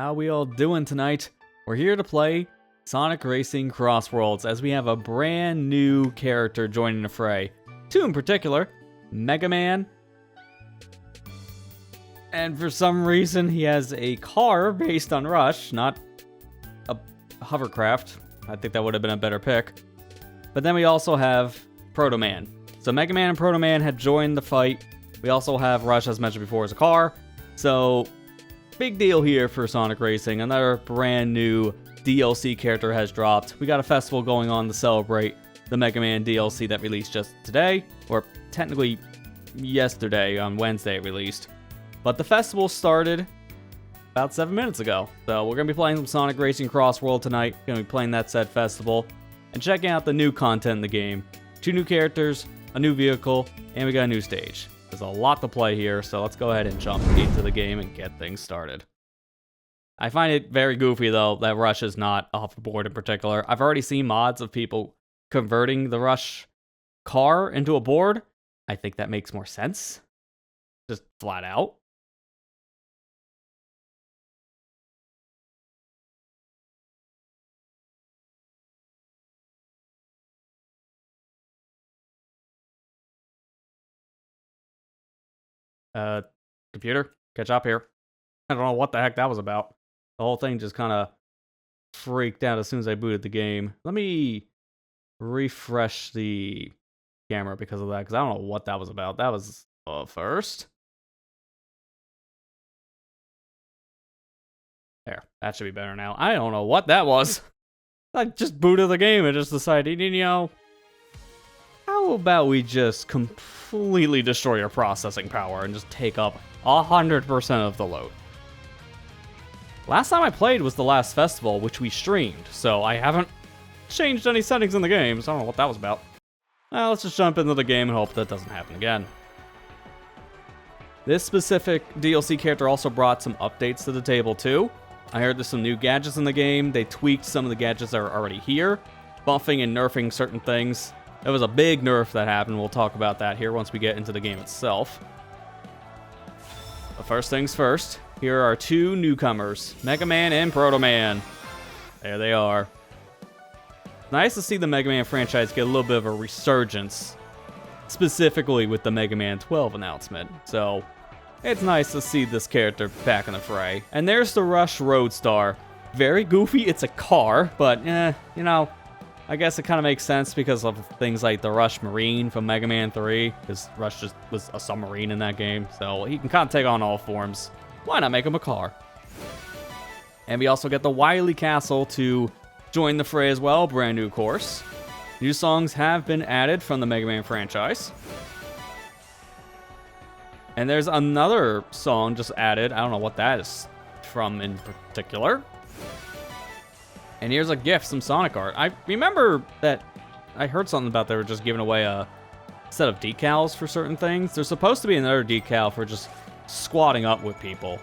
How we all doing tonight? We're here to play Sonic Racing CrossWorlds as we have a brand new character joining the fray. Two in particular, Mega Man. And for some reason he has a car based on Rush, not a hovercraft. I think that would have been a better pick. But then we also have Proto Man. So Mega Man and Proto Man had joined the fight. We also have Rush, as mentioned before, as a car. So big deal here for Sonic Racing. Another brand new DLC character has dropped. We got a festival going on to celebrate the Mega Man DLC that released just today, or technically yesterday, on Wednesday it released. But the festival started about 7 minutes ago. So we're going to be playing some Sonic Racing CrossWorld tonight. Going to be playing that said festival and checking out the new content in the game. 2 new characters, a new vehicle, and we got a new stage. There's a lot to play here, so let's go ahead and jump into the game and get things started. I find it very goofy, though, that Rush is not off the board in particular. I've already seen mods of people converting the Rush car into a board. I think that makes more sense. Just flat out. Computer, catch up here. I don't know what the heck that was about. The whole thing just kind of freaked out as soon as I booted the game. Let me refresh the camera because of that, because I don't know what that was about. That was first. There, that should be better now. I don't know what that was. I just booted the game and just decided, you know, how about we just completely destroy your processing power and just take up 100% of the load. Last time I played was the last festival, which we streamed, so I haven't changed any settings in the game, so I don't know what that was about. Well, let's just jump into the game and hope that doesn't happen again. This specific DLC character also brought some updates to the table too. I heard there's some new gadgets in the game. They tweaked some of the gadgets that are already here, buffing and nerfing certain things. There was a big nerf that happened. We'll talk about that here once we get into the game itself. But first things first, here are 2 newcomers, Mega Man and Proto Man. There they are. Nice to see the Mega Man franchise get a little bit of a resurgence, specifically with the Mega Man 12 announcement. So it's nice to see this character back in the fray. And there's the Rush Roadstar. Very goofy, it's a car, but you know, I guess it kind of makes sense because of things like the Rush Marine from Mega Man 3, because Rush just was a submarine in that game, so he can kind of take on all forms. Why not make him a car? And we also get the Wily Castle to join the fray as well, brand new course. New songs have been added from the Mega Man franchise. And there's another song just added, I don't know what that is from in particular. And here's a gift, some Sonic art. I remember that I heard something about they were just giving away a set of decals for certain things. There's supposed to be another decal for just squatting up with people.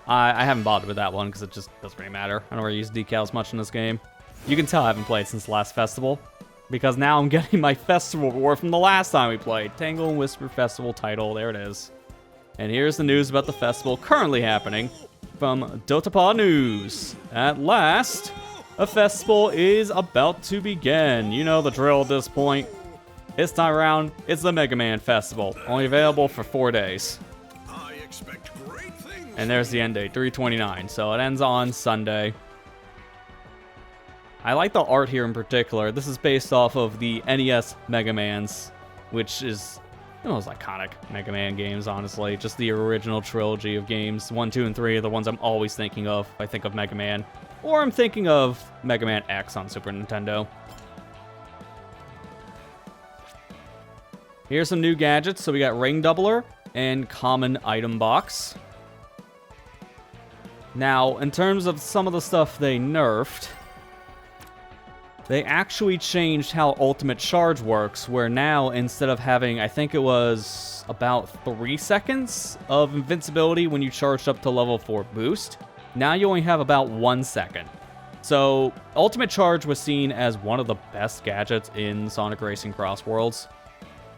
I haven't bothered with that one because it just doesn't really matter. I don't really use decals much in this game. You can tell I haven't played since the last festival, because now I'm getting my festival reward from the last time we played. Tangle and Whisper Festival title, there it is. And here's the news about the festival currently happening from Dotapa News. At last, a festival is about to begin. You know the drill at this point. This time around, it's the Mega Man Festival, only available for 4 days. I expect great things. And there's the end date, 3/29, so it ends on Sunday. I like the art here in particular. This is based off of the NES Mega Mans, which is the most iconic Mega Man games, honestly. Just the original trilogy of games. 1, 2, and 3 are the ones I'm always thinking of. I think of Mega Man. Or I'm thinking of Mega Man X on Super Nintendo. Here's some new gadgets. So we got Ring Doubler and Common Item Box. Now, in terms of some of the stuff they nerfed, they actually changed how Ultimate Charge works, where now, instead of having, I think it was about 3 seconds of invincibility when you charged up to level 4 boost, now you only have about 1 second. So, Ultimate Charge was seen as one of the best gadgets in Sonic Racing CrossWorlds,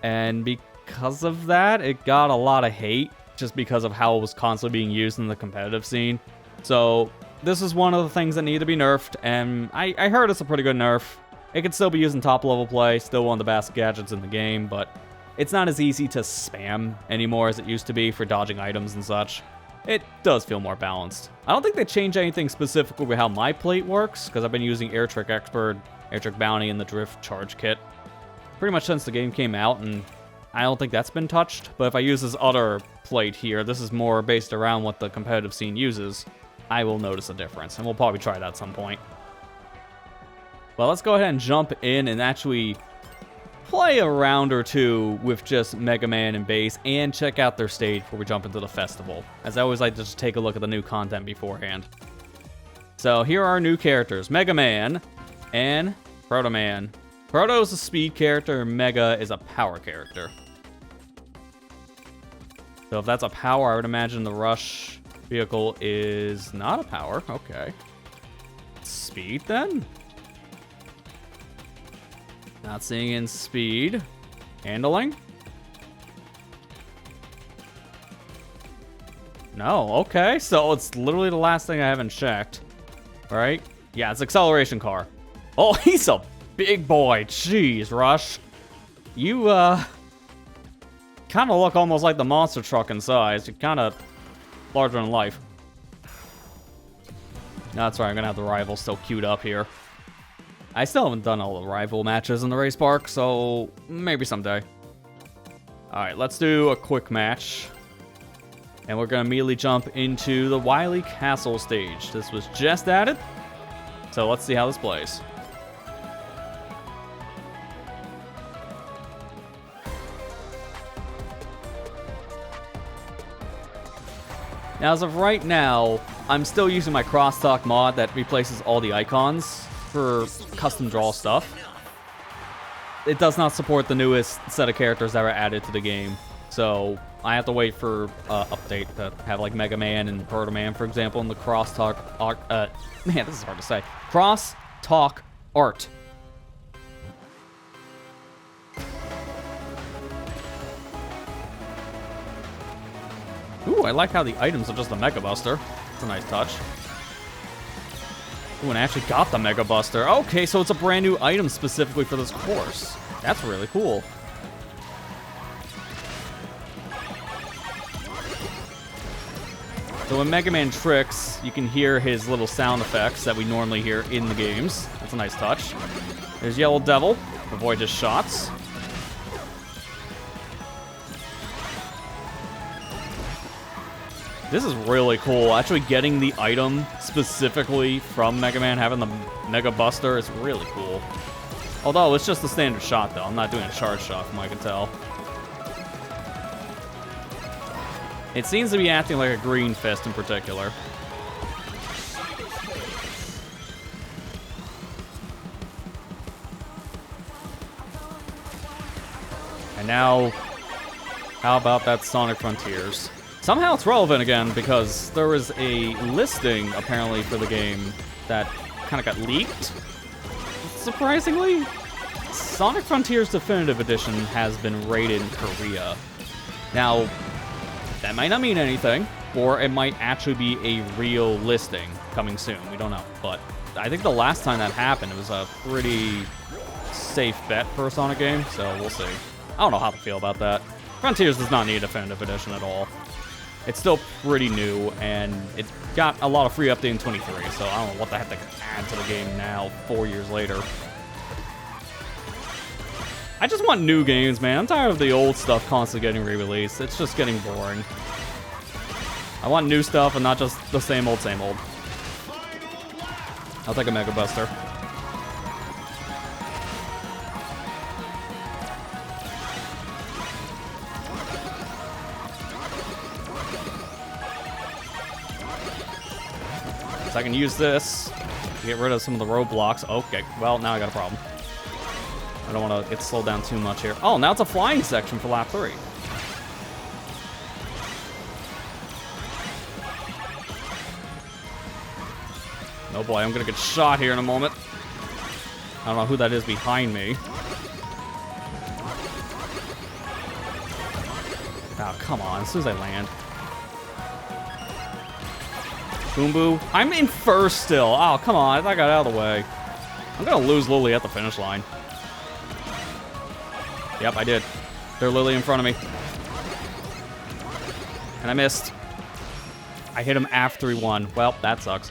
and because of that, it got a lot of hate, just because of how it was constantly being used in the competitive scene. So this is one of the things that need to be nerfed, and I heard it's a pretty good nerf. It can still be used in top-level play, still one of the best gadgets in the game, but it's not as easy to spam anymore as it used to be for dodging items and such. It does feel more balanced. I don't think they changed anything specifically with how my plate works, because I've been using Air Trick Expert, Air Trick Bounty, and the Drift Charge Kit pretty much since the game came out, and I don't think that's been touched. But if I use this other plate here, this is more based around what the competitive scene uses, I will notice a difference, and we'll probably try that at some point. Well, let's go ahead and jump in and actually play a round or two with just Mega Man and Bass, and check out their stage before we jump into the festival, as I always like to just take a look at the new content beforehand. So here are our new characters, Mega Man and Proto Man. Proto is a speed character, Mega is a power character. So if that's a power, I would imagine the Rush vehicle is not a power. Okay. Speed then? Not seeing in speed. Handling? No, okay. So it's literally the last thing I haven't checked. Right? Yeah, it's acceleration car. Oh, he's a big boy. Jeez, Rush. You, kind of look almost like the monster truck in size. You're kind of larger than life. No, that's right. I'm going to have the rival still queued up here. I still haven't done all the rival matches in the race park, so maybe someday. Alright, let's do a quick match. And we're going to immediately jump into the Wily Castle stage. This was just added, so let's see how this plays. Now, as of right now, I'm still using my crosstalk mod that replaces all the icons for custom draw stuff. It does not support the newest set of characters that were added to the game, so I have to wait for update to have like Mega Man and Proto Man, for example, in the crosstalk man, this is hard to say. Crosstalk art. Ooh, I like how the items are just a Mega Buster. It's a nice touch. Ooh, and I actually got the Mega Buster. Okay, so it's a brand new item specifically for this course. That's really cool. So when Mega Man tricks, you can hear his little sound effects that we normally hear in the games. That's a nice touch. There's Yellow Devil. Avoid his shots. This is really cool. Actually getting the item specifically from Mega Man, having the Mega Buster, is really cool. Although, it's just a standard shot, though. I'm not doing a charge shot, from what I can tell. It seems to be acting like a green fist in particular. And now, how about that Sonic Frontiers? Somehow it's relevant again, because there was a listing, apparently, for the game that kind of got leaked. Surprisingly, Sonic Frontiers Definitive Edition has been rated in Korea. Now, that might not mean anything, or it might actually be a real listing coming soon. We don't know. But I think the last time that happened, it was a pretty safe bet for a Sonic game, so we'll see. I don't know how to feel about that. Frontiers does not need a Definitive Edition at all. It's still pretty new, and it's got a lot of free update in 23, so I don't know what the heck they can add to the game now, 4 years later. I just want new games, man. I'm tired of the old stuff constantly getting re-released. It's just getting boring. I want new stuff and not just the same old, same old. I'll take a Mega Buster. So I can use this to get rid of some of the roadblocks. Okay, well, now I got a problem. I don't want to get slowed down too much here. Oh, now it's a flying section for lap 3. Oh boy, I'm going to get shot here in a moment. I don't know who that is behind me. Oh, come on, as soon as I land. Boom Boo. I'm in first still. Oh, come on. I got out of the way. I'm going to lose Lily at the finish line. Yep, I did. They're literally in front of me. And I missed. I hit him after he won. Well, that sucks.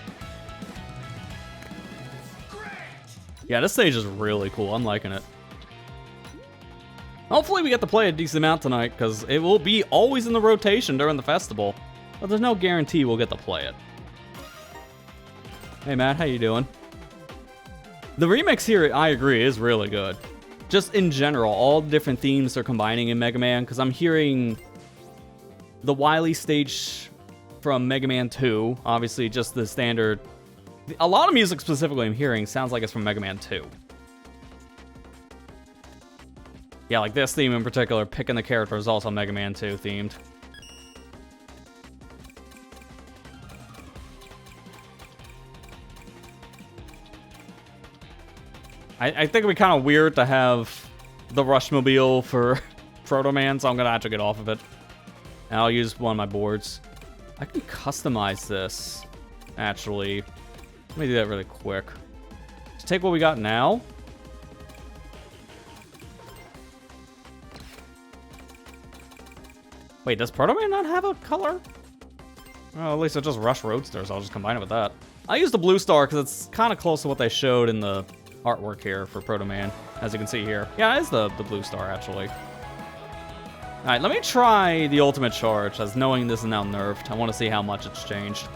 Yeah, this stage is really cool. I'm liking it. Hopefully we get to play a decent amount tonight, because it will be always in the rotation during the festival. But there's no guarantee we'll get to play it. Hey, Matt, how you doing? The remix here, I agree, is really good. Just in general, all the different themes they're combining in Mega Man, because I'm hearing the Wily stage from Mega Man 2, obviously just the standard. A lot of music specifically I'm hearing sounds like it's from Mega Man 2. Yeah, like this theme in particular, picking the character is also Mega Man 2 themed. I think it'd be kind of weird to have the Rushmobile for Proto Man, so I'm gonna have to get off of it. And I'll use one of my boards. I can customize this, actually. Let me do that really quick. Just take what we got now. Wait, does Proto Man not have a color? Well, at least it's just Rush Roadsters. I'll just combine it with that. I use the blue star because it's kind of close to what they showed in the artwork here for Proto Man, as you can see here. Yeah, it is the blue star, actually. Alright, let me try the ultimate charge, as knowing this is now nerfed. I want to see how much it's changed.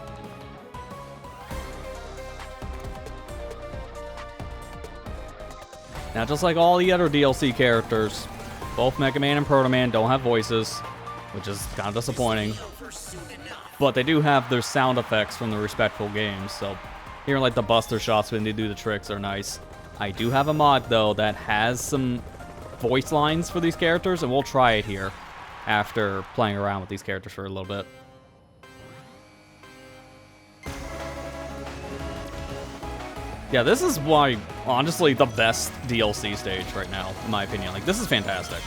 Now, just like all the other DLC characters, both Mega Man and Proto Man don't have voices, which is kind of disappointing. But they do have their sound effects from the respectful games, so hearing like the buster shots when they do the tricks are nice. I do have a mod, though, that has some voice lines for these characters, and we'll try it here after playing around with these characters for a little bit. Yeah, this is why, honestly, the best DLC stage right now, in my opinion. Like, this is fantastic.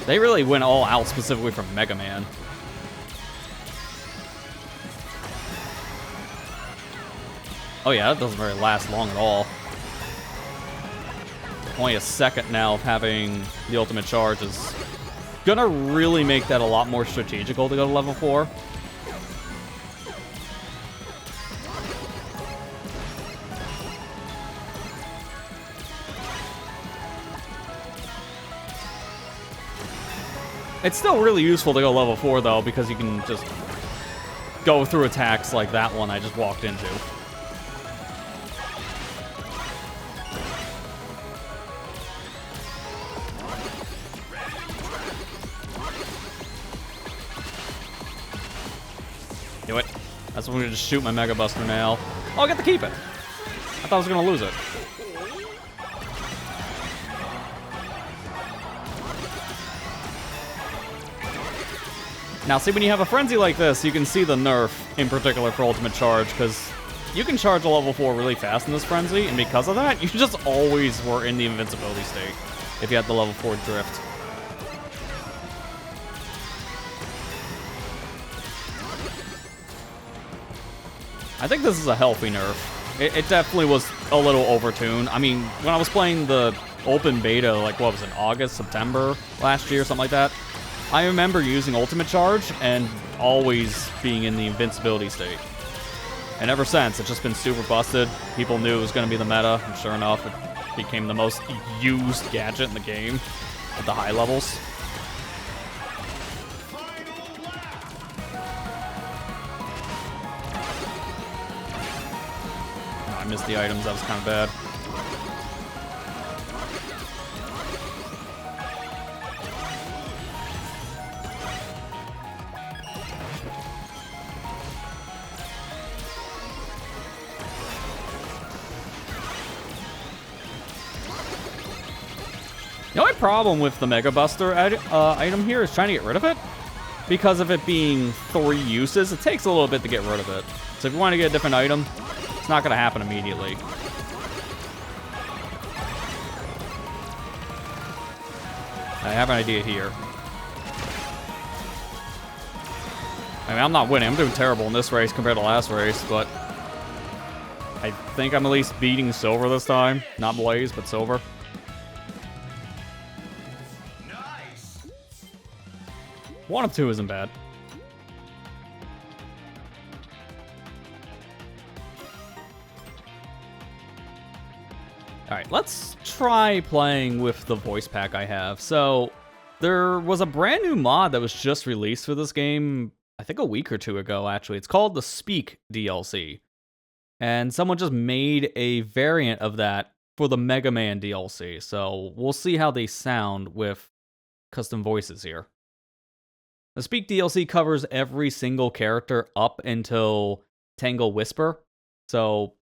They really went all out specifically from Mega Man. Oh yeah, that doesn't really last long at all. Only a second now of having the ultimate charge is gonna really make that a lot more strategical to go to level 4. It's still really useful to go level 4 though, because you can just go through attacks like that one I just walked into. Do it. That's when we just shoot my Mega Buster now. Oh, I get to keep it. I thought I was gonna lose it. Now, see, when you have a frenzy like this, you can see the nerf in particular for ultimate charge, because you can charge a level 4 really fast in this frenzy, and because of that, you just always were in the invincibility state if you had the level 4 drift. I think this is a healthy nerf. It definitely was a little overtuned. I mean, when I was playing the open beta, like, what was it, August, September last year, something like that, I remember using ultimate charge and always being in the invincibility state. And ever since, it's just been super busted. People knew it was going to be the meta, and sure enough, it became the most used gadget in the game at the high levels. Oh, I missed the items, that was kind of bad. The only problem with the Mega Buster item here is trying to get rid of it. Because of it being 3 uses, it takes a little bit to get rid of it. So if you want to get a different item, it's not going to happen immediately. I have an idea here. I mean, I'm not winning. I'm doing terrible in this race compared to last race, but I think I'm at least beating Silver this time. Not Blaze, but Silver. Nice. 1 of 2 isn't bad. Alright, let's try playing with the voice pack I have. So, there was a brand new mod that was just released for this game, I think a week or 2 ago, actually. It's called the Speak DLC. And someone just made a variant of that for the Mega Man DLC. So, we'll see how they sound with custom voices here. The Speak DLC covers every single character up until Tangle Whisper. So,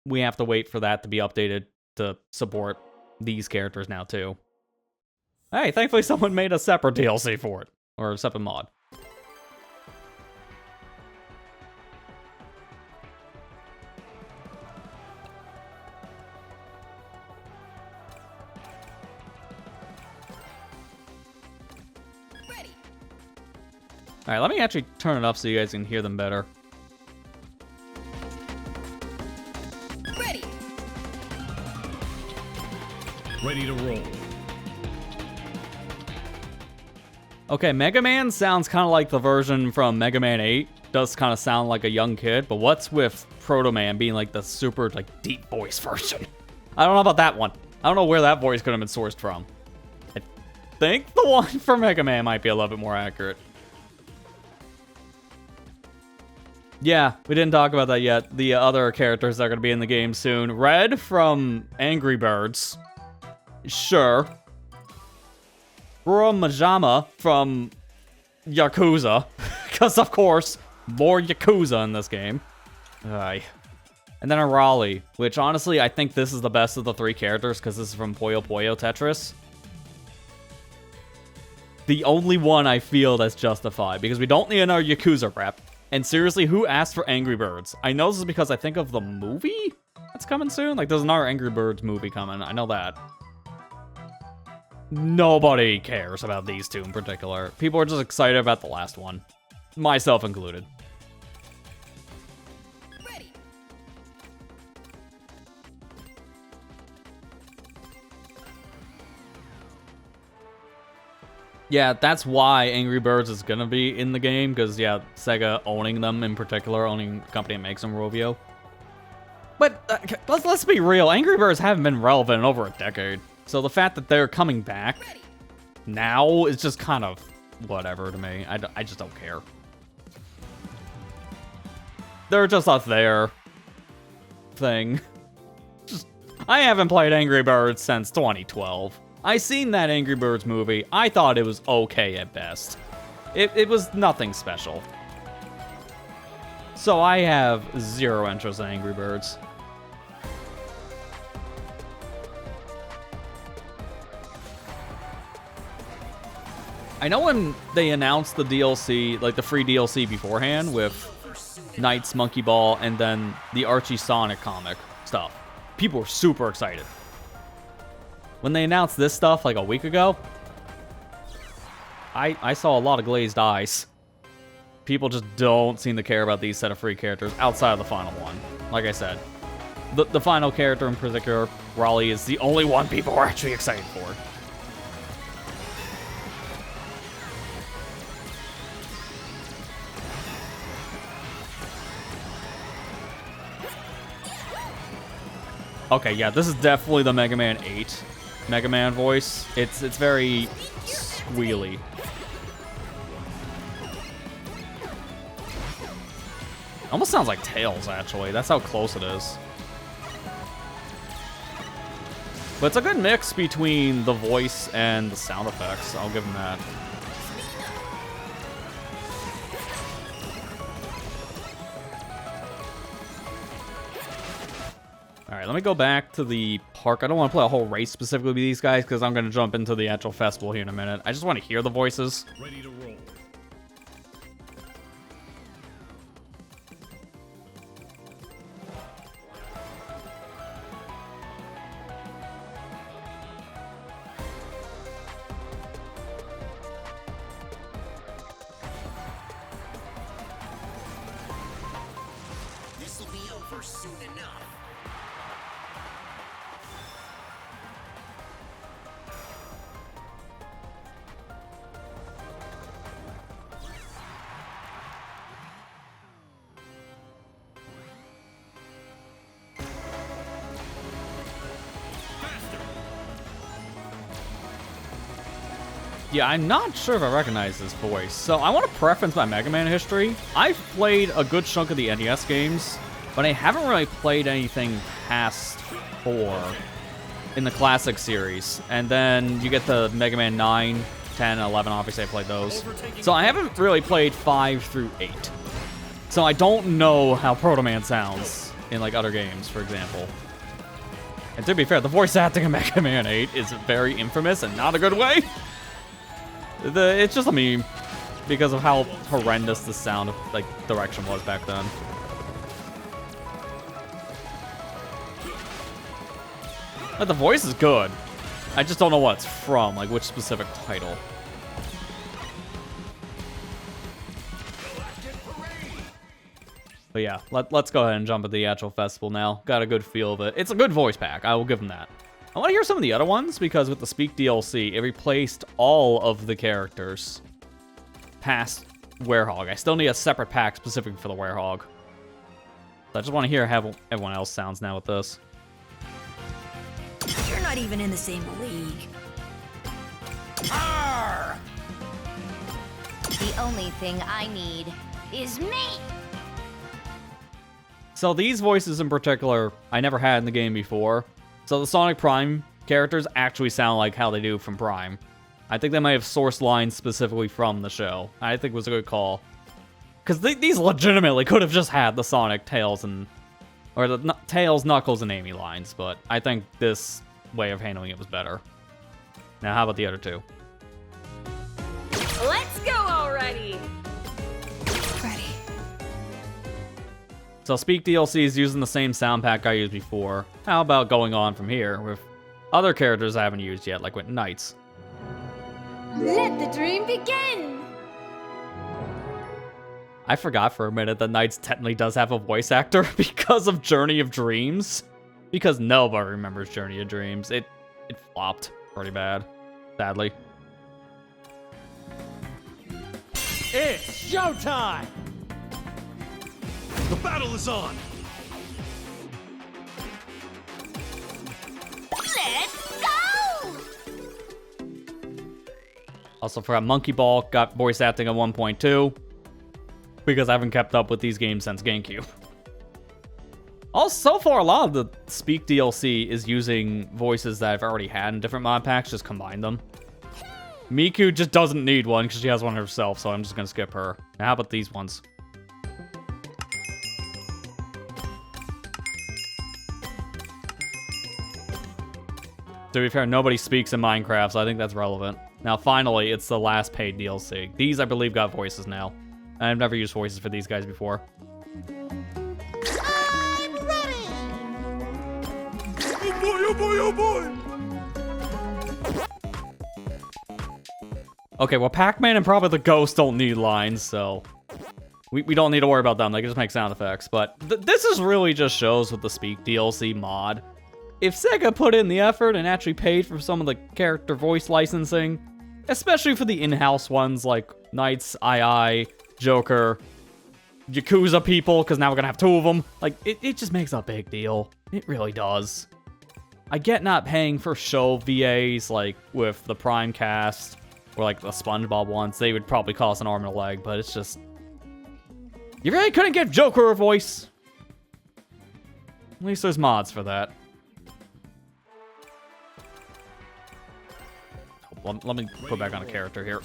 we have to wait for that to be updated to support these characters now too. Hey, thankfully someone made a separate DLC for it, or a separate mod. Ready. Alright, let me actually turn it up so you guys can hear them better. Ready. Ready to roll. Okay, Mega Man sounds kind of like the version from Mega Man 8. Does kind of sound like a young kid, but what's with Proto Man being like the super like deep voice version? I don't know about that one. I don't know where that voice could have been sourced from. I think the one for Mega Man might be a little bit more accurate. Yeah, we didn't talk about that yet. The other characters that are going to be in the game soon. Red from Angry Birds. Sure. Rura Majama from Yakuza. Because, of course, more Yakuza in this game. Aye. And then a Raleigh, which honestly, I think this is the best of the 3 characters because this is from Puyo Puyo Tetris. The only one I feel that's justified because we don't need another Yakuza rep. And seriously, who asked for Angry Birds? I know this is because I think of the movie that's coming soon. Like, there's another Angry Birds movie coming. I know that. Nobody cares about these 2 in particular. People are just excited about the last one. Myself included. Ready. Yeah, that's why Angry Birds is gonna be in the game, because, yeah, Sega owning them in particular, owning the company that makes them, Rovio. But, let's be real, Angry Birds haven't been relevant in over a decade. So the fact that they're coming back now is just kind of whatever to me. I just don't care. They're just a there thing. I haven't played Angry Birds since 2012. I seen that Angry Birds movie. I thought it was okay at best. It was nothing special. So I have 0 interest in Angry Birds. I know when they announced the DLC, like the free DLC beforehand with Knights, Monkey Ball, and then the Archie Sonic comic stuff, people were super excited. When they announced this stuff like a week ago, I saw a lot of glazed eyes. People just don't seem to care about these set of free characters outside of the final one. Like I said, the final character in particular, Raleigh, is the only one people are actually excited for. Okay, yeah, this is definitely the Mega Man 8 Mega Man voice. It's very squealy. Almost sounds like Tails, actually. That's how close it is. But it's a good mix between the voice and the sound effects. I'll give him that. Alright, let me go back to the park. I don't want to play a whole race specifically with these guys because I'm going to jump into the actual festival here in a minute. I just want to hear the voices. Ready to roll. over soon enough. Yeah, I'm not sure if I recognize this voice. So I want to preference my Mega Man history. I've played a good chunk of the NES games, but I haven't really played anything past 4 in the classic series. And then you get the Mega Man 9, 10, 11, obviously I played those. So I haven't really played 5 through 8. So I don't know how Proto Man sounds in like other games, for example. And to be fair, the voice acting in Mega Man 8 is very infamous and not a good way. It's just a meme because of how horrendous the sound of like direction was back then. But the voice is good. I just don't know what it's from, like which specific title. But yeah, let's go ahead and jump at the actual festival now. Got a good feel of it. It's a good voice pack. I will give them that. I want to hear some of the other ones, because with the Speak DLC, it replaced all of the characters past Werehog. I still need a separate pack specifically for the Werehog. So I just want to hear how everyone else sounds now with this. You're not even in the same league. Arr! The only thing I need is me. So these voices in particular, I never had in the game before. So the Sonic Prime characters actually sound like how they do from Prime. I think they might have sourced lines specifically from the show. I think it was a good call. Because these legitimately could have just had the Sonic, Tails, or the Tails, Knuckles, and Amy lines. But I think this way of handling it was better. Now, how about the other two? Let's go already. Ready. So Speak DLC is using the same sound pack I used before. How about going on from here with other characters I haven't used yet, like with Knights? Let the dream begin. I forgot for a minute that Knights technically does have a voice actor because of Journey of Dreams. Because nobody remembers Journey of Dreams. It flopped pretty bad, sadly. It's showtime! The battle is on! Let's go. Also forgot Monkey Ball got voice acting at 1.2 because I haven't kept up with these games since GameCube. Also, so far, a lot of the Speak DLC is using voices that I've already had in different mod packs, just combine them. Miku just doesn't need one because she has one herself, so I'm just gonna skip her. Now, how about these ones? To be fair, nobody speaks in Minecraft, so I think that's relevant. Now, finally, it's the last paid DLC. These, I believe, got voices now. I've never used voices for these guys before. I'm ready. Oh boy, oh boy, oh boy! Okay, well, Pac-Man and probably the Ghost don't need lines, so... We don't need to worry about them. They can just make sound effects. But this is really just shows with the Speak DLC mod. If Sega put in the effort and actually paid for some of the character voice licensing, especially for the in-house ones like Knights, II, Joker, Yakuza people, because now we're gonna have 2 of them, like, it just makes a big deal. It really does. I get not paying for show VAs, like, with the Prime cast, or like the SpongeBob ones. They would probably cost an arm and a leg, but it's just... You really couldn't give Joker a voice? At least there's mods for that. Let me put back on a character here.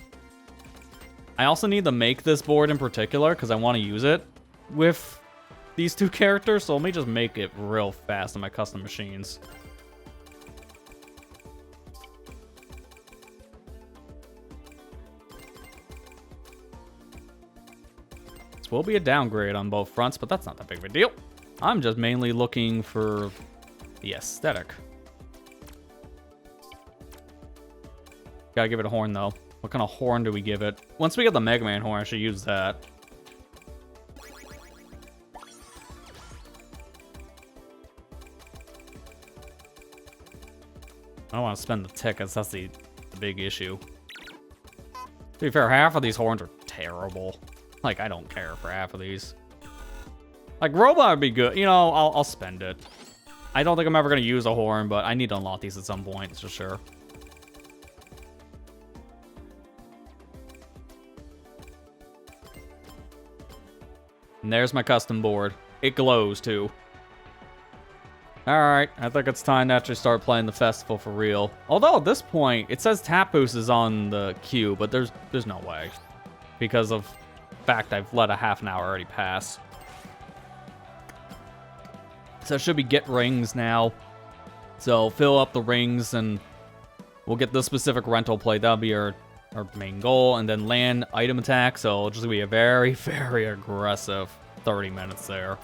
I also need to make this board in particular because I want to use it with these 2 characters. So let me just make it real fast on my custom machines. This will be a downgrade on both fronts, but that's not that big of a deal. I'm just mainly looking for the aesthetic. Gotta give it a horn, though. What kind of horn do we give it? Once we get the Mega Man horn, I should use that. I don't want to spend the tickets. That's the big issue. To be fair, half of these horns are terrible. Like, I don't care for half of these. Like, robot would be good. You know, I'll spend it. I don't think I'm ever going to use a horn, but I need to unlock these at some point, for sure. And there's my custom board. It glows, too. Alright, I think it's time to actually start playing the festival for real. Although, at this point, it says Tap Boost is on the queue, but there's no way. Because of the fact I've let a half an hour already pass. So it should be get rings now. So fill up the rings and we'll get this specific rental plate. That'll be our main goal. And then land item attack. So it'll just be a very, very aggressive 30 minutes there.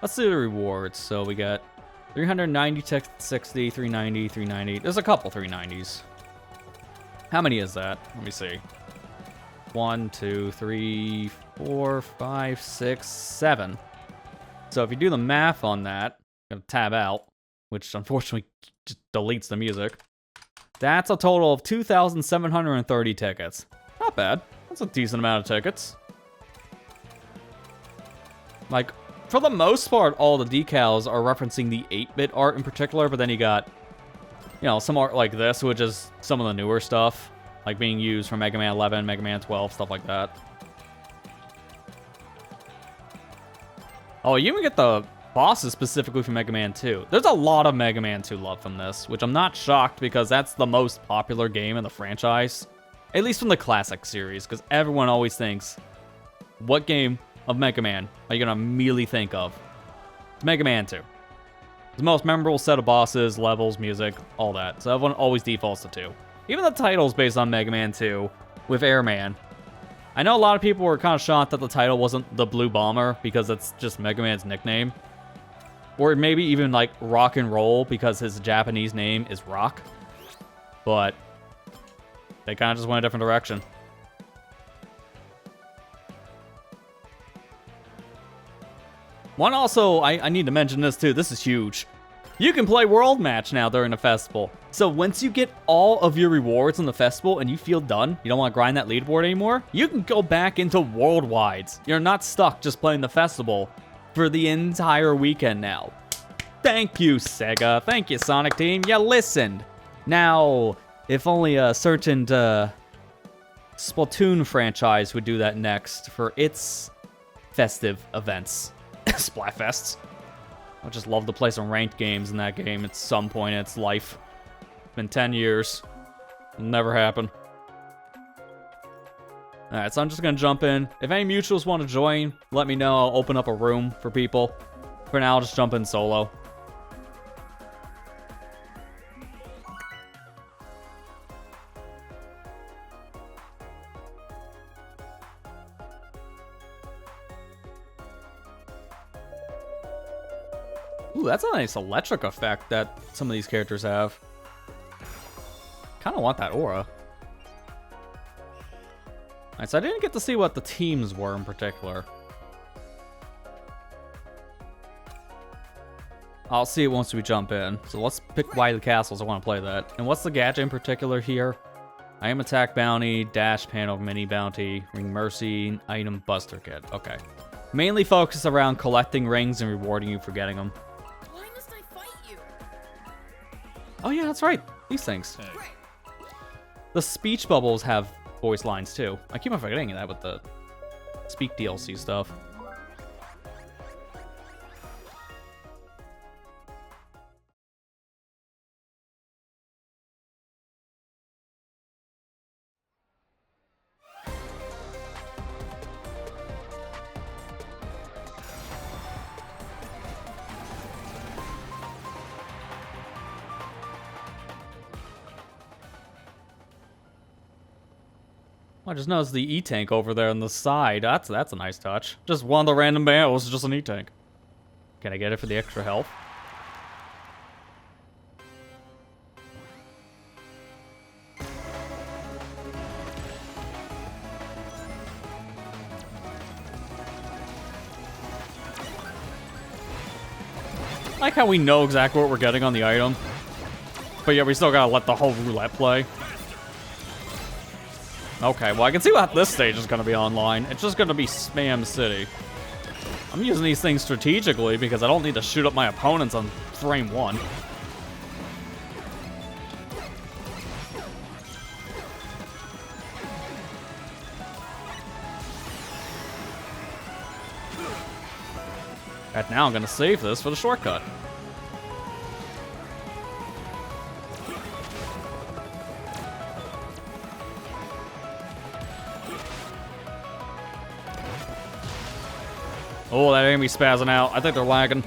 Let's do the rewards. So we got 390, 60, 390, 390. There's a couple 390s. How many is that? Let me see. 1, 2, 3, 4, 5, 6, 7. So if you do the math on that, I'm gonna tab out, which unfortunately just deletes the music. That's a total of 2,730 tickets. Not bad. That's a decent amount of tickets. Like, for the most part, all the decals are referencing the 8-bit art in particular, but then you got, you know, some art like this, which is some of the newer stuff, like being used for Mega Man 11, Mega Man 12, stuff like that. Oh, you even get the bosses specifically for Mega Man 2. There's a lot of Mega Man 2 love from this, which I'm not shocked because that's the most popular game in the franchise. At least from the classic series, because everyone always thinks, what game of Mega Man are you going to immediately think of? It's Mega Man 2. The most memorable set of bosses, levels, music, all that. So everyone always defaults to 2. Even the title's based on Mega Man 2 with Airman. I know a lot of people were kind of shocked that the title wasn't the Blue Bomber because it's just Mega Man's nickname. Or maybe even like Rock and Roll because his Japanese name is Rock. But they kind of just went a different direction. One also, I need to mention this too. This is huge. You can play World Match now during the festival. So once you get all of your rewards in the festival and you feel done, you don't want to grind that leaderboard anymore, you can go back into Worldwides. You're not stuck just playing the festival for the entire weekend now. Thank you, Sega. Thank you, Sonic Team. You listened. Now, if only a certain Splatoon franchise would do that next for its festive events. Splatfests. I just love to play some ranked games in that game at some point in its life. It's been 10 years. It'll never happen. Alright, so I'm just gonna jump in. If any mutuals want to join, let me know. I'll open up a room for people. For now, I'll just jump in solo. Ooh, that's a nice electric effect that some of these characters have. Kind of want that aura. Alright, so I didn't get to see what the teams were in particular. I'll see it once we jump in. So let's pick Wily Castles. I want to play that. And what's the gadget in particular here? I am Attack Bounty, Dash Panel, Mini Bounty, Ring Mercy, Item Buster Kit. Okay. Mainly focused around collecting rings and rewarding you for getting them. Why must I fight you? Oh yeah, that's right. These things. Hey. The speech bubbles have voice lines too. I keep on forgetting that with the Speak DLC stuff. I just noticed the E-Tank over there on the side. That's a nice touch. Just one of the random barrels, just an E-Tank. Can I get it for the extra health? I like how we know exactly what we're getting on the item. But yeah, we still gotta let the whole roulette play. Okay, well I can see what this stage is gonna be online. It's just gonna be Spam City. I'm using these things strategically because I don't need to shoot up my opponents on frame 1. And now I'm gonna save this for the shortcut. Oh, that enemy spazzing out. I think they're lagging.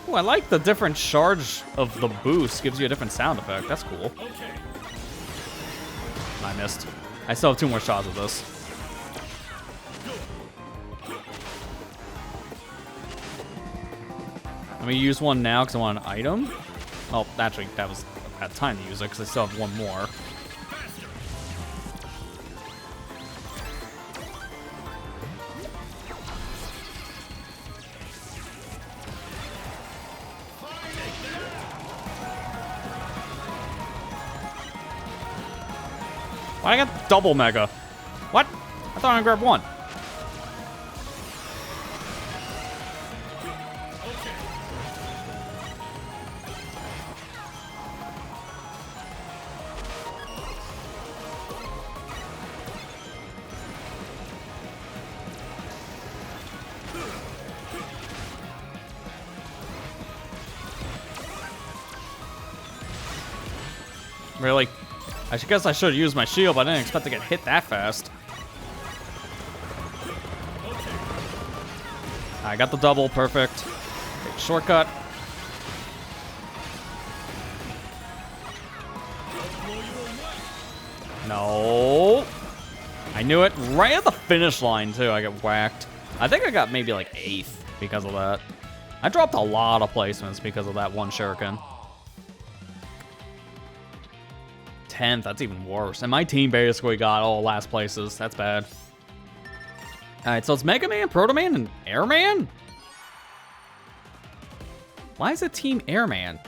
Oh, I like the different charge of the boost. Gives you a different sound effect. That's cool. I missed. I still have 2 more shots of this. Let me use one now because I want an item. Oh, actually, that was a bad time to use it because I still have 1 more. I got double mega. What? I thought I grabbed 1. Really? I guess I should have used my shield, but I didn't expect to get hit that fast. I got the double, perfect. Take shortcut. No. I knew it. Right at the finish line, too, I get whacked. I think I got maybe like 8th because of that. I dropped a lot of placements because of that one shuriken. 10th, that's even worse. And my team basically got all last places. That's bad. Alright, so it's Mega Man, Proto Man, and Airman? Why is it Team Airman?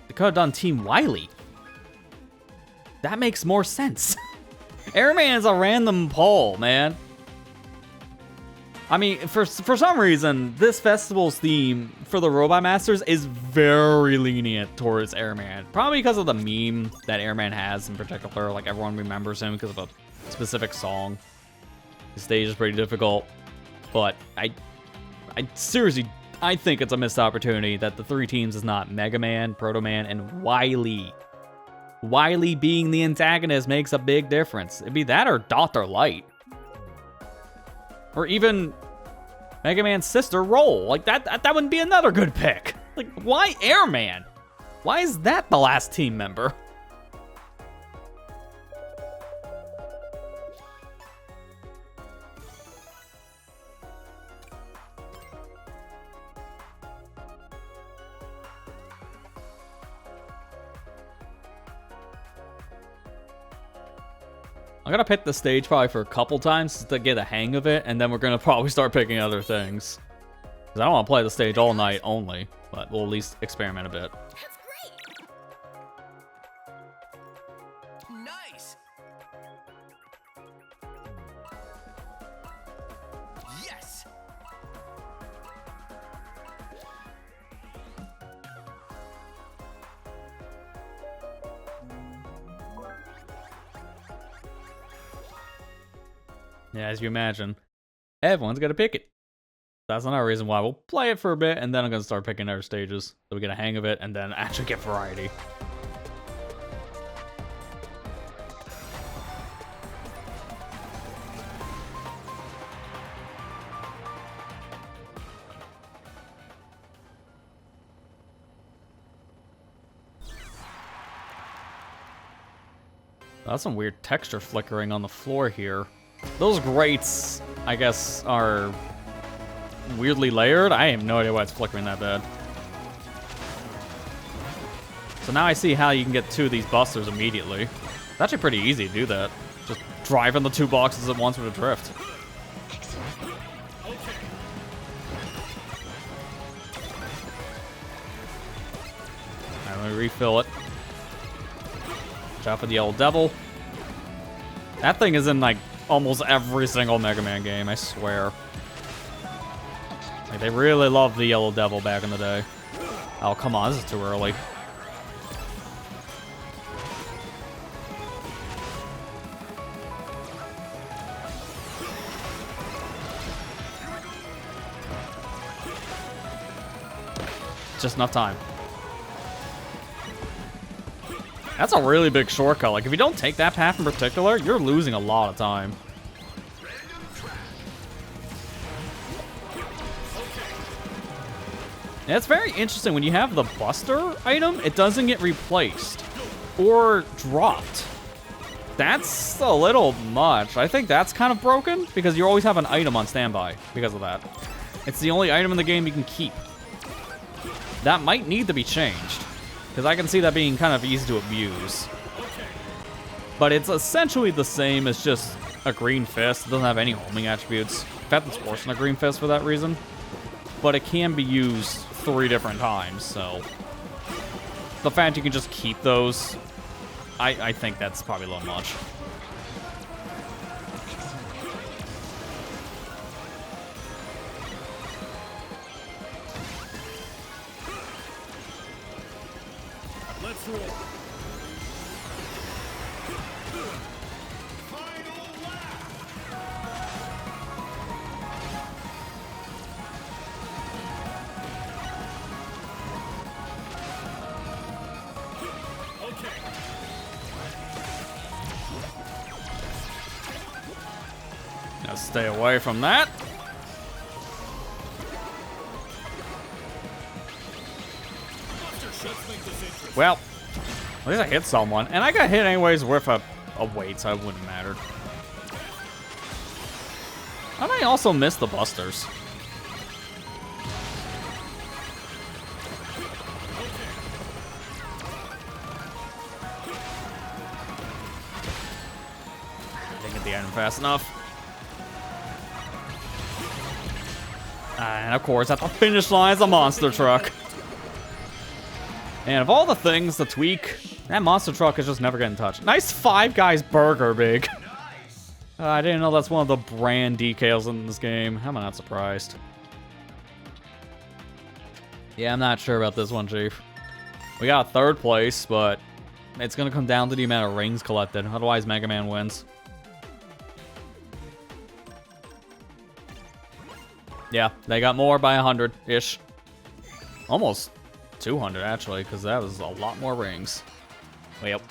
They could have done Team Wily. That makes more sense. Airman's a random poll, man. I mean, for some reason, this festival's theme for the Robot Masters is very lenient towards Airman. Probably because of the meme that Airman has in particular. Like, everyone remembers him because of a specific song. The stage is pretty difficult. But I seriously, I think it's a missed opportunity that the 3 teams is not Mega Man, Proto Man, and Wily. Wily being the antagonist makes a big difference. It'd be that or Dr. Light. Or even Mega Man's sister, Roll. Like, that wouldn't be another good pick. Like, why Airman? Why is that the last team member? I'm gonna pick the stage probably for a couple times to get a hang of it, and then we're gonna probably start picking other things. Because I don't want to play the stage all night only, but we'll at least experiment a bit. That's great. Nice. Yes. Yeah, as you imagine, everyone's gonna pick it. That's another reason why we'll play it for a bit, and then I'm gonna start picking other stages so we get a hang of it, and then actually get variety. That's some weird texture flickering on the floor here. Those grates, I guess, are weirdly layered. I have no idea why it's flickering that bad. So now I see how you can get 2 of these busters immediately. It's actually pretty easy to do that. Just driving the 2 boxes at once with a drift. Alright, let me refill it. Watch out for the Yellow Devil. That thing is in, like, almost every single Mega Man game, I swear. Like, they really loved the Yellow Devil back in the day. Oh, come on, this is too early. Just enough time. That's a really big shortcut. Like, if you don't take that path in particular, you're losing a lot of time. And it's very interesting. When you have the Buster item, it doesn't get replaced or dropped. That's a little much. I think that's kind of broken because you always have an item on standby because of that. It's the only item in the game you can keep. That might need to be changed because I can see that being kind of easy to abuse. But it's essentially the same as just a green fist. It doesn't have any homing attributes. In fact, it's worse than a green fist for that reason. But it can be used 3 different times, so the fact you can just keep those, I think that's probably a little much. Let's roll. Now stay away from that. Well, at least I hit someone. And I got hit anyways with a weight, so it wouldn't have mattered. I might also miss the busters. Didn't get the item fast enough. And of course, at the finish line is a monster truck. And of all the things to tweak, that monster truck is just never getting touched. Nice Five Guys burger, big. I didn't know that's one of the brand decals in this game. How am I not surprised? Yeah, I'm not sure about this one, Chief. We got 3rd place, but it's going to come down to the amount of rings collected. Otherwise, Mega Man wins. Yeah, they got more by 100-ish. Almost 200, actually, because that was a lot more rings. Yep.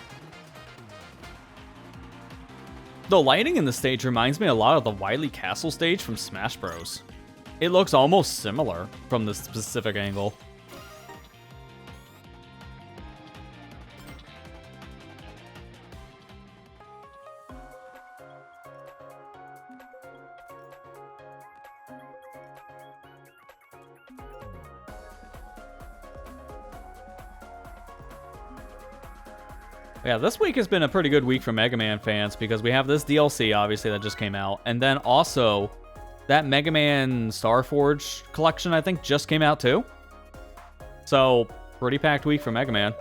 The lighting in the stage reminds me a lot of the Wily Castle stage from Smash Bros. It looks almost similar from this specific angle. Yeah, this week has been a pretty good week for Mega Man fans because we have this DLC, obviously, that just came out. And then also, that Mega Man Starforge collection, I think, just came out too. So, pretty packed week for Mega Man.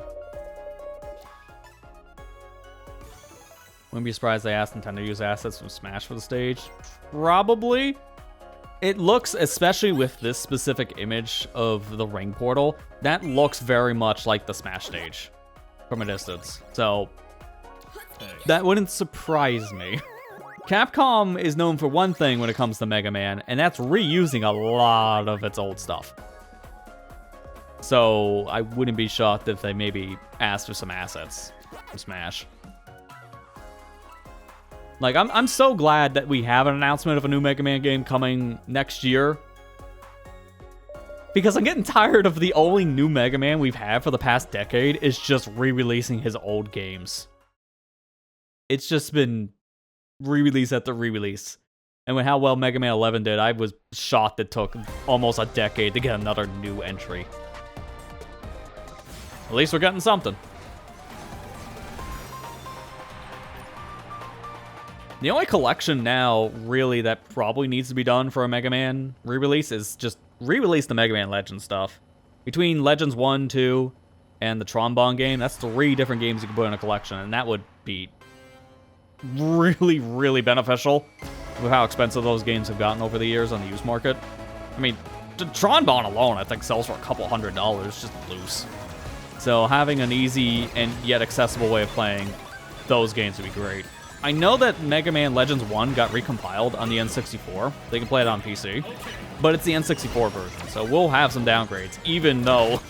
Wouldn't be surprised they asked Nintendo to use assets from Smash for the stage. Probably. It looks, especially with this specific image of the ring portal, that looks very much like the Smash stage from a distance. So, that wouldn't surprise me. Capcom is known for one thing when it comes to Mega Man, and that's reusing a lot of its old stuff. So, I wouldn't be shocked if they maybe asked for some assets from Smash. Like, I'm so glad that we have an announcement of a new Mega Man game coming next year. Because I'm getting tired of the only new Mega Man we've had for the past decade is just re-releasing his old games. It's just been re-release after re-release. And with how well Mega Man 11 did, I was shocked it took almost a decade to get another new entry. At least we're getting something. The only collection now, really, that probably needs to be done for a Mega Man re-release is just re-release the Mega Man Legends stuff. Between Legends 1, 2, and the Trombone game, that's 3 different games you can put in a collection, and that would be really, really beneficial with how expensive those games have gotten over the years on the used market. I mean, the Trombone alone, I think, sells for a couple $100 just loose. So having an easy and yet accessible way of playing those games would be great. I know that Mega Man Legends 1 got recompiled on the N64. They can play it on PC. But it's the N64 version, so we'll have some downgrades, even though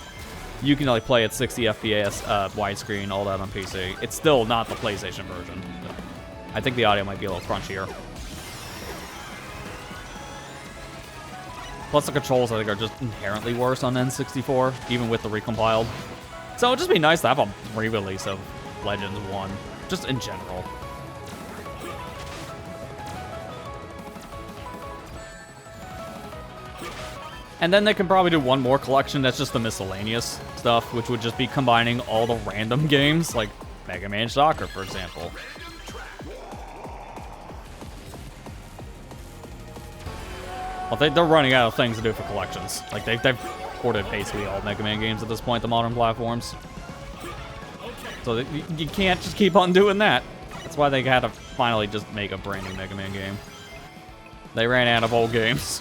you can only play at 60 FPS, widescreen, all that on PC. It's still not the PlayStation version. I think the audio might be a little crunchier. Plus the controls, I think, are just inherently worse on N64, even with the recompiled. So it'd just be nice to have a re-release of Legends 1, just in general. And then they can probably do one more collection that's just the miscellaneous stuff, which would just be combining all the random games, like Mega Man Soccer, for example. Well, they're running out of things to do for collections. Like, they've ported basically all Mega Man games at this point to modern platforms. So you can't just keep on doing that. That's why they had to finally just make a brand new Mega Man game. They ran out of old games.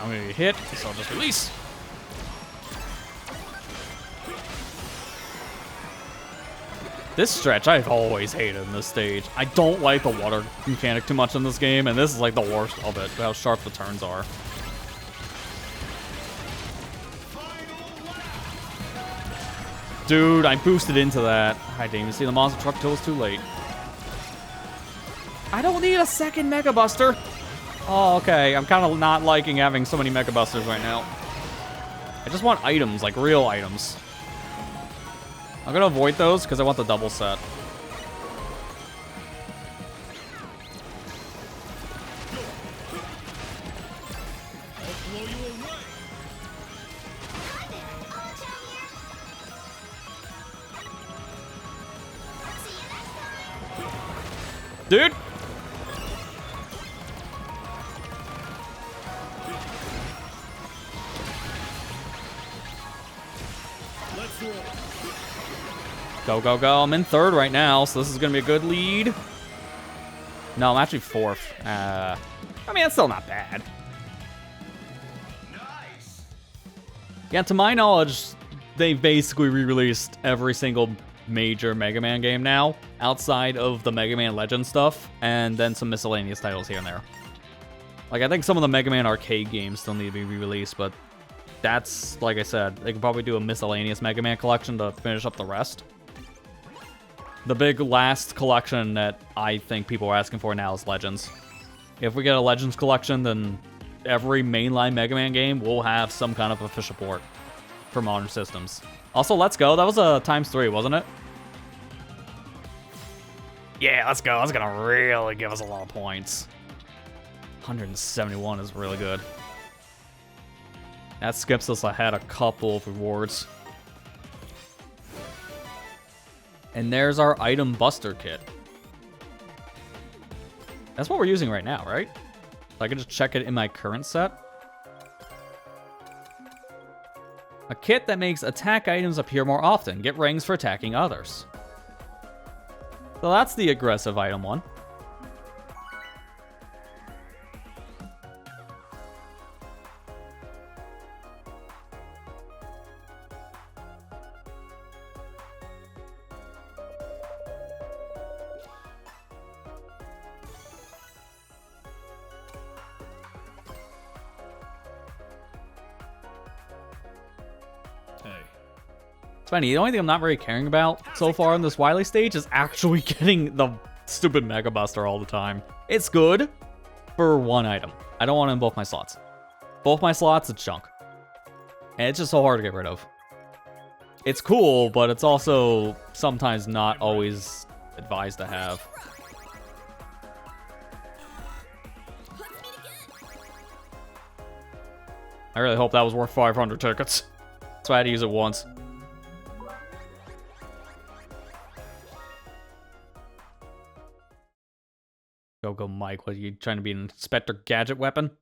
I'm gonna get hit, so I'll just release. This stretch I've always hated in this stage. I don't like the water mechanic too much in this game, and this is like the worst of it, how sharp the turns are. Dude, I boosted into that. I didn't even see the monster truck till it was too late. I don't need a second Mega Buster. Oh, okay. I'm kind of not liking having so many Mega Busters right now. I just want items, like real items. I'm gonna avoid those because I want the double set. Dude! Go, go, go. I'm in third right now, so this is going to be a good lead. No, I'm actually fourth. I mean, that's still not bad. Nice. Yeah, to my knowledge, they've basically re-released every single major Mega Man game now, outside of the Mega Man Legends stuff, and then some miscellaneous titles here and there. Like, I think some of the Mega Man arcade games still need to be re-released, but that's, like I said, they could probably do a miscellaneous Mega Man collection to finish up the rest. The big last collection that I think people are asking for now is Legends. If we get a Legends collection, then every mainline Mega Man game will have some kind of official port for modern systems. Also, Let's Go. That was a ×3, wasn't it? Yeah, Let's Go. That's going to really give us a lot of points. 171 is really good. That skips us ahead a couple of rewards. And there's our item buster kit. That's what we're using right now, right? So I can just check it in my current set. A kit that makes attack items appear more often. Get rings for attacking others. So that's the aggressive item one. Hey, It's funny, the only thing I'm not really caring about so far in this Wily stage is actually getting the stupid Mega Buster all the time. It's good for one item. I don't want it in both my slots. Both my slots, it's junk. And it's just so hard to get rid of. It's cool, but it's also sometimes not always advised to have. I really hope that was worth 500 tickets. So I had to use it once. Go, Mike. What are you trying to be, an Inspector Gadget weapon?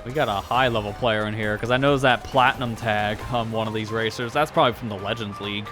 We got a high-level player in here, because I know that platinum tag on one of these racers. That's probably from the Legends League.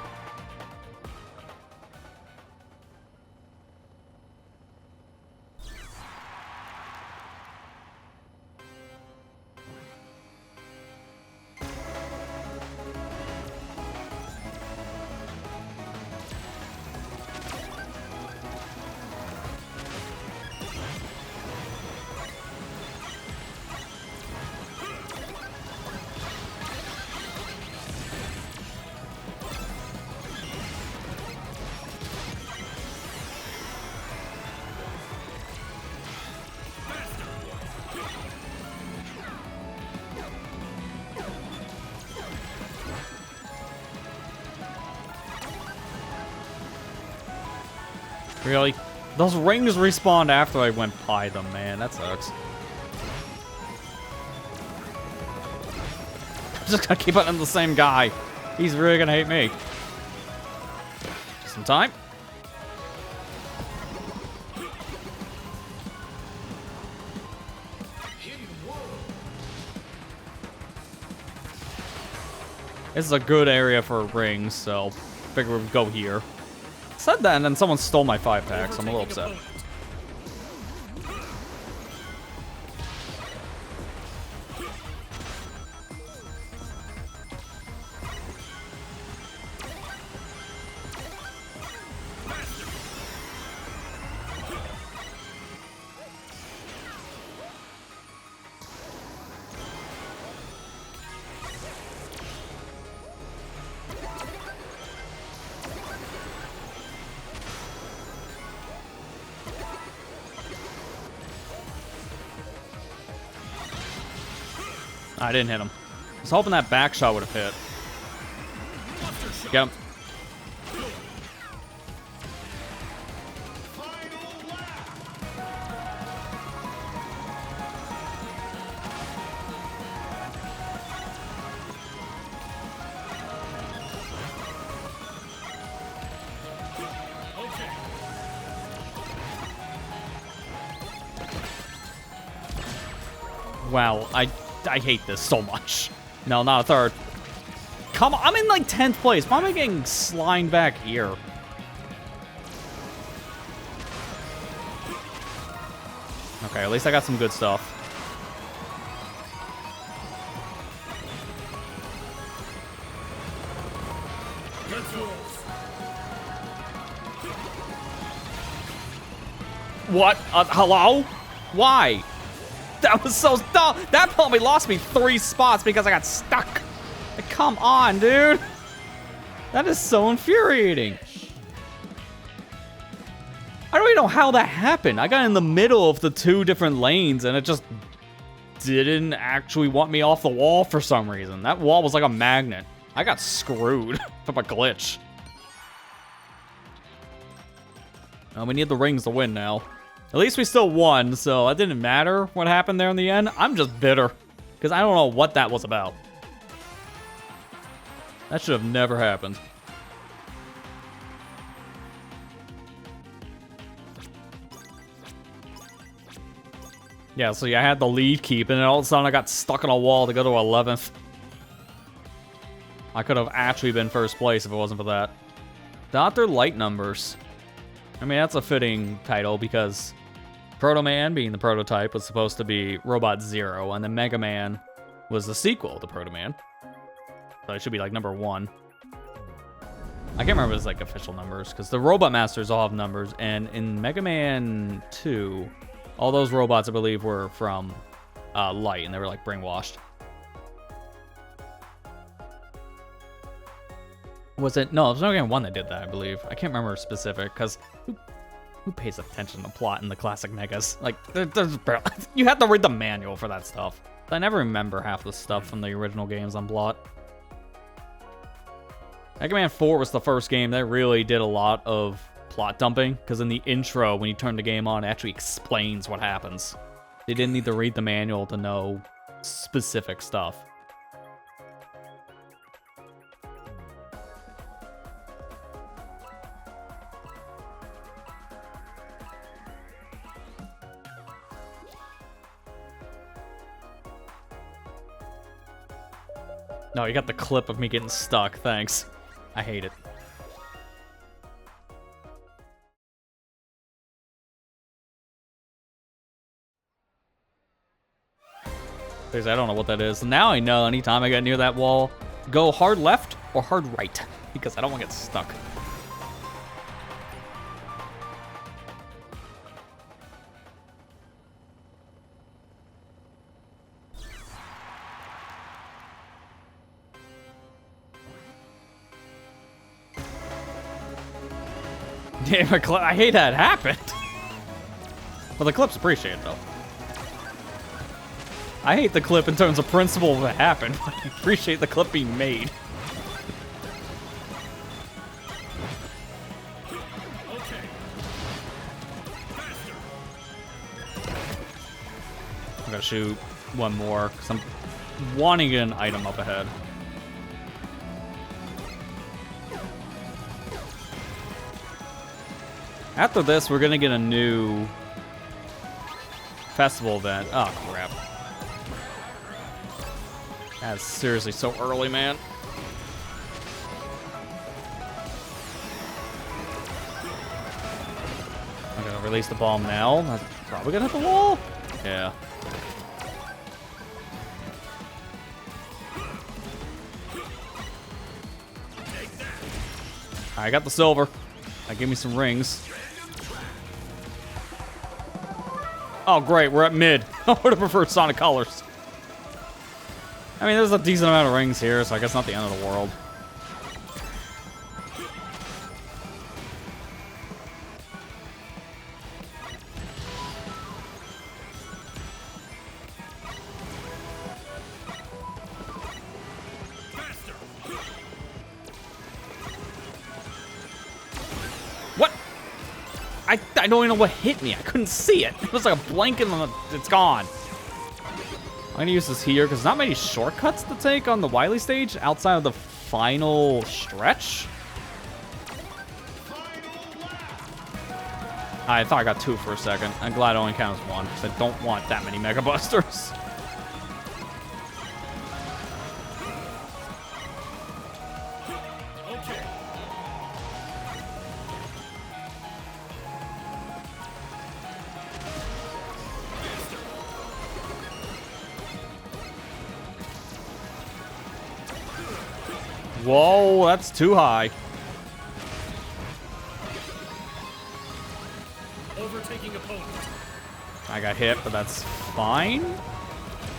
Really? Those rings respawned after I went by them, man. That sucks. I'm just gonna keep on the same guy. He's really gonna hate me. Just some time. This is a good area for rings, so figure we'd go here. Said that, and then someone stole my 5-pack, so I'm a little upset. I didn't hit him. I was hoping that back shot would have hit. Get him. Wow, I hate this so much. No, not a third. Come on, I'm in like 10th place. Why am I getting slimed back here? Okay, at least I got some good stuff. What? Hello? Why? That was so dumb. That probably lost me 3 spots because I got stuck. Like, come on, dude. That is so infuriating. I don't even know how that happened. I got in the middle of the 2 different lanes and it just didn't actually want me off the wall for some reason. That wall was like a magnet. I got screwed from a glitch. We need the rings to win now. At least we still won, so it didn't matter what happened there in the end. I'm just bitter, because I don't know what that was about. That should have never happened. Yeah, so yeah, I had the lead keep, and then all of a sudden I got stuck on a wall to go to 11th. I could have actually been first place if it wasn't for that. Dr. Light Numbers. I mean, that's a fitting title because Proto Man, being the prototype, was supposed to be Robot Zero, and then Mega Man was the sequel to Proto Man. So it should be like number 1. I can't remember his like official numbers because the Robot Masters all have numbers, and in Mega Man 2, all those robots I believe were from light, and they were like brainwashed. Was it? No, it was only one that did that, I believe. I can't remember specific, because who pays attention to plot in the classic Megas? Like, there's barely, you have to read the manual for that stuff. I never remember half the stuff from the original games on plot. Mega Man 4 was the first game that really did a lot of plot dumping, because in the intro, when you turn the game on, it actually explains what happens. You didn't need to read the manual to know specific stuff. No, you got the clip of me getting stuck. Thanks. I hate it. Because I don't know what that is. Now I know anytime I get near that wall, go hard left or hard right. Because I don't want to get stuck. Damn, I hate that it happened. Well, the clip's appreciated, though. I hate the clip in terms of principle of it happened, but I appreciate the clip being made. I'm gonna shoot one more, because I'm wanting to get an item up ahead. After this, we're gonna get a new festival event. Oh, crap. That's seriously so early, man. I'm gonna release the bomb now. That's probably gonna hit the wall. Yeah. I got the silver. That gave me some rings. Oh, great, we're at mid. I would have preferred Sonic Colors. I mean, there's a decent amount of rings here, so I guess not the end of the world. What? I don't even know what hit me. I couldn't see it. It was like a blanket on the... It's gone. I'm gonna use this here, because not many shortcuts to take on the Wily stage outside of the final stretch. I thought I got two for a second. I'm glad it only counts one, because I don't want that many Mega Busters. Whoa, that's too high. Overtaking opponent. I got hit, but that's fine.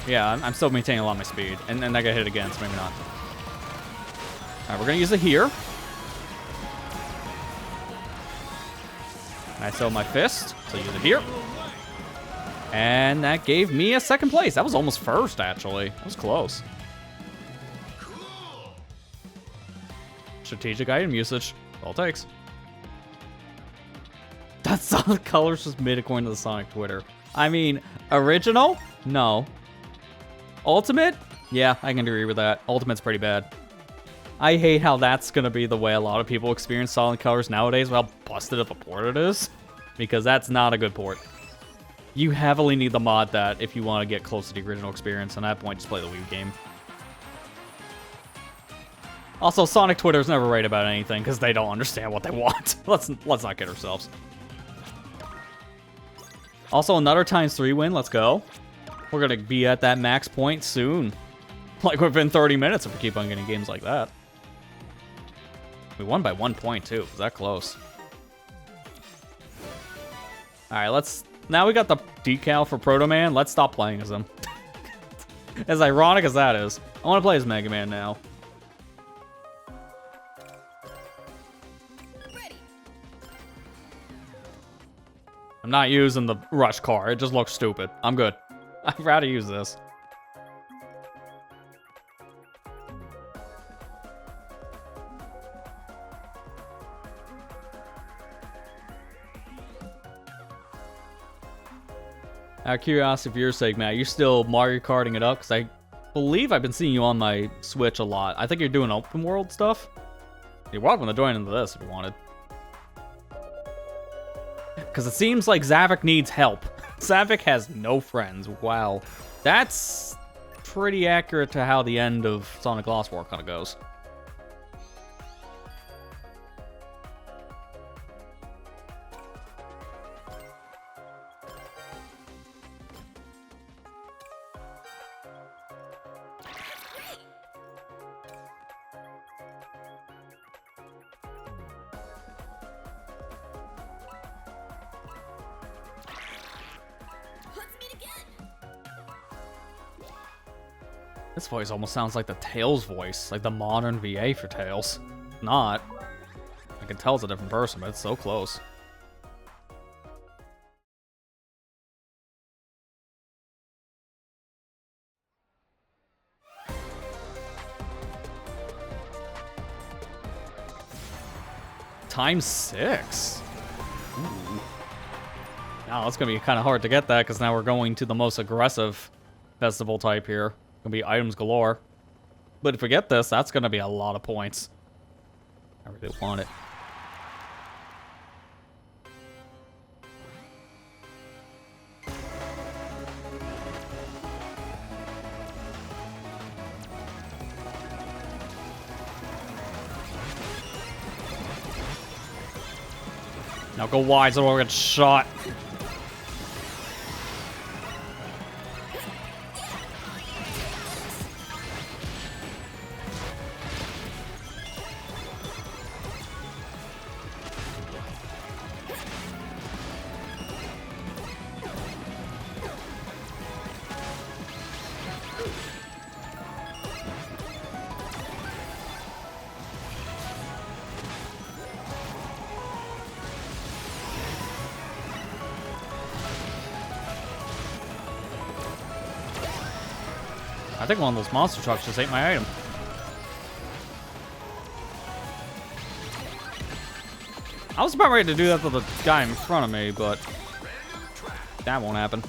Yeah, I'm still maintaining a lot of my speed. And then I got hit again, so maybe not. Alright, we're gonna use it here. I sell my fist, so use it here. And that gave me a second place. That was almost first, actually. That was close. Strategic item usage. All it takes. That Sonic Colors was mid according to the Sonic Twitter. I mean, original? No. Ultimate? Yeah, I can agree with that. Ultimate's pretty bad. I hate how that's gonna be the way a lot of people experience Sonic Colors nowadays, with how busted of a port it is. Because that's not a good port. You heavily need to mod that if you want to get close to the original experience. And at that point, just play the Wii game. Also, Sonic Twitter's never right about anything because they don't understand what they want. Let's not kid ourselves. Also, another ×3 win. Let's go. We're gonna be at that max point soon. Like within 30 minutes if we keep on getting games like that. We won by 1 point too. Was that close? All right, let's. Now we got the decal for Proto Man. Let's stop playing as him. As ironic as that is. I want to play as Mega Man now. I'm not using the rush car. It just looks stupid. I'm good. I'd rather use this. Out of curiosity for your sake, Matt, you still Mario Karting it up? Because I believe I've been seeing you on my Switch a lot. I think you're doing open world stuff. You're welcome to join into this if you wanted. Because it seems like Zavik needs help. Zavik has no friends. Wow. That's pretty accurate to how the end of Sonic Lost World kind of goes. This voice almost sounds like the Tails voice, like the modern VA for Tails. Not. I can tell it's a different person, but it's so close. Times 6. Ooh. Now it's gonna be kind of hard to get that because now we're going to the most aggressive festival type here. Gonna be items galore. But if we get this, that's gonna be a lot of points. I really want it. Now go wide so I don't get shot. I think one of those monster trucks just ate my item. I was about ready to do that to the guy in front of me, but that won't happen.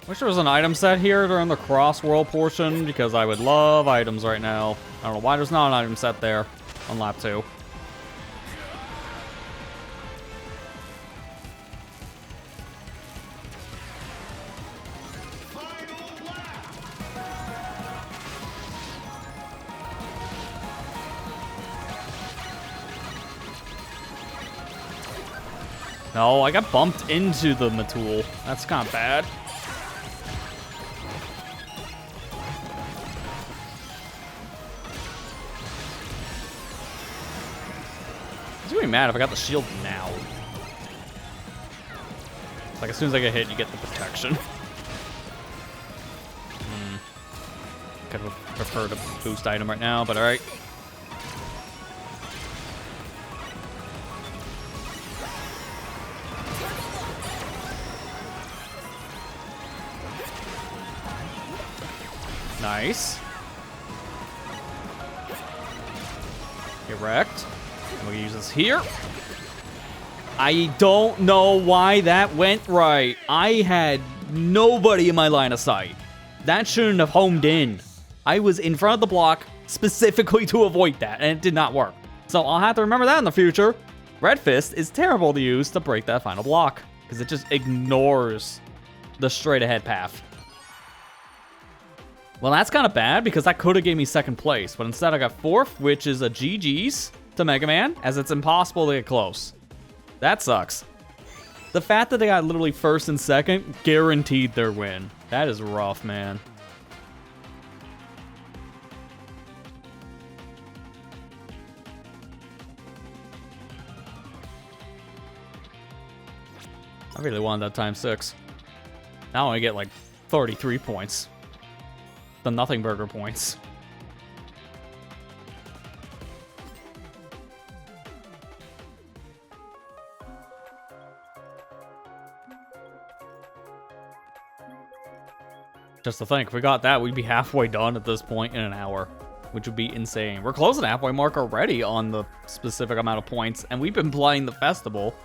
Wish there was an item set here during the CrossWorld portion, because I would love items right now. I don't know why there's not an item set there on lap 2. No, I got bumped into the Matul. That's kind of bad. It's gonna be mad if I got the shield now. It's like as soon as I get hit, you get the protection. Could have preferred a boost item right now, but alright. Nice. Get wrecked. And we'll use this here. I don't know why that went right. I had nobody in my line of sight. That shouldn't have homed in. I was in front of the block specifically to avoid that, and it did not work. So I'll have to remember that in the future. Red Fist is terrible to use to break that final block, because it just ignores the straight ahead path. Well, that's kind of bad, because that could have gave me second place, but instead I got fourth, which is a GG's to Mega Man, as it's impossible to get close. That sucks. The fact that they got literally first and second guaranteed their win. That is rough, man. I really wanted that times 6. Now I get like 33 points. The Nothing Burger points. Just to think, if we got that, we'd be halfway done at this point in an hour, which would be insane. We're closing the halfway mark already on the specific amount of points, and we've been playing the festival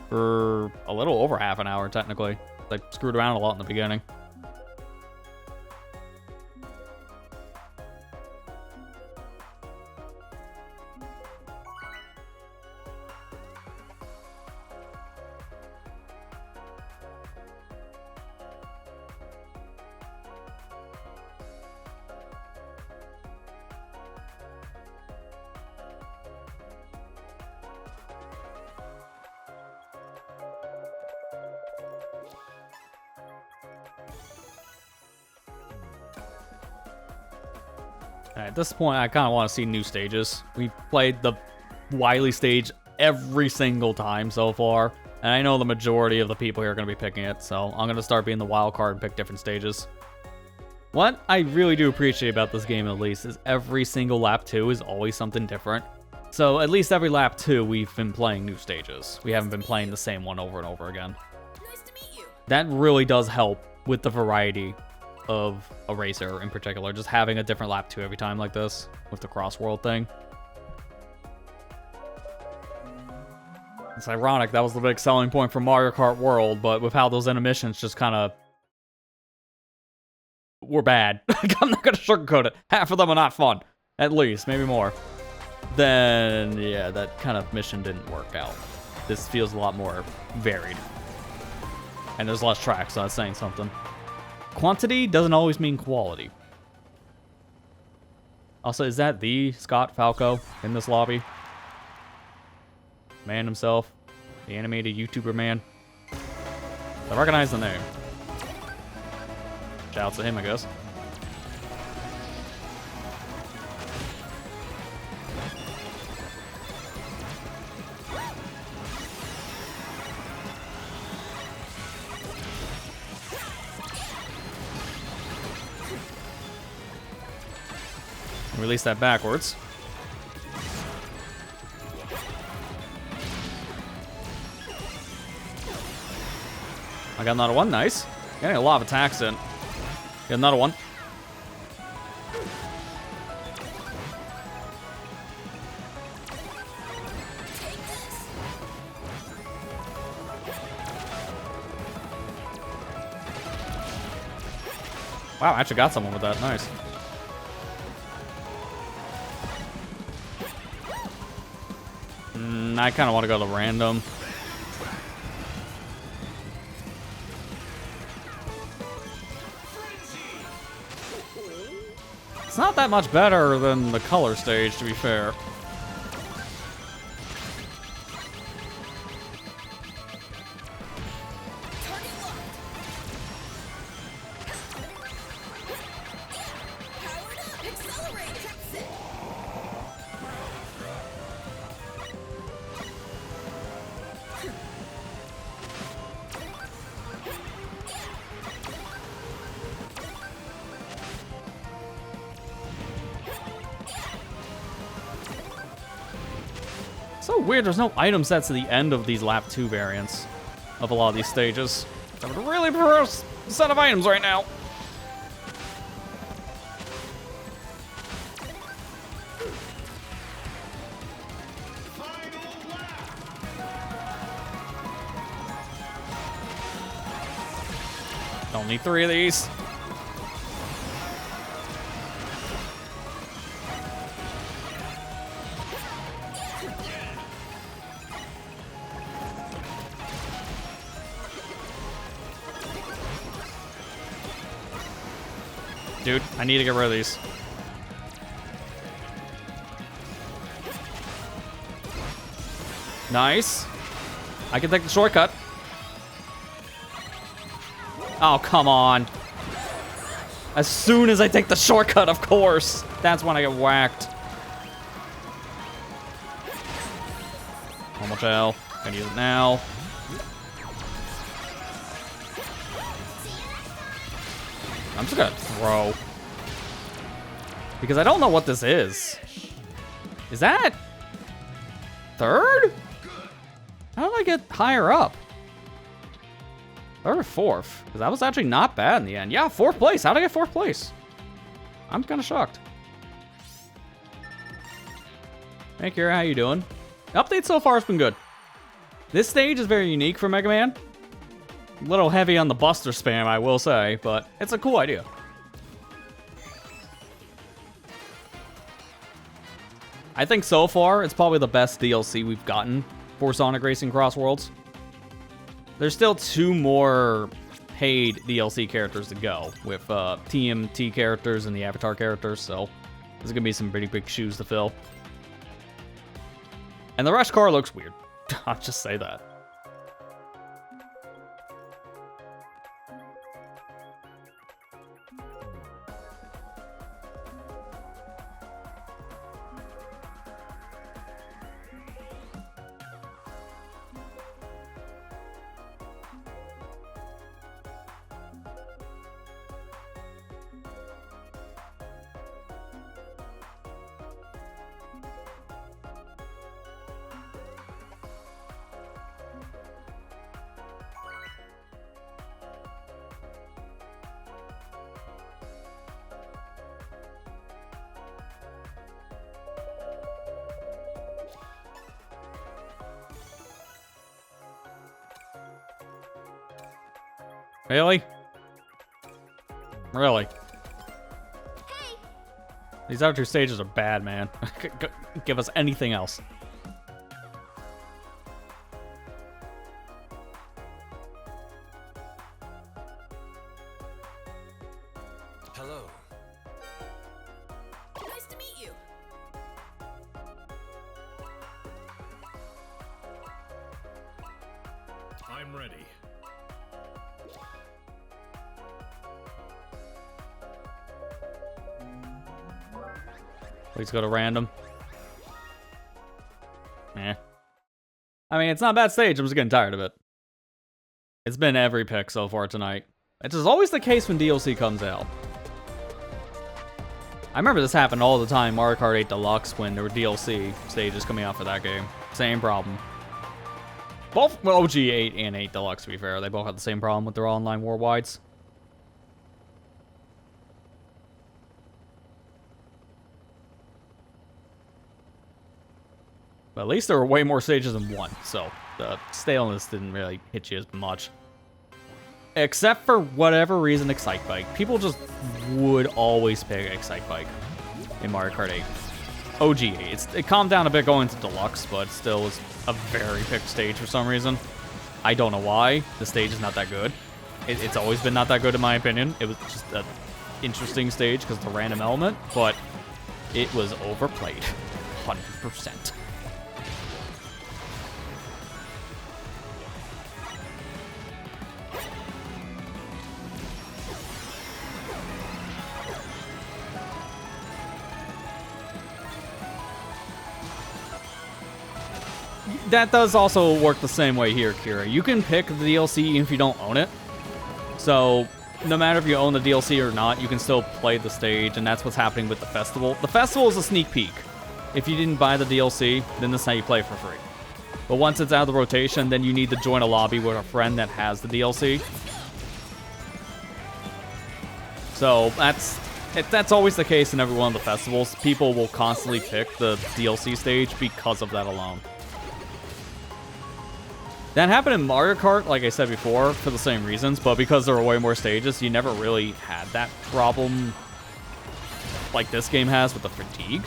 for a little over half an hour, technically. Like, screwed around a lot in the beginning. At this point, I kind of want to see new stages. We've played the Wily stage every single time so far, and I know the majority of the people here are going to be picking it, so I'm going to start being the wild card and pick different stages. What I really do appreciate about this game, at least, is every single lap 2 is always something different. So at least every lap 2, we've been playing new stages. We haven't been playing the same one over and over again. Nice to meet you. That really does help with the variety of a racer in particular, just having a different lap 2 every time like this with the CrossWorld thing. It's ironic, that was the big selling point for Mario Kart World, but with how those intermissions just kind of were bad. I'm not gonna sugarcoat it. Half of them are not fun, at least, maybe more. Then yeah, that kind of mission didn't work out. This feels a lot more varied, and there's less tracks, so that's saying something. Quantity doesn't always mean quality. Also, is that the Scott Falco in this lobby? Man himself. The animated YouTuber man. I recognize the name. Shouts to him, I guess. Release that backwards. I got another one, nice. Getting a lot of attacks in. Get another one. Wow, I actually got someone with that, nice. I kind of want to go to random. It's not that much better than the color stage, to be fair. So weird, there's no item sets at the end of these lap 2 variants of a lot of these stages. I would really prefer a set of items right now. Don't need 3 of these. Dude, I need to get rid of these. Nice. I can take the shortcut. Oh, come on. As soon as I take the shortcut, of course. That's when I get whacked. How much L? Gonna use it now. I'm just gonna throw. Because I don't know what this is. Is that third? How did I get higher up? Third or fourth? Because that was actually not bad in the end. Yeah, fourth place. How did I get fourth place? I'm kind of shocked. Hey, Kira, how you doing? Update so far has been good. This stage is very unique for Mega Man. A little heavy on the Buster spam, I will say, but it's a cool idea. I think so far, it's probably the best DLC we've gotten for Sonic Racing CrossWorlds. There's still 2 more paid DLC characters to go, with TMT characters and the Avatar characters, so there's gonna be some pretty big shoes to fill. And the Rush car looks weird. I'll just say that. Really? Really? Hey. These other 2 stages are bad, man. Give us anything else. Hello. Nice to meet you. I'm ready. Please go to random. Eh. I mean, it's not a bad stage. I'm just getting tired of it. It's been every pick so far tonight. Which is always the case when DLC comes out. I remember this happened all the time, Mario Kart 8 Deluxe, when there were DLC stages coming out for that game. Same problem. Both, well, OG 8 and 8 Deluxe, to be fair. They both had the same problem with their online worldwides. But at least there were way more stages than 1, so the staleness didn't really hit you as much. Except for whatever reason, Excite Bike. People just would always pick Excite Bike in Mario Kart 8. OG 8. It calmed down a bit going to Deluxe, but still was a very picked stage for some reason. I don't know why. The stage is not that good. It's always been not that good in my opinion. It was just an interesting stage because of the random element, but it was overplayed. 100%. That does also work the same way here, Kira. You can pick the DLC even if you don't own it. So, no matter if you own the DLC or not, you can still play the stage, and that's what's happening with the festival. The festival is a sneak peek. If you didn't buy the DLC, then this is how you play for free. But once it's out of the rotation, then you need to join a lobby with a friend that has the DLC. So, that's always the case in every one of the festivals. People will constantly pick the DLC stage because of that alone. That happened in Mario Kart, like I said before, for the same reasons, but because there were way more stages, you never really had that problem like this game has with the fatigue.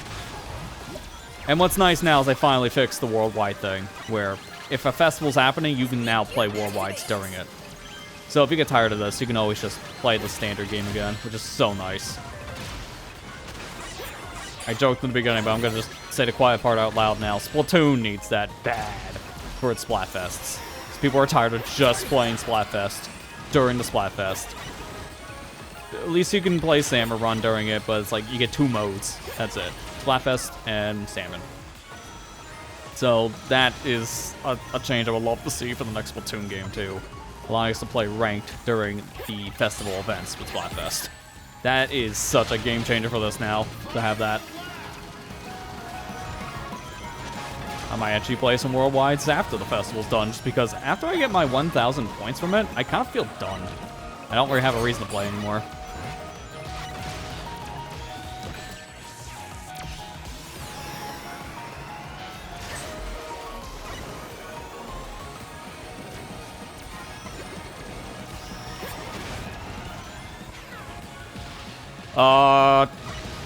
And what's nice now is they finally fixed the worldwide thing, where if a festival's happening, you can now play worldwides during it. So if you get tired of this, you can always just play the standard game again, which is so nice. I joked in the beginning, but I'm going to just say the quiet part out loud now. Splatoon needs that bad for its Splatfests. Because people are tired of just playing Splatfest during the Splatfest. At least you can play Salmon Run during it, but it's like you get 2 modes. That's it. Splatfest and Salmon. So that is a change I would love to see for the next Splatoon game, too. Allowing us to play ranked during the festival events with Splatfest. That is such a game changer for this now, to have that. I might actually play some Worldwides after the festival's done, just because after I get my 1,000 points from it, I kind of feel done. I don't really have a reason to play anymore.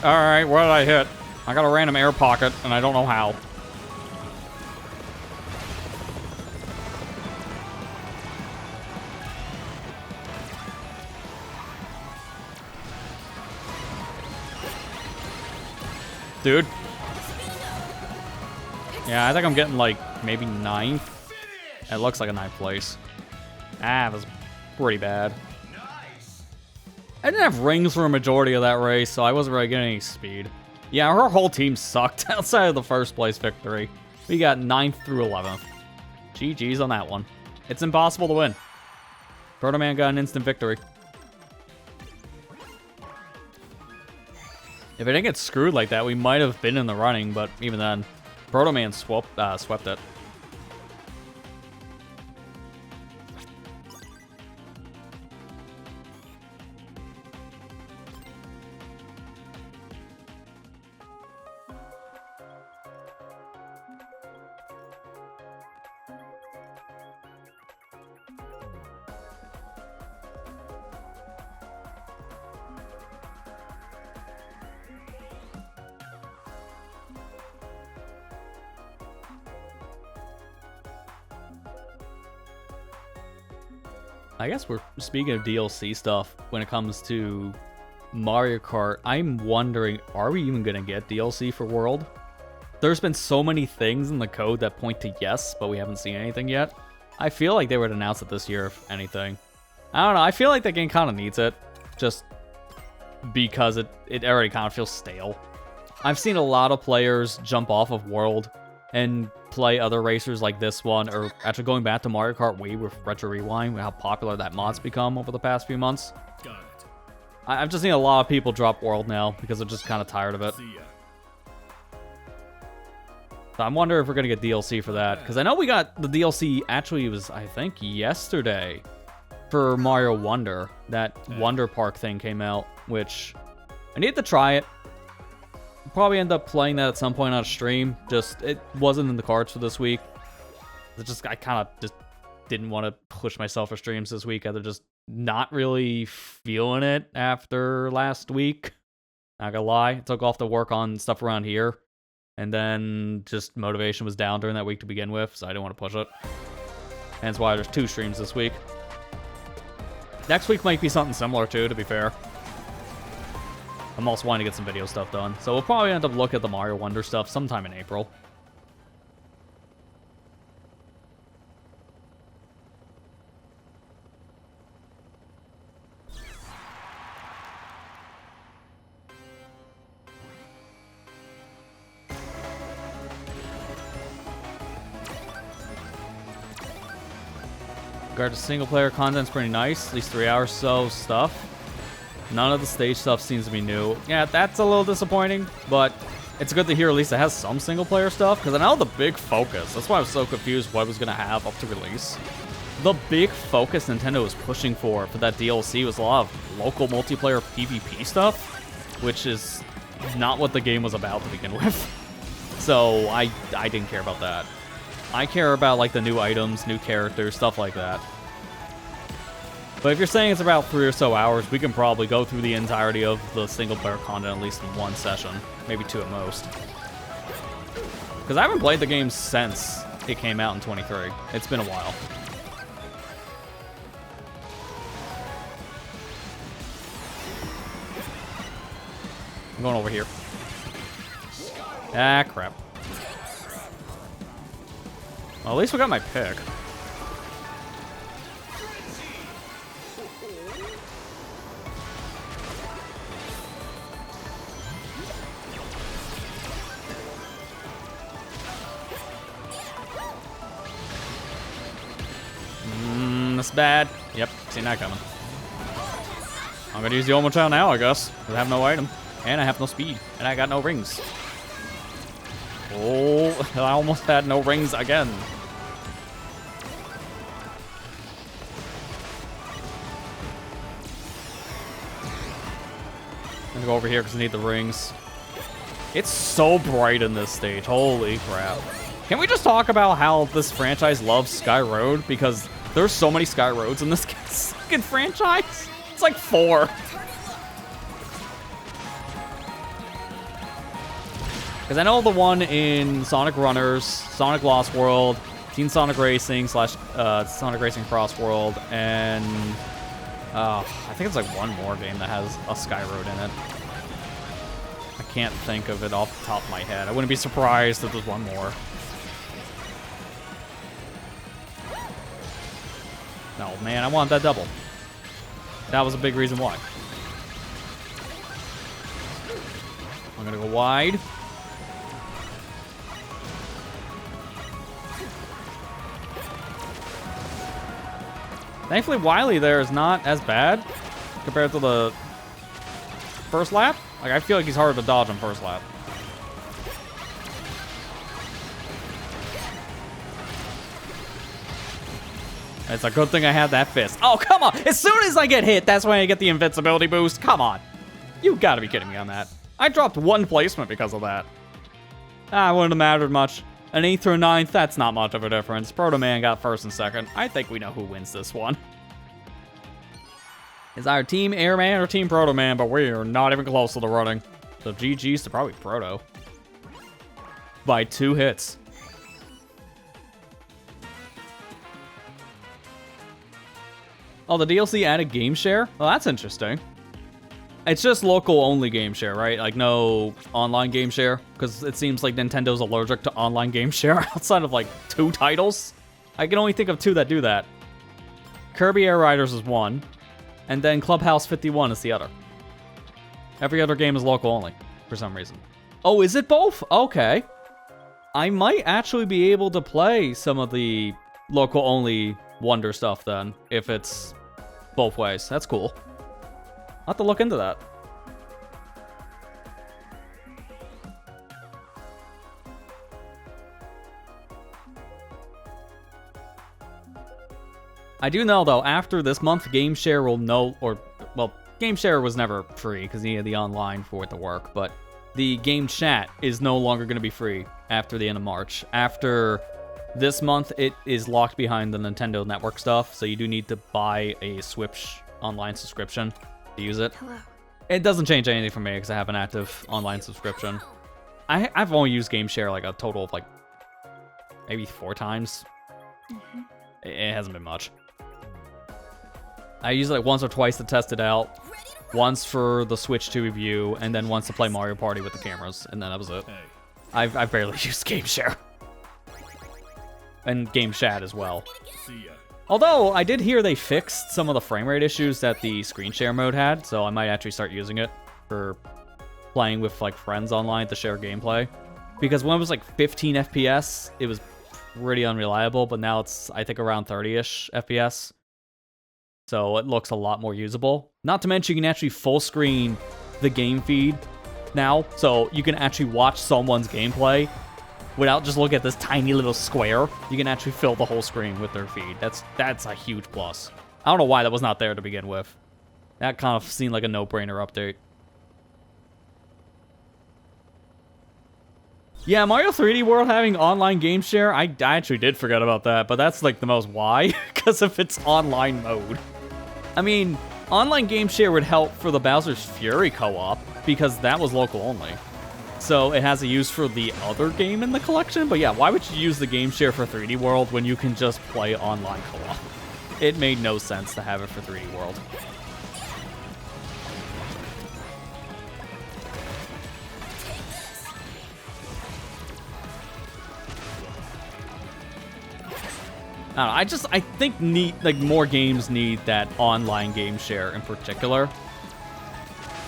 Alright, what did I hit? I got a random air pocket, and I don't know how. Dude. Yeah, I think I'm getting, like, maybe 9th. It looks like a 9th place. Ah, that was pretty bad. I didn't have rings for a majority of that race, so I wasn't really getting any speed. Yeah, her whole team sucked outside of the first place victory. We got 9th through 11th. GG's on that one. It's impossible to win. Proto Man got an instant victory. If it didn't get screwed like that, we might have been in the running, but even then, Proto Man swept it. I guess we're speaking of DLC stuff when it comes to Mario Kart. I'm wondering, are we even going to get DLC for World? There's been so many things in the code that point to yes, but we haven't seen anything yet. I feel like they would announce it this year, if anything. I don't know. I feel like the game kind of needs it, just because it already kind of feels stale. I've seen a lot of players jump off of World and play other racers like this one, or actually going back to Mario Kart Wii with Retro Rewind, how popular that mod's become over the past few months. Got it. I've just seen a lot of people drop World now because they're just kind of tired of it. See ya. So I'm wondering if we're going to get DLC for that, because I know we got the DLC, actually it was, I think, yesterday for Mario Wonder. That Wonder Park thing came out, which I need to try it. Probably end up playing that at some point on a stream. Just, it wasn't in the cards for this week. I kind of just didn't want to push myself for streams this week. Either just not really feeling it after last week. Not gonna lie. I took off to work on stuff around here. And then just motivation was down during that week to begin with, so I didn't want to push it. Hence why there's 2 streams this week. Next week might be something similar too, to be fair. I'm also wanting to get some video stuff done. So we'll probably end up looking at the Mario Wonder stuff sometime in April. Regard to single player content's pretty nice. At least 3 hours or so stuff. None of the stage stuff seems to be new. Yeah, that's a little disappointing, but it's good to hear at least it has some single-player stuff, because I know the big focus, that's why I was so confused what it was going to have up to release. The big focus Nintendo was pushing for that DLC was a lot of local multiplayer PvP stuff, which is not what the game was about to begin with. So I didn't care about that. I care about like the new items, new characters, stuff like that. But if you're saying it's about 3 or so hours, we can probably go through the entirety of the single-player content at least in one session. Maybe 2 at most. Because I haven't played the game since it came out in 23. It's been a while. I'm going over here. Ah, crap. Well, at least we got my pick. That's bad. Yep, seen that coming. I'm gonna use the Omo Child now, I guess. I have no item. And I have no speed. And I got no rings. Oh, I almost had no rings again. I'm gonna go over here because I need the rings. It's so bright in this stage. Holy crap. Can we just talk about how this franchise loves Sky Road? Because there's so many Sky Roads in this fucking franchise. It's like 4. Because I know the one in Sonic Runners, Sonic Lost World, Teen Sonic Racing / Sonic Racing CrossWorld, and I think it's like one more game that has a Sky Road in it. I can't think of it off the top of my head. I wouldn't be surprised if there's one more. No, man, I want that double. That was a big reason why. I'm gonna go wide. Thankfully, Wily there is not as bad compared to the first lap. Like, I feel like he's harder to dodge on first lap. It's a good thing I had that fist. Oh, come on. As soon as I get hit, that's when I get the invincibility boost. Come on. You gotta be kidding me on that. I dropped 1 placement because of that. Ah, it wouldn't have mattered much. An 8th or 9th, that's not much of a difference. Proto Man got 1st and 2nd. I think we know who wins this one. It's either Team Airman or Team Proto Man, but we are not even close to the running. So GG's to probably Proto. By 2 hits. Oh, the DLC added game share? Well, that's interesting. It's just local only game share, right? Like no online game share? Because it seems like Nintendo's allergic to online game share outside of like 2 titles. I can only think of 2 that do that. Kirby Air Riders is one, and then Clubhouse 51 is the other. Every other game is local only, for some reason. Oh, is it both? Okay. I might actually be able to play some of the local only Wonder stuff then, if it's both ways. That's cool. I'll have to look into that. I do know, though, after this month, Game Share will well, Game Share was never free because you needed the online for it to work, but the Game Chat is no longer going to be free after the end of March. After this month, it is locked behind the Nintendo Network stuff, so you do need to buy a Switch online subscription to use it. Hello. It doesn't change anything for me because I have an active online subscription. I've only used Game Share like a total of like maybe 4 times. Mm-hmm. It hasn't been much. I used it like once or twice to test it out. Once for the Switch to review, and then once to play Mario Party with the cameras, and then that was it. Hey. I've barely used Game Share. And Game Chat as well. See ya. Although, I did hear they fixed some of the frame rate issues that the screen share mode had, so I might actually start using it for playing with like friends online to share gameplay. Because when it was like 15 FPS, it was pretty unreliable, but now it's, I think, around 30-ish FPS. So it looks a lot more usable. Not to mention, you can actually full screen the game feed now, so you can actually watch someone's gameplay without just looking at this tiny little square. You can actually fill the whole screen with their feed. That's a huge plus. I don't know why that was not there to begin with. That kind of seemed like a no-brainer update. Yeah, Mario 3D World having online game share, I actually did forget about that, but that's like the most why, because of its online mode. I mean, online game share would help for the Bowser's Fury co-op, because that was local only. So it has a use for the other game in the collection, but yeah, why would you use the game share for 3D World when you can just play online co-op? It made no sense to have it for 3D World. I think more games need that online game share in particular.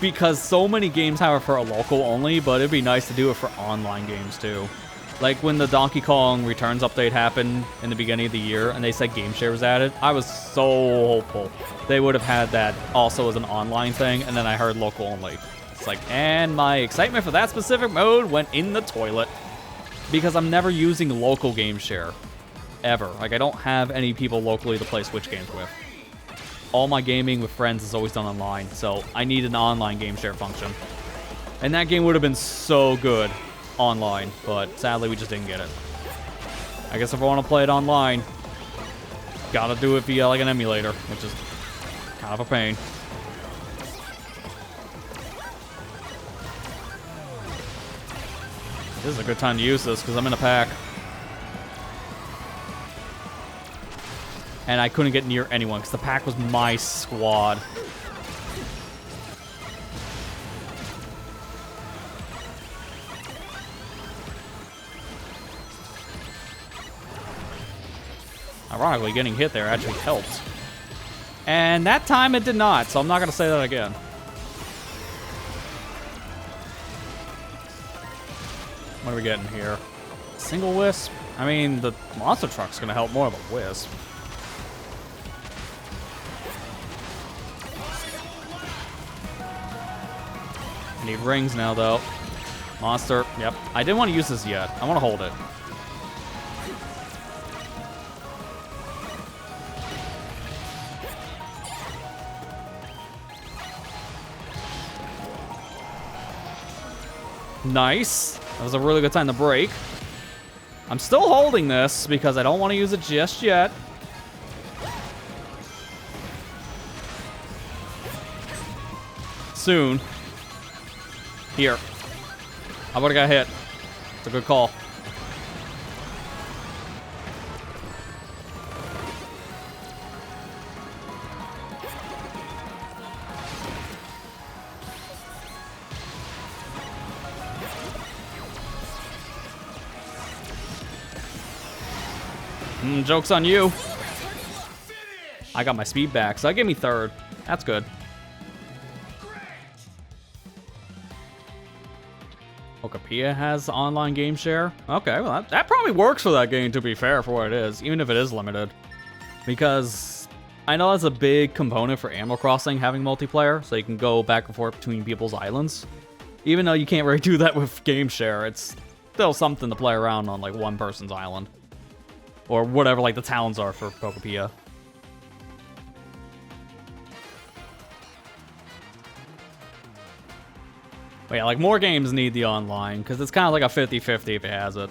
Because so many games have it for a local only, but it'd be nice to do it for online games too. Like when the Donkey Kong Returns update happened in the beginning of the year and they said game share was added, I was so hopeful they would have had that also as an online thing, and then I heard local only. It's like, and my excitement for that specific mode went in the toilet because I'm never using local game share. Ever. Like, I don't have any people locally to play Switch games with. All my gaming with friends is always done online, so I need an online game share function. And that game would have been so good online, but sadly we just didn't get it. I guess if I want to play it online, gotta do it via like an emulator, which is kind of a pain. This is a good time to use this because I'm in a pack. And I couldn't get near anyone because the pack was my squad. Ironically, getting hit there actually helped. And that time it did not, so I'm not going to say that again. What are we getting here? Single wisp? I mean, the monster truck's going to help more of a wisp. I need rings now, though. Monster. Yep. I didn't want to use this yet. I want to hold it. Nice. That was a really good time to break. I'm still holding this because I don't want to use it just yet. Soon. Here. I would've got hit. It's a good call. Joke's on you. I got my speed back, so that gave me third. That's good. Okapia has online game share? Okay, well, that probably works for that game, to be fair, for what it is, even if it is limited. Because I know that's a big component for Animal Crossing, having multiplayer, so you can go back and forth between people's islands. Even though you can't really do that with game share, it's still something to play around on, like, one person's island. Or whatever, like, the towns are for Okapia. But yeah, like, more games need the online, because it's kind of like a 50-50 if it has it.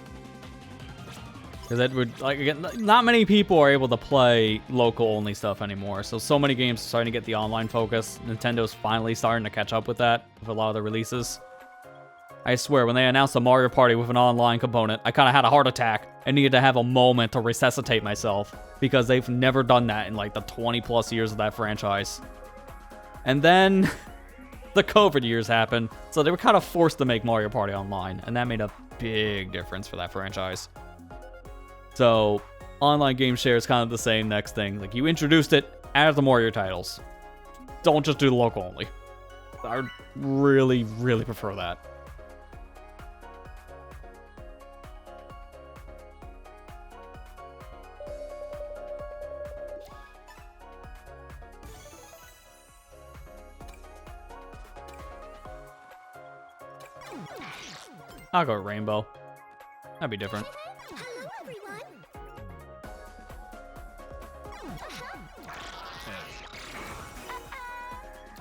Because it would, like, again, not many people are able to play local-only stuff anymore, so many games are starting to get the online focus. Nintendo's finally starting to catch up with that, with a lot of the releases. I swear, when they announced a Mario Party with an online component, I kind of had a heart attack and needed to have a moment to resuscitate myself, because they've never done that in, like, the 20-plus years of that franchise. And then the COVID years happened, so they were kind of forced to make Mario Party online, and that made a big difference for that franchise. So, online game share is kind of the same next thing. Like, you introduced it, add the Mario titles. Don't just do the local only. I really, really prefer that. I'll go rainbow. That'd be different. Hello, everyone.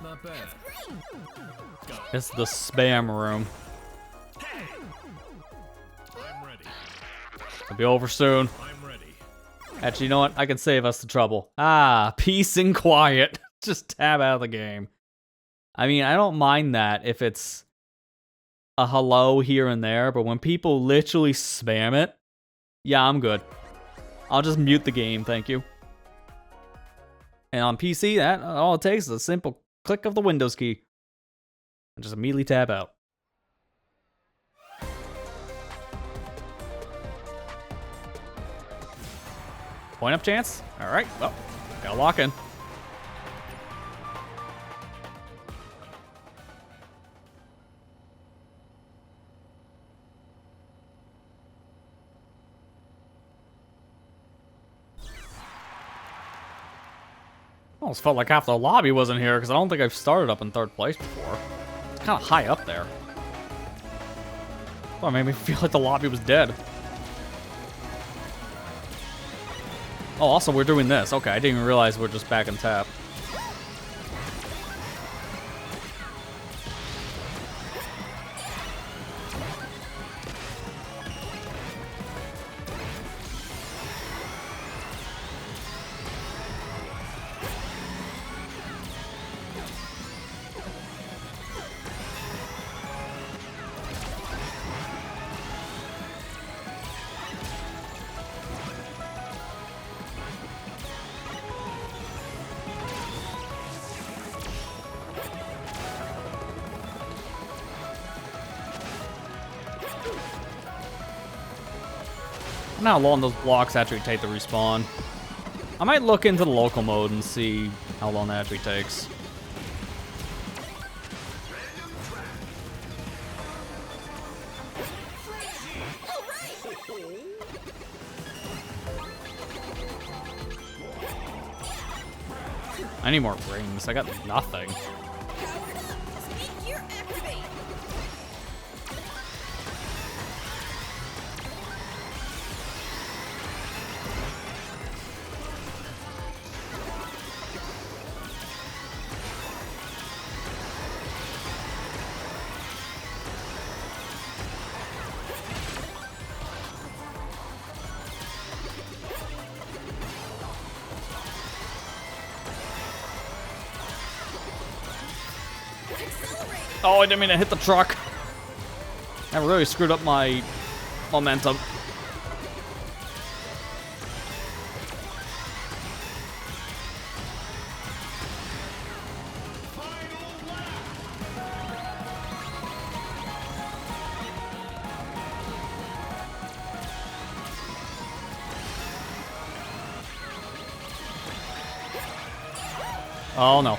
Not bad. It's the spam room. I'm ready. It'll be over soon. I'm ready. Actually, you know what? I can save us the trouble. Ah, peace and quiet. Just tab out of the game. I mean, I don't mind that if it's a hello here and there, but when people literally spam it, yeah, I'm good. I'll just mute the game, thank you. And on PC, that all it takes is a simple click of the Windows key. And just immediately tab out. Point up chance. All right. Well, gotta lock in. Almost felt like half the lobby wasn't here because I don't think I've started up in 3rd place before. It's kind of high up there. Well, it made me feel like the lobby was dead. Oh, also, we're doing this. Okay, I didn't even realize we're just back in tap. I don't know how long those blocks actually take to respawn. I might look into the local mode and see how long that actually takes. I need more rings. I got nothing. Oh, I didn't mean to hit the truck. That really screwed up my momentum. Oh, no.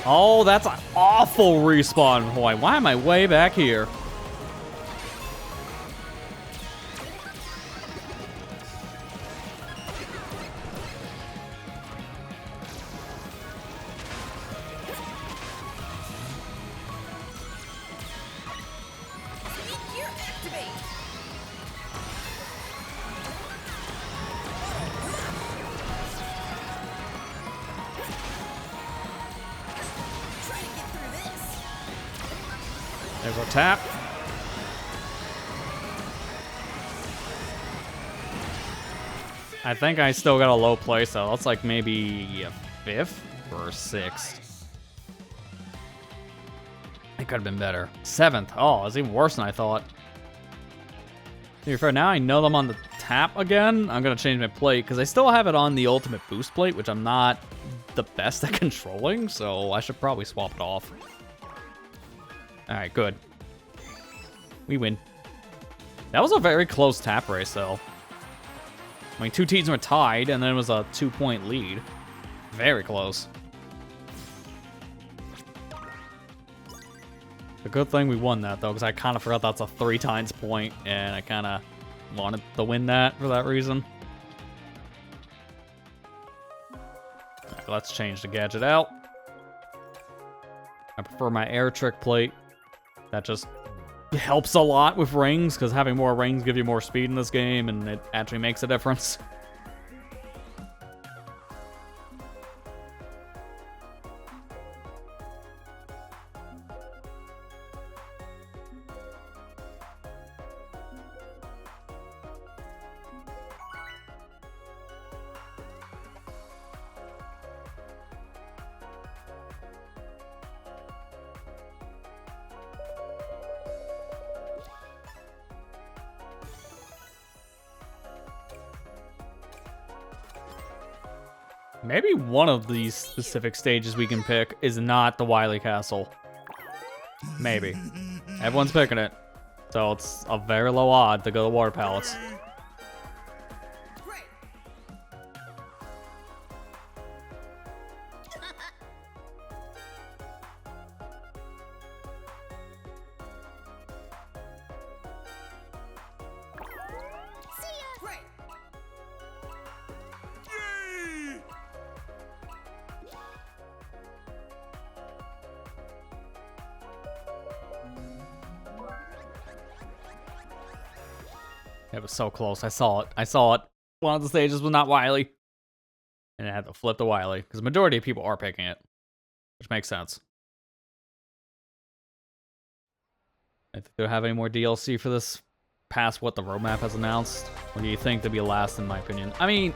Oh, that's an awful respawn point. Why am I way back here? There's our tap. I think I still got a low place, though. That's like maybe a 5th or 6th. It could have been better. 7th. Oh, it's even worse than I thought. To be fair, now I know I'm on the tap again. I'm going to change my plate because I still have it on the ultimate boost plate, which I'm not the best at controlling, so I should probably swap it off. Alright, good. We win. That was a very close tap race, though. I mean, 2 teams were tied, and then it was a 2-point lead. Very close. A good thing we won that, though, because I kind of forgot that's a 3 times point, and I kind of wanted to win that for that reason. Right, let's change the gadget out. I prefer my air trick plate. That just helps a lot with rings, because having more rings give you more speed in this game, and it actually makes a difference. Maybe one of these specific stages we can pick is not the Wily Castle. Maybe. Everyone's picking it. So it's a very low odd to go to Water Palace. It was so close. I saw it. I saw it. One of the stages was not Wily. And it had to flip to Wily. Because the majority of people are picking it. Which makes sense. I think they'll have any more DLC for this past what the roadmap has announced? Or do you think they'll be last, in my opinion? I mean,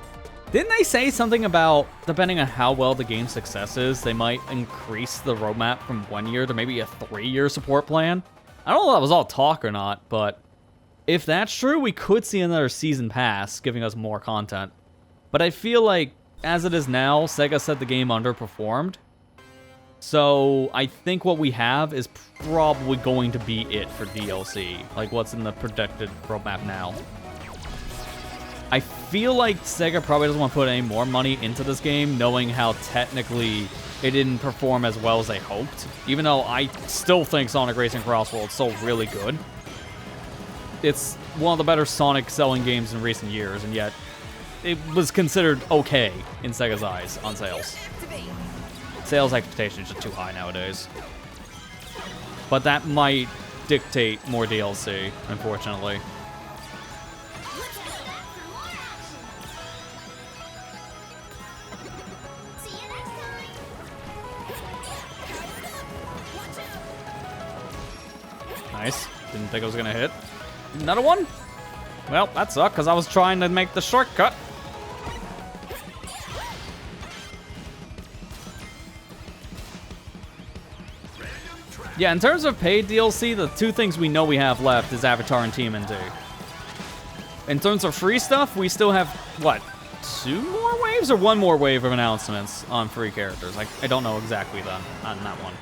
didn't they say something about, depending on how well the game's success is, they might increase the roadmap from 1 year to maybe a 3-year support plan? I don't know if that was all talk or not, but if that's true, we could see another season pass, giving us more content. But I feel like, as it is now, Sega said the game underperformed. So I think what we have is probably going to be it for DLC, like what's in the projected roadmap now. I feel like Sega probably doesn't want to put any more money into this game, knowing how technically it didn't perform as well as they hoped. Even though I still think Sonic Racing CrossWorlds is still really good. It's one of the better Sonic selling games in recent years, and yet it was considered okay in Sega's eyes on sales. Sales expectations are just too high nowadays. But that might dictate more DLC, unfortunately. Nice. Didn't think I was gonna hit. Another one? Well, that sucked, because I was trying to make the shortcut. Yeah, in terms of paid DLC, the two things we know we have left is Avatar and TMNT. In terms of free stuff, we still have, what, 2 more waves or 1 more wave of announcements on free characters? I don't know exactly then on that one.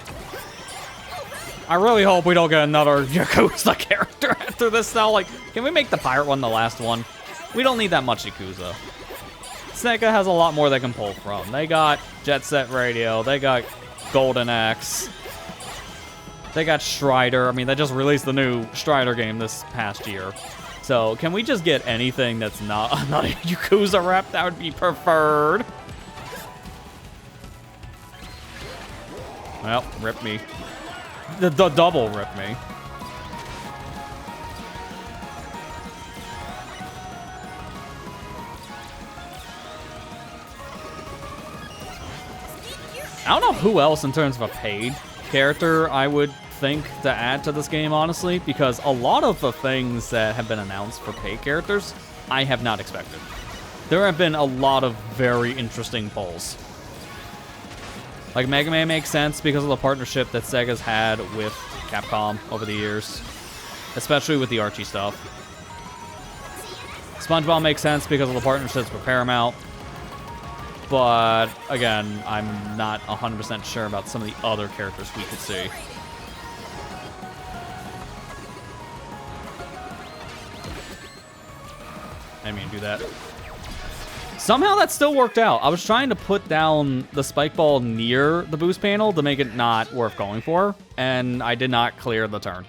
I really hope we don't get another Yakuza character after this now. Like, can we make the pirate one the last one? We don't need that much Yakuza. Sega has a lot more they can pull from. They got Jet Set Radio, they got Golden Axe. They got Strider. I mean, they just released the new Strider game this past year. So, can we just get anything that's not a Yakuza rep? That would be preferred. Well, rip me. The double rip me. I don't know who else in terms of a paid character I would think to add to this game, honestly, because a lot of the things that have been announced for paid characters, I have not expected. There have been a lot of very interesting pulls. Like, Mega Man makes sense because of the partnership that Sega's had with Capcom over the years, especially with the Archie stuff. SpongeBob makes sense because of the partnerships with Paramount, but again, I'm not 100% sure about some of the other characters we could see. I didn't mean to do that. Somehow that still worked out. I was trying to put down the spike ball near the boost panel to make it not worth going for, and I did not clear the turn.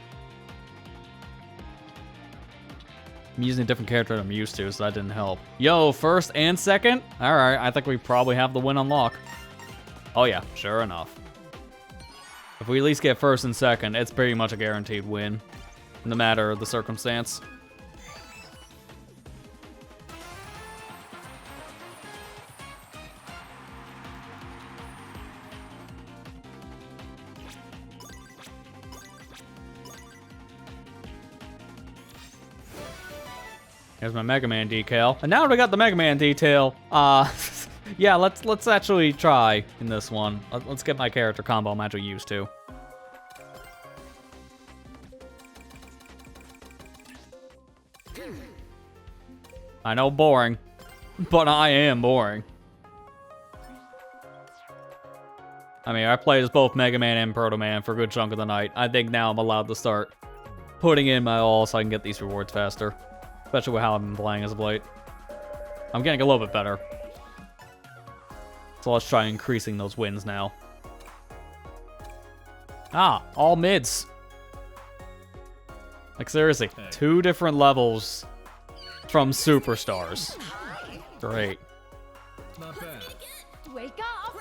I'm using a different character than I'm used to, so that didn't help. Yo, first and second? Alright, I think we probably have the win on lock. Oh yeah, sure enough. If we at least get first and second, it's pretty much a guaranteed win, no matter the circumstance. Here's my Mega Man decal. And now that we got the Mega Man detail, yeah, let's actually try in this one. Let's get my character combo I'm actually used to. I know, boring, but I am boring. I mean, I played as both Mega Man and Proto Man for a good chunk of the night. I think now I'm allowed to start putting in my all so I can get these rewards faster. Especially with how I've been playing as of late. I'm getting a little bit better. So let's try increasing those wins now. Ah, all mids. Like seriously, 2 different levels from superstars. Great. Not bad. Wake up!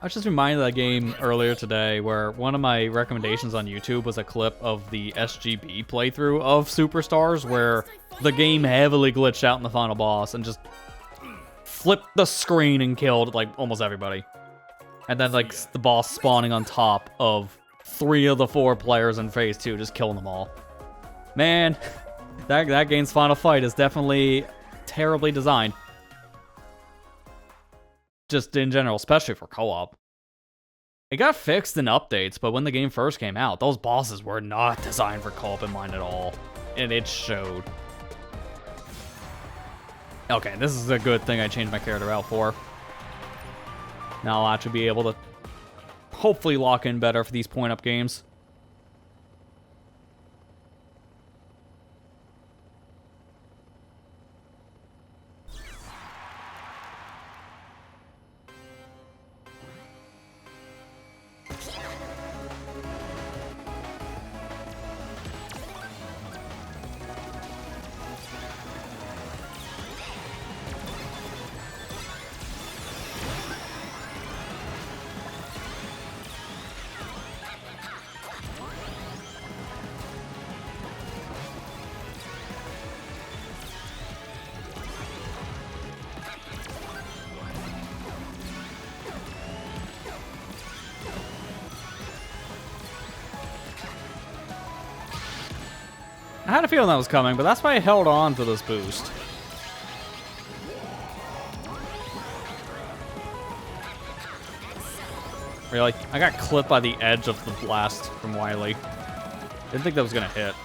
I was just reminded of that game earlier today where one of my recommendations on YouTube was a clip of the SGB playthrough of Superstars where the game heavily glitched out in the final boss and just flipped the screen and killed like almost everybody. And then like the boss spawning on top of 3 of the 4 players in phase 2, just killing them all. Man, that game's final fight is definitely terribly designed. Just in general, especially for co-op. It got fixed in updates, but when the game first came out, those bosses were not designed for co-op in mind at all. And it showed. Okay, this is a good thing I changed my character out for. Now I'll actually be able to hopefully lock in better for these point-up games. I had a feeling that was coming, but that's why I held on to this boost. Really? I got clipped by the edge of the blast from Wily. Didn't think that was gonna hit.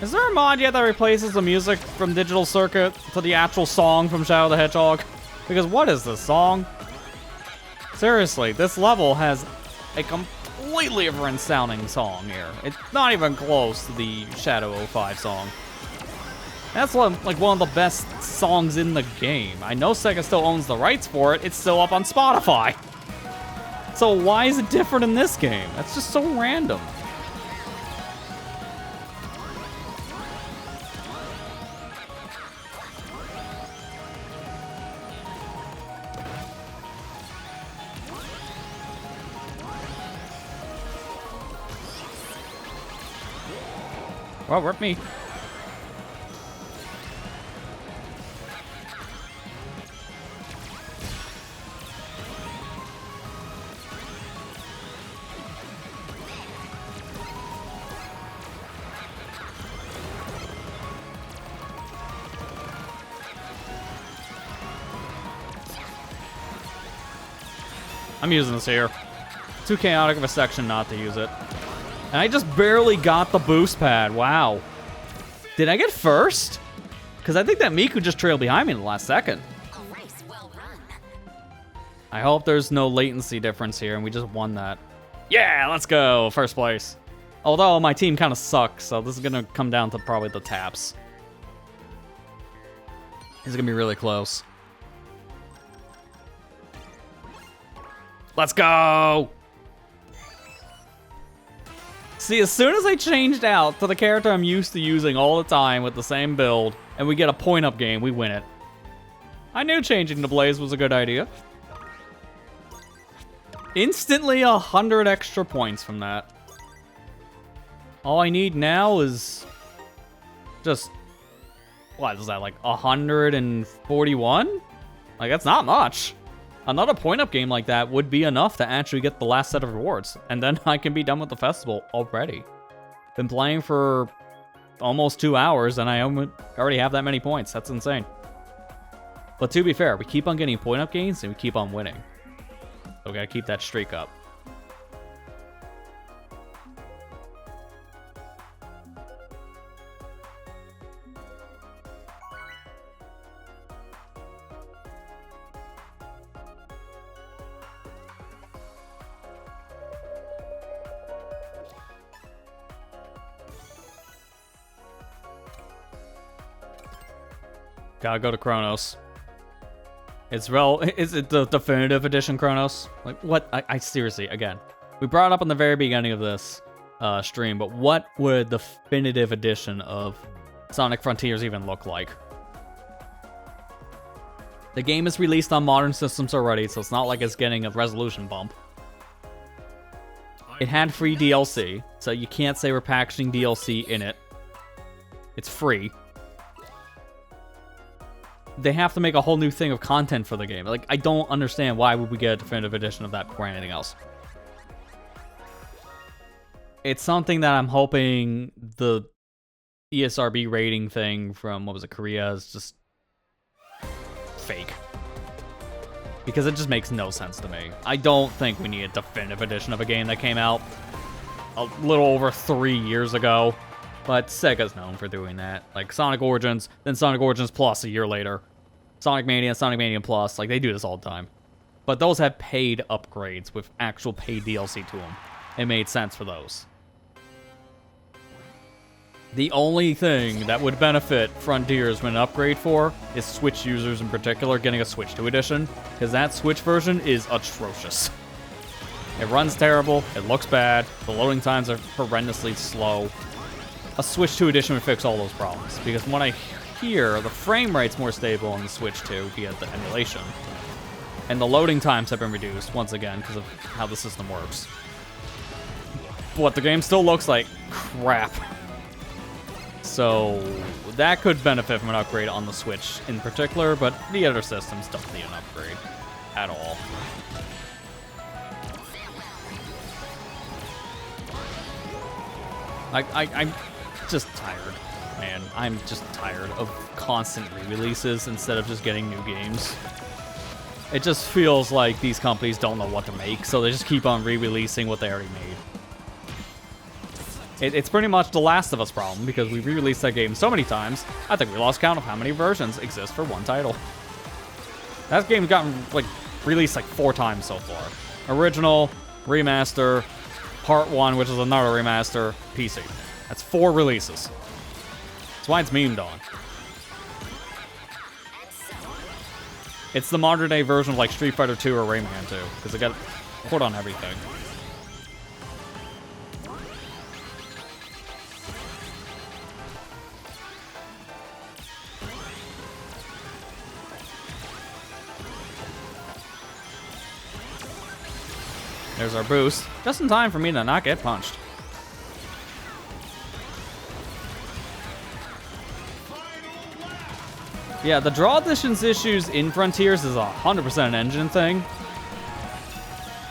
Is there a mod yet that replaces the music from Digital Circuit to the actual song from Shadow the Hedgehog? Because what is this song? Seriously, this level has a completely different sounding song here. It's not even close to the Shadow 05 song. That's like one of the best songs in the game. I know Sega still owns the rights for it. It's still up on Spotify. So why is it different in this game? That's just so random. Well, rip me. I'm using this here. Too chaotic of a section not to use it. And I just barely got the boost pad. Wow. Did I get first? Because I think that Miku just trailed behind me in the last second. I hope there's no latency difference here and we just won that. Yeah, let's go. First place. Although my team kind of sucks, so this is going to come down to probably the taps. This is going to be really close. Let's go! See, as soon as I changed out to the character I'm used to using all the time with the same build, and we get a point-up game, we win it. I knew changing to Blaze was a good idea. Instantly 100 extra points from that. All I need now is just, what is that, like 141? Like, that's not much. Another point-up game like that would be enough to actually get the last set of rewards, and then I can be done with the festival already. Been playing for almost 2 hours, and I already have that many points. That's insane. But to be fair, we keep on getting point-up games, and we keep on winning. So we gotta keep that streak up. Gotta go to Chronos. Is it the definitive edition Chronos? Like, what? I seriously, again, we brought it up in the very beginning of this stream, but what would the definitive edition of Sonic Frontiers even look like? The game is released on modern systems already, so it's not like it's getting a resolution bump. It had free DLC, so you can't say we're packaging DLC in it. It's free. They have to make a whole new thing of content for the game. Like, I don't understand why would we get a definitive edition of that before anything else. It's something that I'm hoping the ESRB rating thing from, what was it, Korea is just fake. Because it just makes no sense to me. I don't think we need a definitive edition of a game that came out a little over 3 years ago. But Sega's known for doing that. Like Sonic Origins, then Sonic Origins Plus a year later. Sonic Mania, Sonic Mania Plus, like they do this all the time. But those have paid upgrades with actual paid DLC to them. It made sense for those. The only thing that would benefit Frontiers when an upgrade for is Switch users in particular getting a Switch 2 edition, because that Switch version is atrocious. It runs terrible, it looks bad, the loading times are horrendously slow. A Switch 2 edition would fix all those problems, because from what I hear, the frame rate's more stable on the Switch 2 via the emulation. And the loading times have been reduced, once again, because of how the system works. But the game still looks like crap. So, that could benefit from an upgrade on the Switch in particular, but the other systems don't need an upgrade at all. I'm just tired, man. I'm just tired of constant re-releases instead of just getting new games. It just feels like these companies don't know what to make, so they just keep on re-releasing what they already made. It's pretty much the Last of Us problem, because we re-released that game so many times, I think we lost count of how many versions exist for one title. That game's gotten, like, released like 4 times so far. Original, remaster, Part 1, which is another remaster, PC. That's 4 releases. That's why it's memed on. It's the modern day version of like Street Fighter 2 or Rayman 2, because it got put on everything. There's our boost. Just in time for me to not get punched. Yeah, the draw distance issues in Frontiers is 100% an engine thing.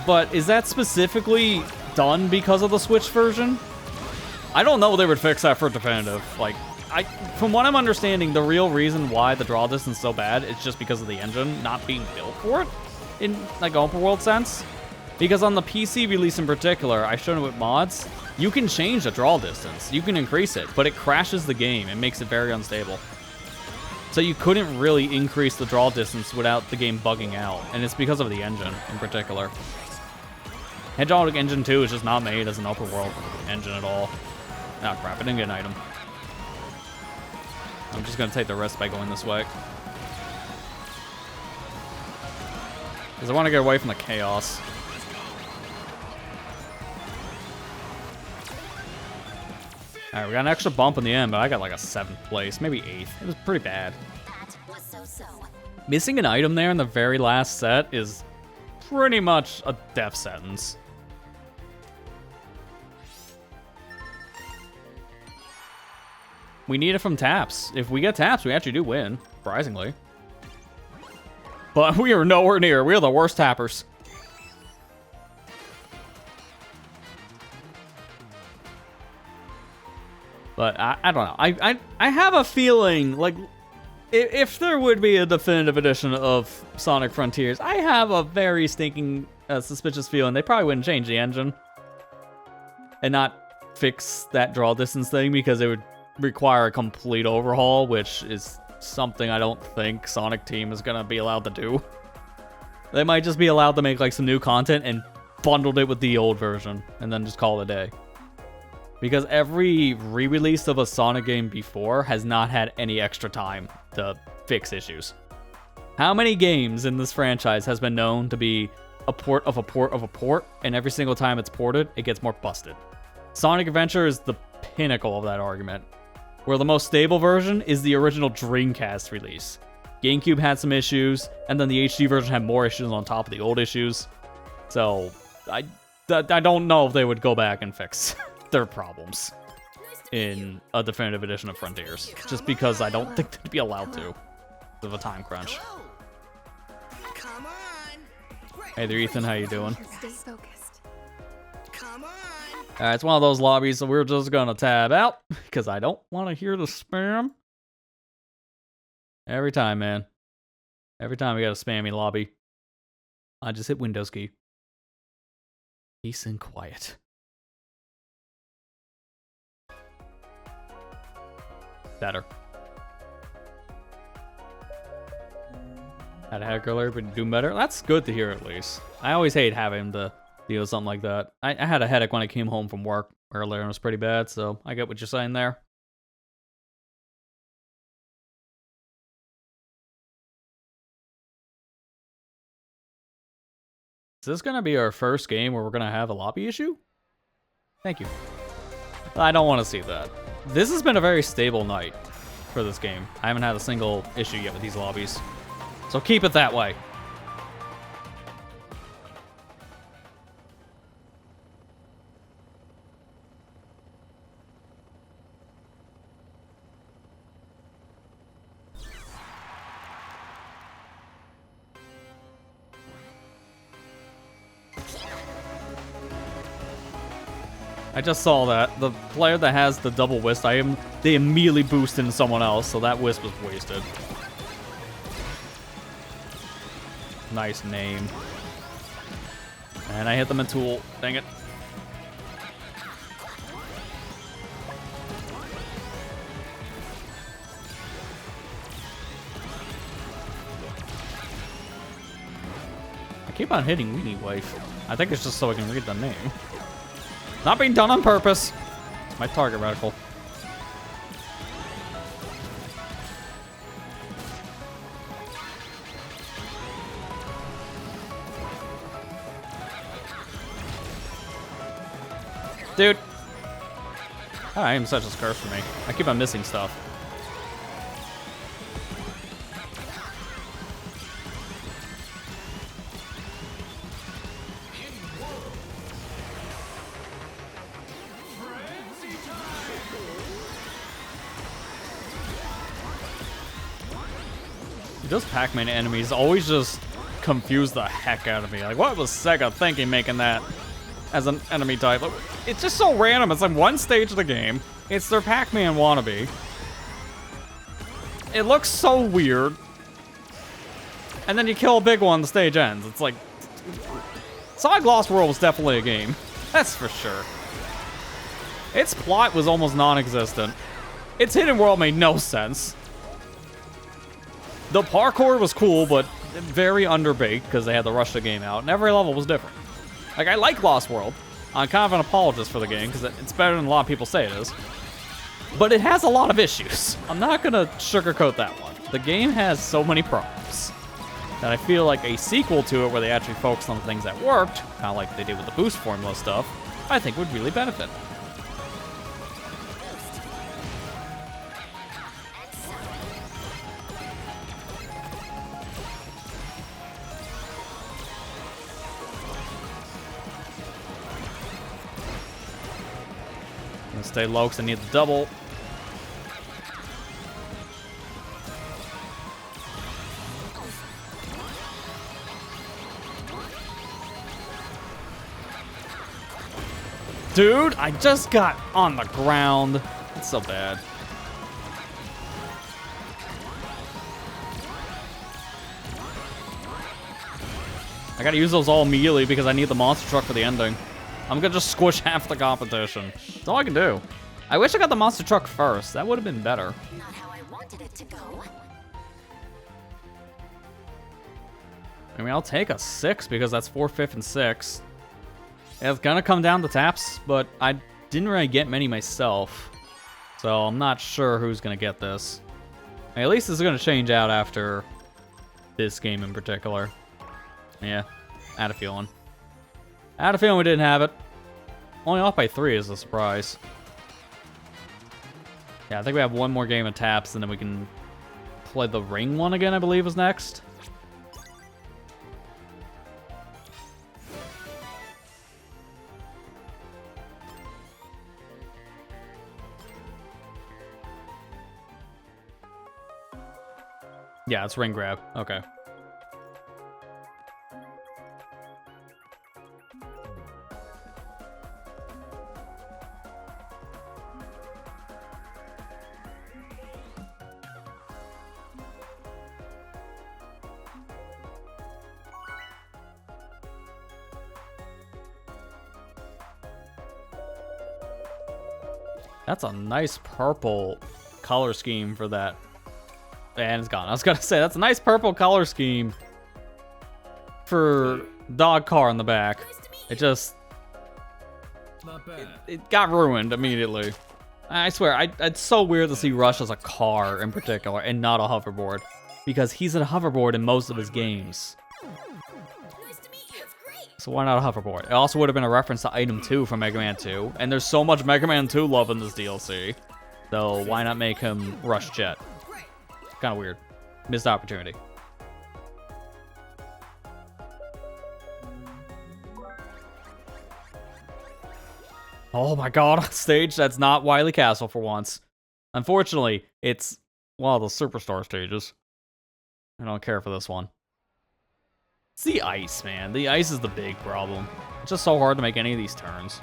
But is that specifically done because of the Switch version? I don't know they would fix that for definitive. Like, from what I'm understanding, the real reason why the draw distance is so bad is just because of the engine not being built for it in like open world sense. Because on the PC release in particular, I showed it with mods, you can change the draw distance. You can increase it, but it crashes the game and makes it very unstable. So you couldn't really increase the draw distance without the game bugging out, and it's because of the engine in particular. Hedgehog Engine 2 is just not made as an open world engine at all. Ah, crap, I didn't get an item. I'm just gonna take the risk by going this way. Because I want to get away from the chaos. Alright, we got an extra bump in the end, but I got like a 7th place, maybe 8th. It was pretty bad. Missing an item there in the very last set is pretty much a death sentence. We need it from taps. If we get taps, we actually do win, surprisingly. But we are nowhere near. We are the worst tappers. But I don't know. I have a feeling, like, if there would be a definitive edition of Sonic Frontiers, I have a very stinking suspicious feeling they probably wouldn't change the engine. And not fix that draw distance thing, because it would require a complete overhaul, which is something I don't think Sonic Team is going to be allowed to do. They might just be allowed to make, like, some new content and bundled it with the old version, and then just call it a day. Because every re-release of a Sonic game before has not had any extra time to fix issues. How many games in this franchise has been known to be a port of a port of a port, and every single time it's ported, it gets more busted? Sonic Adventure is the pinnacle of that argument, where the most stable version is the original Dreamcast release. GameCube had some issues, and then the HD version had more issues on top of the old issues. So, I don't know if they would go back and fix their problems in a definitive edition of Frontiers, just because I don't think they'd be allowed to, because of a time crunch. Come on. Hey there, Ethan, how you doing? Stay focused. Come on. Alright, it's one of those lobbies, so we're just gonna tab out, because I don't want to hear the spam. Every time, man. Every time we got a spammy lobby. I just hit Windows key. Peace and quiet. Better. Had a headache earlier, but doing better. That's good to hear, at least. I always hate having to deal with something like that. I had a headache when I came home from work earlier, and it was pretty bad, so I get what you're saying there. Is this going to be our first game where we're going to have a lobby issue? Thank you. I don't want to see that. This has been a very stable night for this game. I haven't had a single issue yet with these lobbies. So keep it that way. I just saw that. The player that has the double wisp, they immediately boost into someone else, so that wisp was wasted. Nice name. And I hit them in tool. Dang it. I keep on hitting Weenie Wife. I think it's just so I can read the name. Not being done on purpose. It's my target reticle. Dude. I am such a curse for me. I keep on missing stuff. Those Pac-Man enemies always just confuse the heck out of me. Like, what was Sega thinking making that as an enemy type? Like, it's just so random. It's like one stage of the game. It's their Pac-Man wannabe. It looks so weird. And then you kill a big one, the stage ends. It's like... Sonic Lost World was definitely a game. That's for sure. Its plot was almost non-existent. Its hidden world made no sense. The parkour was cool, but very underbaked because they had to rush the game out, and every level was different. Like, I like Lost World. I'm kind of an apologist for the game because it's better than a lot of people say it is. But it has a lot of issues. I'm not going to sugarcoat that one. The game has so many problems that I feel like a sequel to it where they actually focused on the things that worked, kind of like they did with the boost formula stuff, I think would really benefit. Stay low because I need the double. Dude, I just got on the ground. It's so bad. I gotta use those all immediately because I need the monster truck for the ending. I'm gonna just squish half the competition. That's all I can do. I wish I got the monster truck first. That would have been better. Not how I wanted it to go. I mean, I'll take a 6 because that's 4, 5, and 6. It's gonna come down to taps, but I didn't really get many myself. So I'm not sure who's gonna get this. At least it's gonna change out after this game in particular. Yeah, I had a feeling. I had a feeling we didn't have it. Only off by 3 is a surprise. Yeah, I think we have one more game of taps, and then we can play the ring one again, I believe is next. Yeah, it's ring grab. Okay. That's a nice purple color scheme for that. And it's gone. I was gonna say, that's a nice purple color scheme for dog car in the back. It just, Not bad. it got ruined immediately. I swear, it's so weird to see Rush as a car in particular and not a hoverboard. Because he's a hoverboard in most of his games. So why not a hoverboard? It also would have been a reference to Item 2 from Mega Man 2. And there's so much Mega Man 2 love in this DLC. So why not make him Rush Jet? Kind of weird. Missed opportunity. Oh my god, on stage, that's not Wily Castle for once. Unfortunately, it's one of the Superstar stages. I don't care for this one. It's the ice, man. The ice is the big problem. It's just so hard to make any of these turns.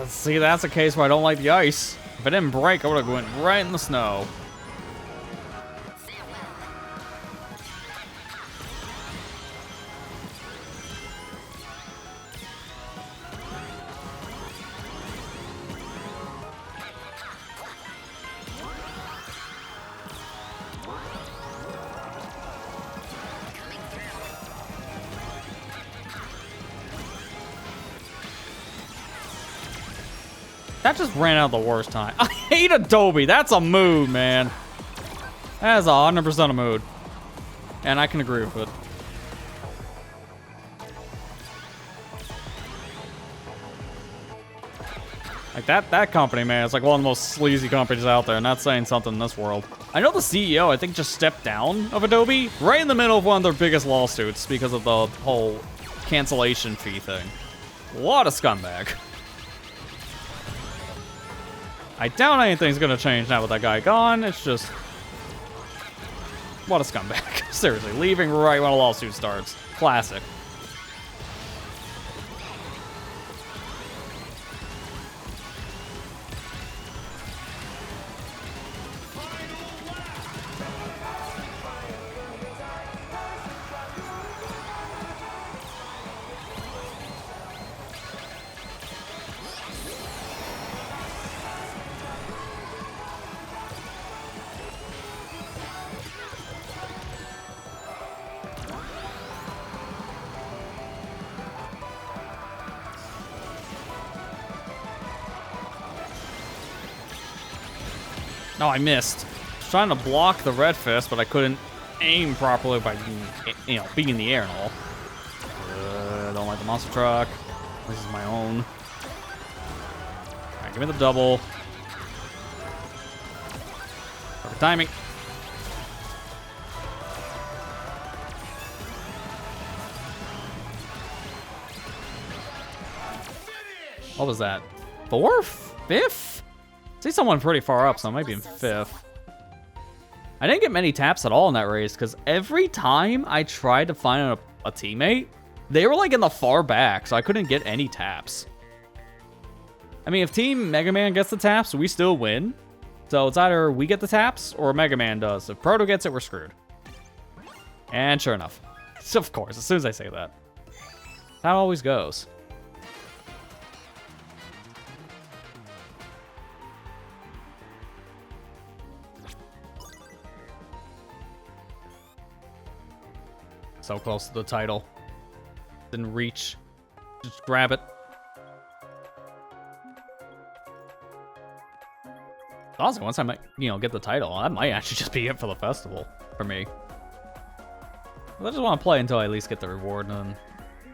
See, that's a case where I don't like the ice. If it didn't break, I would have went right in the snow. That just ran out the worst time. I hate Adobe. That's a mood, man. That is 100% a mood. And I can agree with it. Like, that company, man, it's like one of the most sleazy companies out there, not saying something in this world. I know the CEO, I think, just stepped down of Adobe right in the middle of one of their biggest lawsuits because of the whole cancellation fee thing. What a scumbag. I doubt anything's gonna change now with that guy gone. It's just... what a scumbag. Seriously, leaving right when a lawsuit starts. Classic. No, I missed. I was trying to block the red fist, but I couldn't aim properly by being in the air and all. I don't like the monster truck. This is my own. Alright, give me the double. Perfect timing. What was that? Fourth? Fifth? See someone pretty far up, so I might be in fifth. I didn't get many taps at all in that race because every time I tried to find a teammate, they were like in the far back, so I couldn't get any taps. I mean, if Team Mega Man gets the taps, we still win. So it's either we get the taps or Mega Man does. If Proto gets it, we're screwed. And sure enough. So of course, as soon as I say that. That always goes. So close to the title. Didn't reach. Just grab it. Honestly, once I might, get the title, that might actually just be it for the festival for me. I just want to play until I at least get the reward, and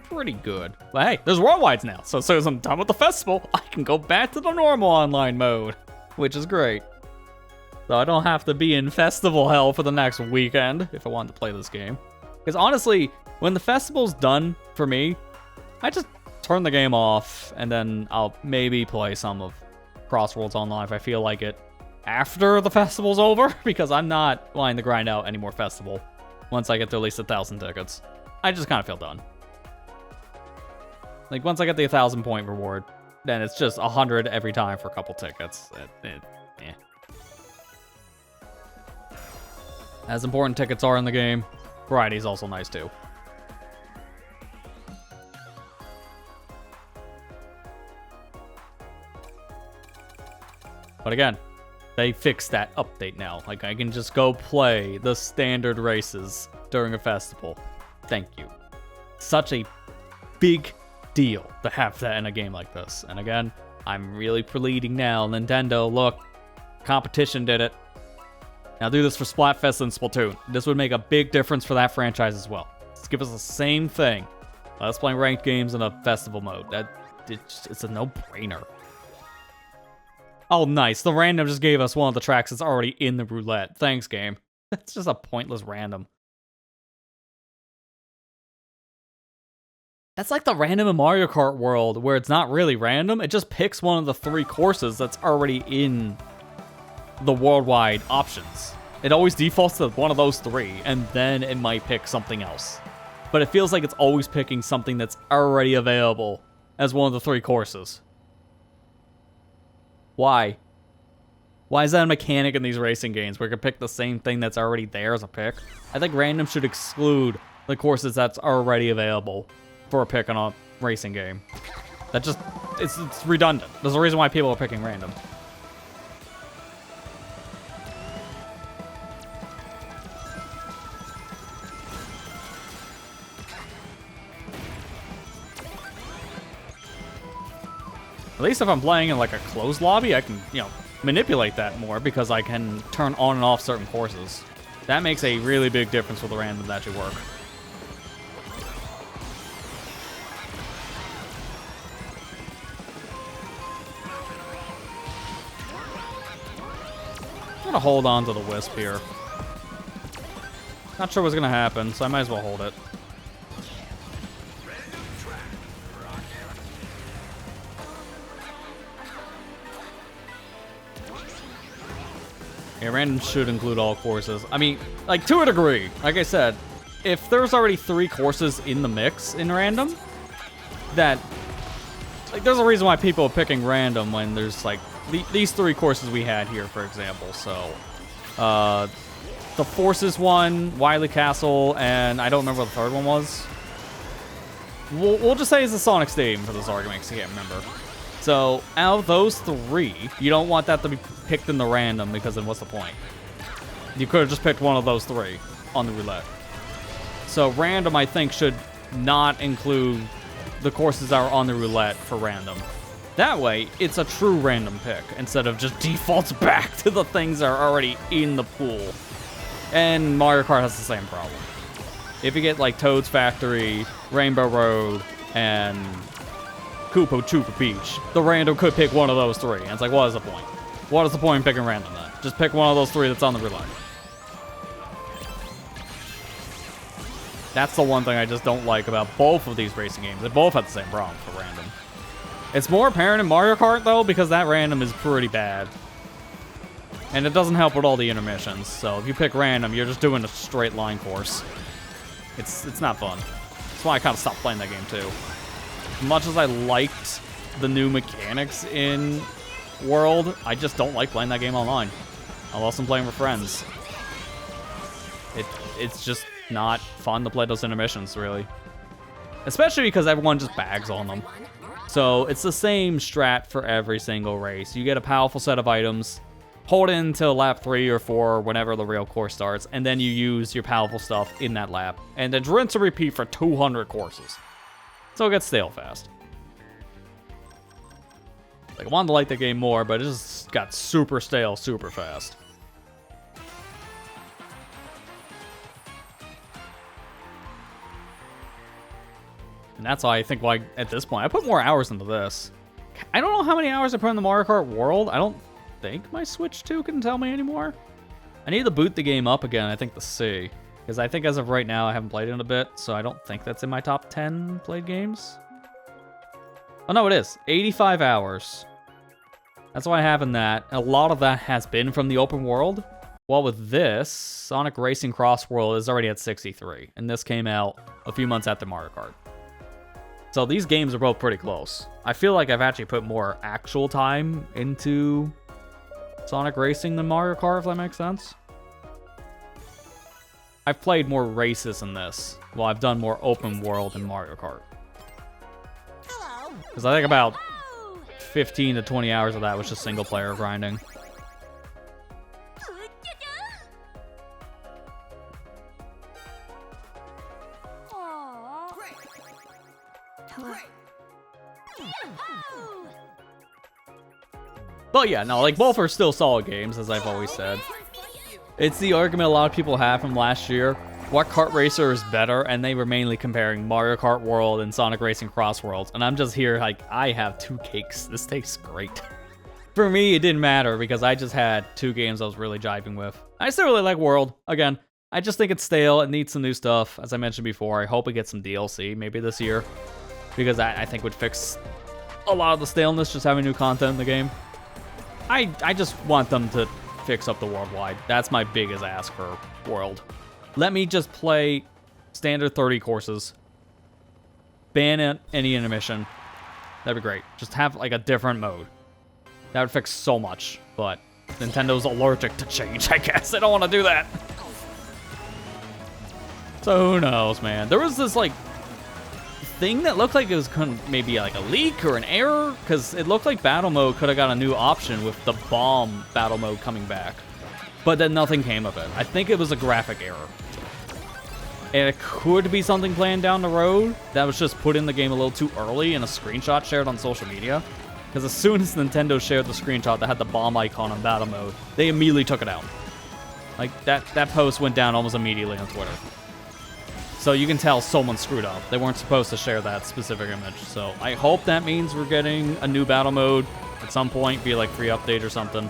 pretty good. But hey, there's worldwides now, so as soon as I'm done with the festival, I can go back to the normal online mode, which is great. So I don't have to be in festival hell for the next weekend if I want to play this game. Because honestly, when the festival's done for me, I just turn the game off, and then I'll maybe play some of CrossWorlds online if I feel like it after the festival's over, because I'm not wanting to grind out any more festival once I get to at least 1,000 tickets. I just kind of feel done. Like, once I get the 1,000 point reward, then it's just 100 every time for a couple tickets. As important tickets are in the game, variety is also nice too. But again, they fixed that update now. Like, I can just go play the standard races during a festival. Thank you. Such a big deal to have that in a game like this. And again, I'm really pleading now. Nintendo, look, competition did it. Now do this for Splatfest and Splatoon. This would make a big difference for that franchise as well. Just give us the same thing. Let's play ranked games in a festival mode. It's a no-brainer. Oh, nice. The random just gave us one of the tracks that's already in the roulette. Thanks, game. That's just a pointless random. That's like the random in Mario Kart world, where it's not really random. It just picks one of the 3 courses that's already in the worldwide options. It always defaults to one of those 3, and then it might pick something else. But it feels like it's always picking something that's already available as one of the 3 courses. Why? Why is that a mechanic in these racing games where you can pick the same thing that's already there as a pick? I think random should exclude the courses that's already available for a pick on a racing game. That just, it's redundant. There's a reason why people are picking random. At least if I'm playing in like a closed lobby, I can, manipulate that more because I can turn on and off certain courses. That makes a really big difference with the random that actually work. I'm gonna hold on to the Wisp here. Not sure what's gonna happen, so I might as well hold it. Yeah, random should include all courses. I mean, like, to a degree. Like I said, if there's already 3 courses in the mix in random, that, like, there's a reason why people are picking random when there's, like, these 3 courses we had here, for example. So, the Forces one, Wily Castle, and I don't remember what the third one was. We'll just say it's the Sonic Stadium for this argument, because I can't remember. So, out of those 3, you don't want that to be picked in the random, because then what's the point? You could have just picked one of those 3 on the roulette. So, random, I think, should not include the courses that are on the roulette for random. That way, it's a true random pick, instead of just defaults back to the things that are already in the pool. And Mario Kart has the same problem. If you get, like, Toad's Factory, Rainbow Road, and Koopa Troopa Beach, the random could pick one of those 3. And it's like, what is the point? What is the point in picking random then? Just pick one of those 3 that's on the roulette. That's the one thing I just don't like about both of these racing games. They both have the same problem for random. It's more apparent in Mario Kart, though, because that random is pretty bad. And it doesn't help with all the intermissions. So if you pick random, you're just doing a straight line course. It's not fun. That's why I kind of stopped playing that game too. As much as I liked the new mechanics in World, I just don't like playing that game online. Unless I'm playing with friends. It's just not fun to play those intermissions, really. Especially because everyone just bags on them. So it's the same strat for every single race. You get a powerful set of items, hold it until lap 3 or 4, whenever the real course starts, and then you use your powerful stuff in that lap. And then rinse and repeat for 200 courses. So it gets stale fast. Like, I wanted to like the game more, but it just got super stale super fast. And that's why I think, like, at this point, I put more hours into this. I don't know how many hours I put in the Mario Kart World. I don't think my Switch 2 can tell me anymore. I need to boot the game up again, I think, to see. Because I think as of right now, I haven't played it in a bit, so I don't think that's in my top 10 played games. Oh, no, it is. 85 hours. That's why I have in that. A lot of that has been from the open world. While with this, Sonic Racing CrossWorlds is already at 63. And this came out a few months after Mario Kart. So these games are both pretty close. I feel like I've actually put more actual time into Sonic Racing than Mario Kart, if that makes sense. I've played more races in this, while I've done more open world in Mario Kart. Because I think about 15 to 20 hours of that was just single player grinding. But yeah, no, like, both are still solid games, as I've always said. It's the argument a lot of people have from last year. What kart racer is better? And they were mainly comparing Mario Kart World and Sonic Racing CrossWorlds. And I'm just here like, I have 2 cakes. This tastes great. For me, it didn't matter because I just had 2 games I was really jiving with. I still really like World. Again, I just think it's stale. It needs some new stuff. As I mentioned before, I hope it gets some DLC maybe this year. Because I think would fix a lot of the staleness, just having new content in the game. I just want them to fix up the worldwide. That's my biggest ask for World. Let me just play standard 30 courses. Ban any intermission. That'd be great. Just have like a different mode. That would fix so much. But Nintendo's allergic to change, I guess. They don't want to do that. So who knows, man. There was this like thing that looked like it was maybe like a leak or an error, because it looked like battle mode could have got a new option with the bomb battle mode coming back, but then nothing came of it. I think it was a graphic error, and it could be something planned down the road that was just put in the game a little too early in a screenshot shared on social media, because as soon as Nintendo shared the screenshot that had the bomb icon on battle mode, they immediately took it out. Like that post went down almost immediately on Twitter. So you can tell someone screwed up. They weren't supposed to share that specific image. So I hope that means we're getting a new battle mode at some point, be like free update or something.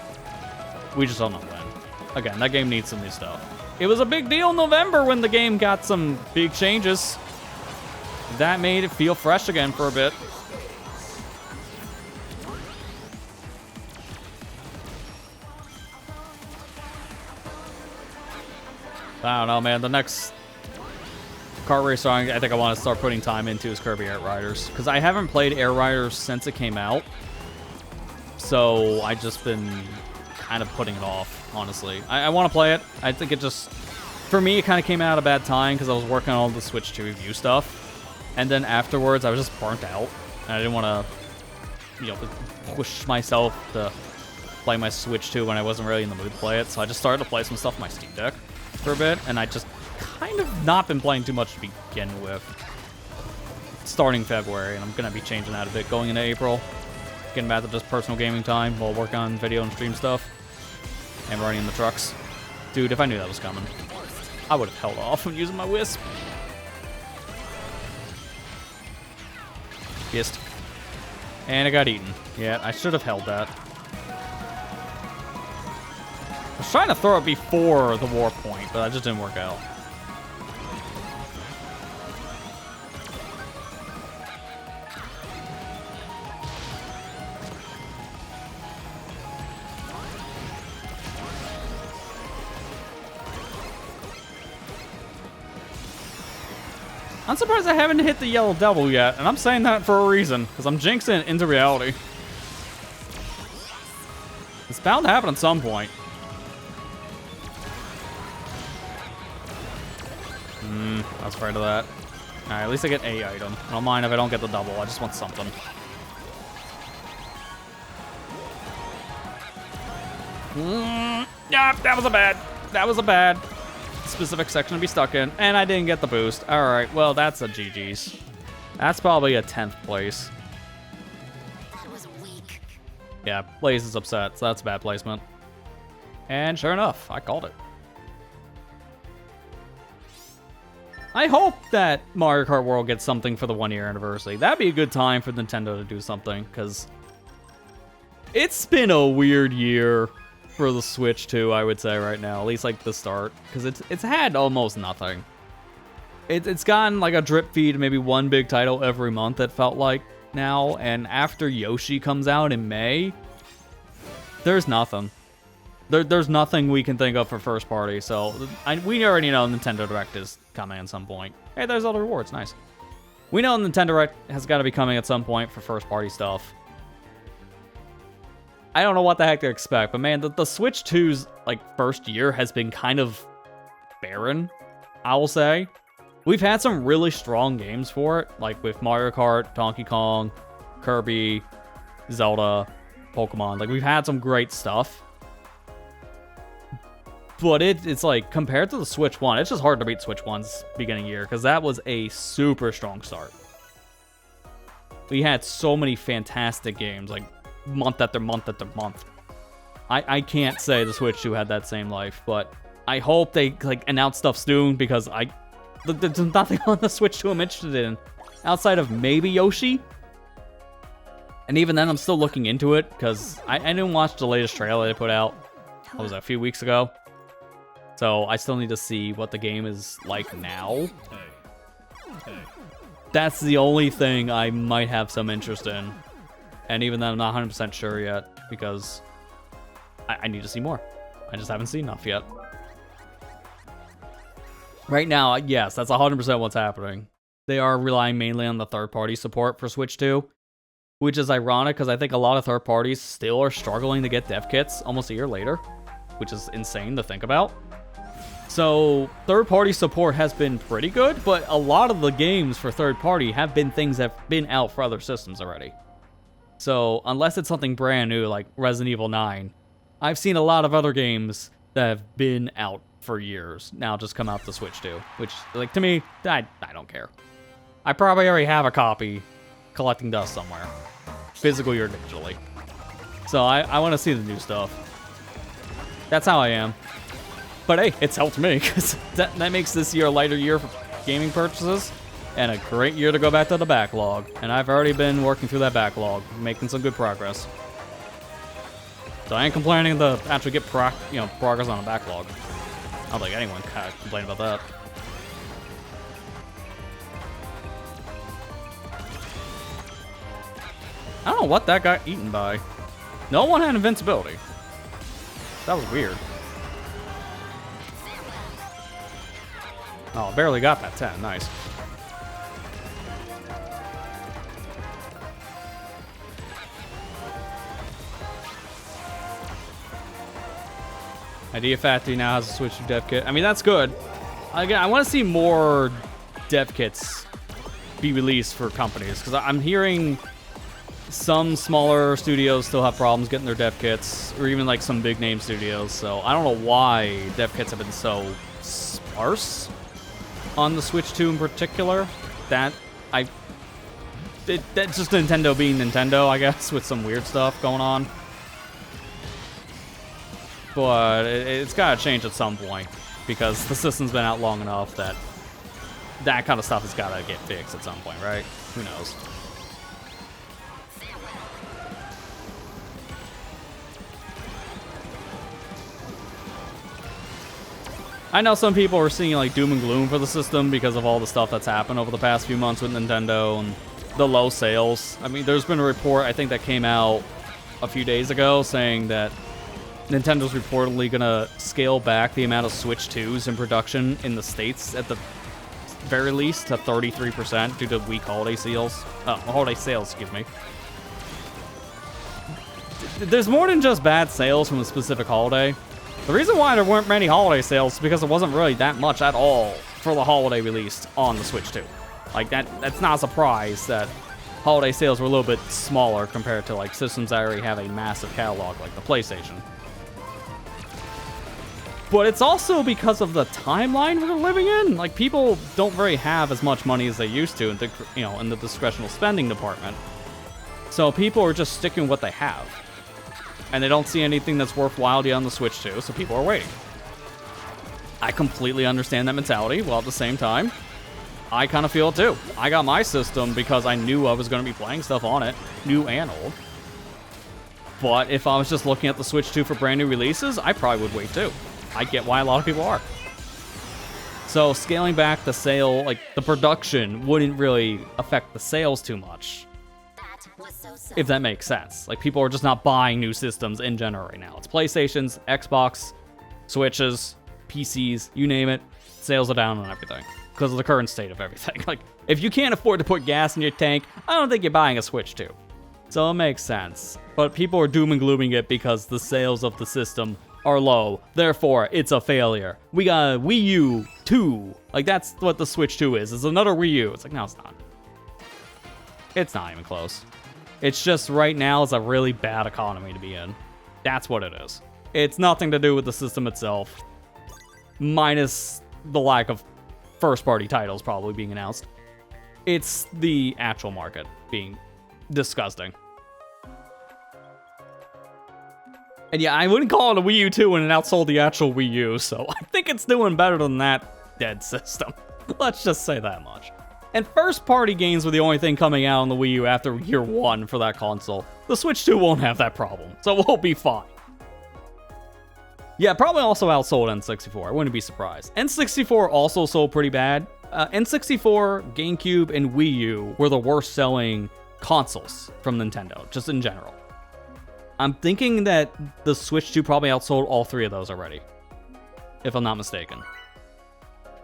We just don't know when. Again, that game needs some new stuff. It was a big deal in November when the game got some big changes. That made it feel fresh again for a bit. I don't know, man. The next kart racer I think I want to start putting time into is Kirby Air Riders, because I haven't played Air Riders since it came out, so I've just been kind of putting it off, honestly. I want to play it. I think it just, for me, it kind of came out at a bad time because I was working on all the Switch 2 review stuff, and then afterwards I was just burnt out, and I didn't want to, you know, push myself to play my Switch 2 when I wasn't really in the mood to play it, so I just started to play some stuff on my Steam Deck for a bit, and I just kind of not been playing too much to begin with. Starting February, and I'm going to be changing that a bit going into April. Getting back to just personal gaming time while working on video and stream stuff. And running in the trucks. Dude, if I knew that was coming, I would have held off on using my Wisp. Gist. And I got eaten. Yeah, I should have held that. I was trying to throw it before the warp point, but that just didn't work out. I'm surprised I haven't hit the yellow devil yet, and I'm saying that for a reason, because I'm jinxing it into reality. It's bound to happen at some point. I was afraid of that. Alright, at least I get a item. I don't mind if I don't get the double, I just want something. Yeah, that was a bad specific section to be stuck in, and I didn't get the boost. Alright, well, that's a GG's. That's probably a 10th place. That was weak. Yeah, Blaze is upset, so that's a bad placement. And sure enough, I called it. I hope that Mario Kart World gets something for the 1-year anniversary. That'd be a good time for Nintendo to do something, because it's been a weird year for the Switch 2, I would say right now, at least like the start, because it's had almost nothing. It's gotten like a drip feed, maybe one big title every month, it felt like now, and after Yoshi comes out in May, there's nothing. There's nothing we can think of for first party, so we already know Nintendo Direct is coming at some point. Hey, there's all the rewards, nice. We know Nintendo Direct has got to be coming at some point for first party stuff. I don't know what the heck to expect, but man, the Switch 2's like first year has been kind of barren, I will say. We've had some really strong games for it, like with Mario Kart, Donkey Kong, Kirby, Zelda, Pokemon. Like, we've had some great stuff. But it's like, compared to the Switch 1, it's just hard to beat Switch 1's beginning year, because that was a super strong start. We had so many fantastic games, like, month after month after month. I can't say the Switch 2 had that same life, but I hope they, like, announce stuff soon, because there's nothing on the Switch 2 I'm interested in, outside of maybe Yoshi. And even then, I'm still looking into it, because I didn't watch the latest trailer they put out, what was that, a few weeks ago? So I still need to see what the game is like now. That's the only thing I might have some interest in. And even then, I'm not 100% sure yet, because I need to see more. I just haven't seen enough yet. Right now, yes, that's 100% what's happening. They are relying mainly on the third-party support for Switch 2, which is ironic, because I think a lot of third parties still are struggling to get dev kits almost a year later, which is insane to think about. So, third-party support has been pretty good, but a lot of the games for third-party have been things that have been out for other systems already. So, unless it's something brand new, like Resident Evil 9, I've seen a lot of other games that have been out for years, now just come out to Switch 2, which, like, to me, I don't care. I probably already have a copy collecting dust somewhere, physical or digitally. So, I want to see the new stuff. That's how I am. But hey, it's helped me, because that makes this year a lighter year for gaming purchases, and a great year to go back to the backlog. And I've already been working through that backlog, making some good progress. So I ain't complaining to actually get progress on a backlog. I don't think anyone can complain about that. I don't know what that got eaten by. No one had invincibility. That was weird. Oh, barely got that 10. Nice. Idea Factory now has a Switch to dev kit. I mean, that's good. Again, I want to see more dev kits be released for companies, because I'm hearing some smaller studios still have problems getting their dev kits, or even like some big name studios. So I don't know why dev kits have been so sparse on the Switch 2 in particular. That's just Nintendo being Nintendo, I guess, with some weird stuff going on. But it's got to change at some point, because the system's been out long enough that that kind of stuff has got to get fixed at some point, right? Who knows? I know some people are seeing like doom and gloom for the system because of all the stuff that's happened over the past few months with Nintendo and the low sales. I mean, there's been a report, I think, that came out a few days ago saying that Nintendo's reportedly going to scale back the amount of Switch 2s in production in the States at the very least, to 33% due to weak holiday sales. Holiday sales, excuse me. There's more than just bad sales from a specific holiday. The reason why there weren't many holiday sales is because there wasn't really that much at all for the holiday release on the Switch 2. Like, that's not a surprise that holiday sales were a little bit smaller compared to, like, systems that already have a massive catalog, like the PlayStation. But it's also because of the timeline we're living in. Like, people don't really have as much money as they used to in the, in the discretional spending department. So people are just sticking with what they have. And they don't see anything that's worthwhile on the Switch 2, so people are waiting. I completely understand that mentality, while at the same time, I kind of feel it too. I got my system because I knew I was going to be playing stuff on it, new and old. But if I was just looking at the Switch 2 for brand new releases, I probably would wait too. I get why a lot of people are. So scaling back the sale, like the production, wouldn't really affect the sales too much. If that makes sense. Like, people are just not buying new systems in general right now. It's PlayStations, Xbox, Switches, PCs, you name it. Sales are down on everything because of the current state of everything. Like, if you can't afford to put gas in your tank, I don't think you're buying a Switch 2. So it makes sense. But people are doom and glooming it because the sales of the system are low. Therefore, it's a failure. We got a Wii U 2. Like, that's what the Switch 2 is. It's another Wii U. It's like, no, it's not. It's not even close. It's just right now it's a really bad economy to be in. That's what it is. It's nothing to do with the system itself. Minus the lack of first-party titles probably being announced. It's the actual market being disgusting. And yeah, I wouldn't call it a Wii U 2 when it outsold the actual Wii U, so I think it's doing better than that dead system. Let's just say that much. And first-party games were the only thing coming out on the Wii U after year 1 for that console. The Switch 2 won't have that problem, so we'll be fine. Yeah, probably also outsold N64. I wouldn't be surprised. N64 also sold pretty bad. N64, GameCube, and Wii U were the worst-selling consoles from Nintendo, just in general. I'm thinking that the Switch 2 probably outsold all 3 of those already, if I'm not mistaken.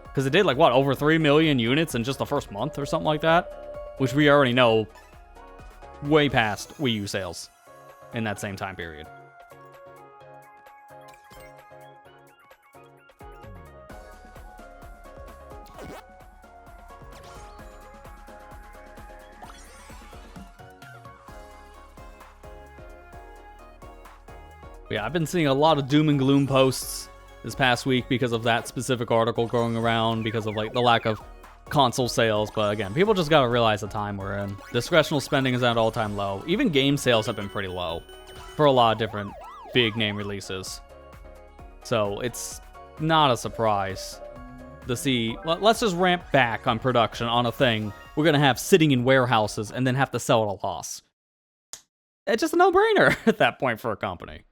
Because it did, like, what, over 3 million units in just the first month or something like that? Which we already know way past Wii U sales in that same time period. Yeah, I've been seeing a lot of doom and gloom posts this past week because of that specific article going around, because of, like, the lack of console sales. But again, people just gotta realize the time we're in. Discretional spending is at an all-time low. Even game sales have been pretty low for a lot of different big name releases. So it's not a surprise to see. Let's just ramp back on production on a thing we're gonna have sitting in warehouses and then have to sell at a loss. It's just a no-brainer at that point for a company.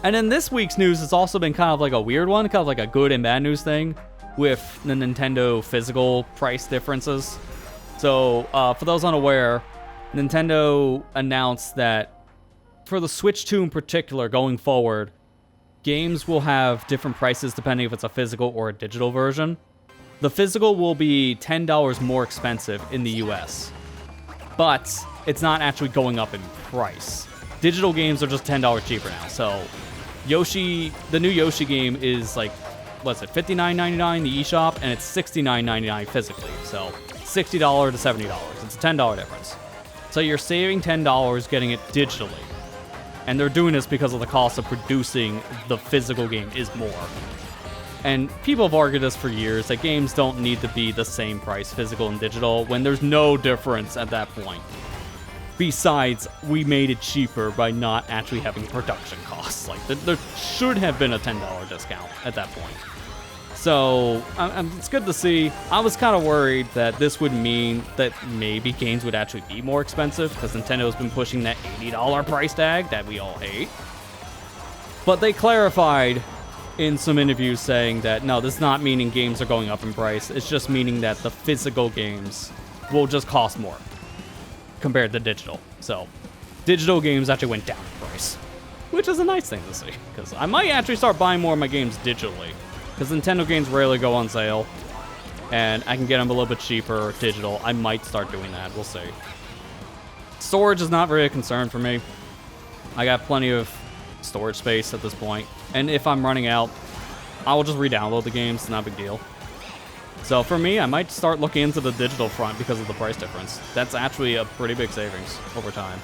And then this week's news has also been kind of like a weird one, kind of like a good and bad news thing with the Nintendo physical price differences. So, for those unaware, Nintendo announced that for the Switch 2 in particular, going forward, games will have different prices depending if it's a physical or a digital version. The physical will be $10 more expensive in the US, but it's not actually going up in price. Digital games are just $10 cheaper now. So Yoshi, the new Yoshi game is like, what's it, $59.99 the eShop, and it's $69.99 physically. So $60 to $70. It's a $10 difference. So you're saving $10 getting it digitally. And they're doing this because of the cost of producing the physical game is more. And people have argued this for years, that games don't need to be the same price, physical and digital, when there's no difference at that point. Besides, we made it cheaper by not actually having production costs. Like, there should have been a $10 discount at that point. So, it's good to see. I was kind of worried that this would mean that maybe games would actually be more expensive, because Nintendo's been pushing that $80 price tag that we all hate. But they clarified in some interviews saying that, no, this is not meaning games are going up in price. It's just meaning that the physical games will just cost more compared to digital. So digital games actually went down in price, which is a nice thing to see, because I might actually start buying more of my games digitally, because Nintendo games rarely go on sale. and I can get them a little bit cheaper digital, I might start doing that. We'll see. Storage is not very a concern for me. I got plenty of storage space at this point, and if I'm running out, I will just re-download the games. It's not a big deal. So for me, I might start looking into the digital front because of the price difference. That's actually a pretty big savings over time.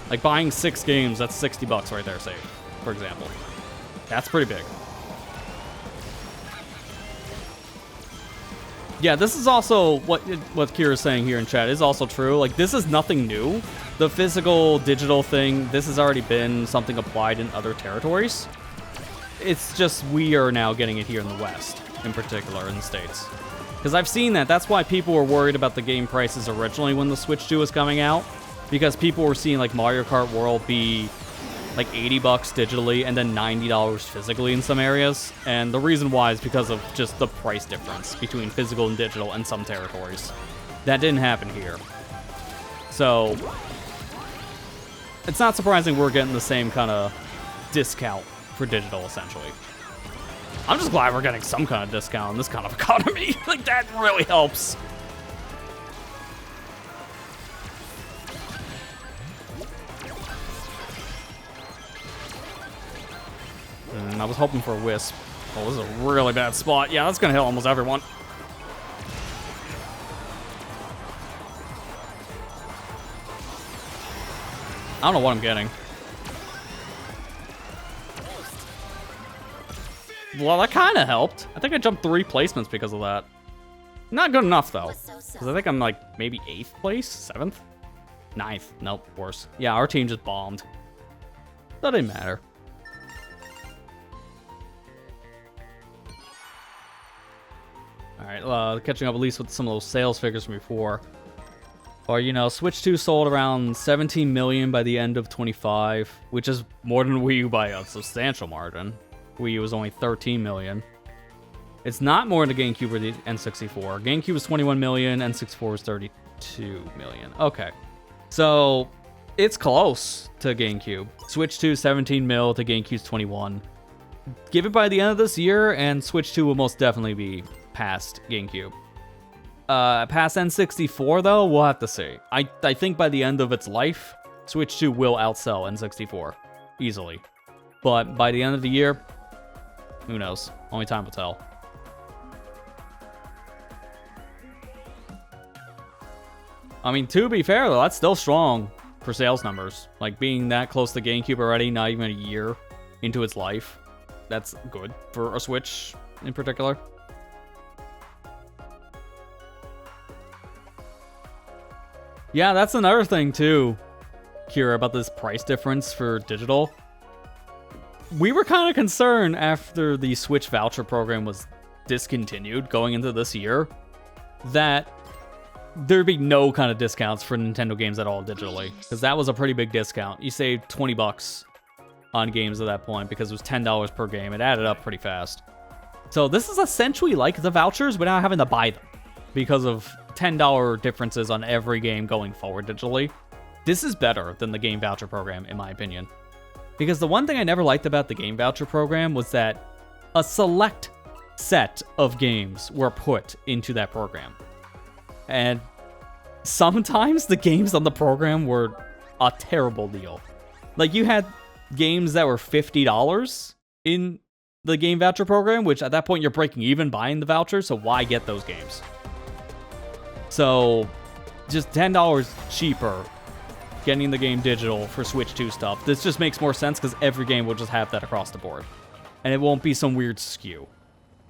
Like buying 6 games, that's $60 right there, saved, for example. That's pretty big. Yeah, this is also what Kira's saying here in chat is also true. Like, this is nothing new. The physical digital thing, this has already been something applied in other territories. It's just we are now getting it here in the West, in particular, in the States. Because I've seen that. That's why people were worried about the game prices originally when the Switch 2 was coming out. Because people were seeing, like, Mario Kart World be like $80 digitally and then $90 physically in some areas. And the reason why is because of just the price difference between physical and digital in some territories. That didn't happen here. So it's not surprising we're getting the same kind of discount for digital, essentially. I'm just glad we're getting some kind of discount in this kind of economy. Like, that really helps. I was hoping for a Wisp. Oh, this is a really bad spot. Yeah, that's going to hit almost everyone. I don't know what I'm getting. Well, that kind of helped. I think I jumped 3 placements because of that. Not good enough, though. Because I think I'm, like, maybe 8th place? 7th? 9th. Nope, worse. Yeah, our team just bombed. That didn't matter. Alright, catching up at least with some of those sales figures from before. Or, you know, Switch 2 sold around 17 million by the end of 25, which is more than Wii U by a substantial margin. Wii U was only 13 million. It's not more than the GameCube or the N64. GameCube was 21 million, N64 was 32 million. Okay. So, it's close to GameCube. Switch 2, 17 mil to GameCube's 21. Give it by the end of this year, and Switch 2 will most definitely be past GameCube. Past N64, though, we'll have to see. I think by the end of its life, Switch 2 will outsell N64. Easily. But by the end of the year, who knows? Only time will tell. I mean, to be fair, though, that's still strong for sales numbers. Like, being that close to GameCube already, not even a year into its life. That's good for a Switch in particular. Yeah, that's another thing, too, Kira, about this price difference for digital. We were kind of concerned after the Switch voucher program was discontinued going into this year that there'd be no kind of discounts for Nintendo games at all digitally, because that was a pretty big discount. You saved $20 on games at that point because it was $10 per game. It added up pretty fast. So this is essentially like the vouchers without having to buy them because of $10 differences on every game going forward digitally. This is better than the game voucher program, in my opinion. Because the one thing I never liked about the game voucher program was that a select set of games were put into that program. And sometimes the games on the program were a terrible deal. Like, you had games that were $50 in the game voucher program, which at that point you're breaking even buying the voucher, so why get those games? So, just $10 cheaper getting the game digital for Switch 2 stuff. This just makes more sense because every game will just have that across the board. And it won't be some weird skew.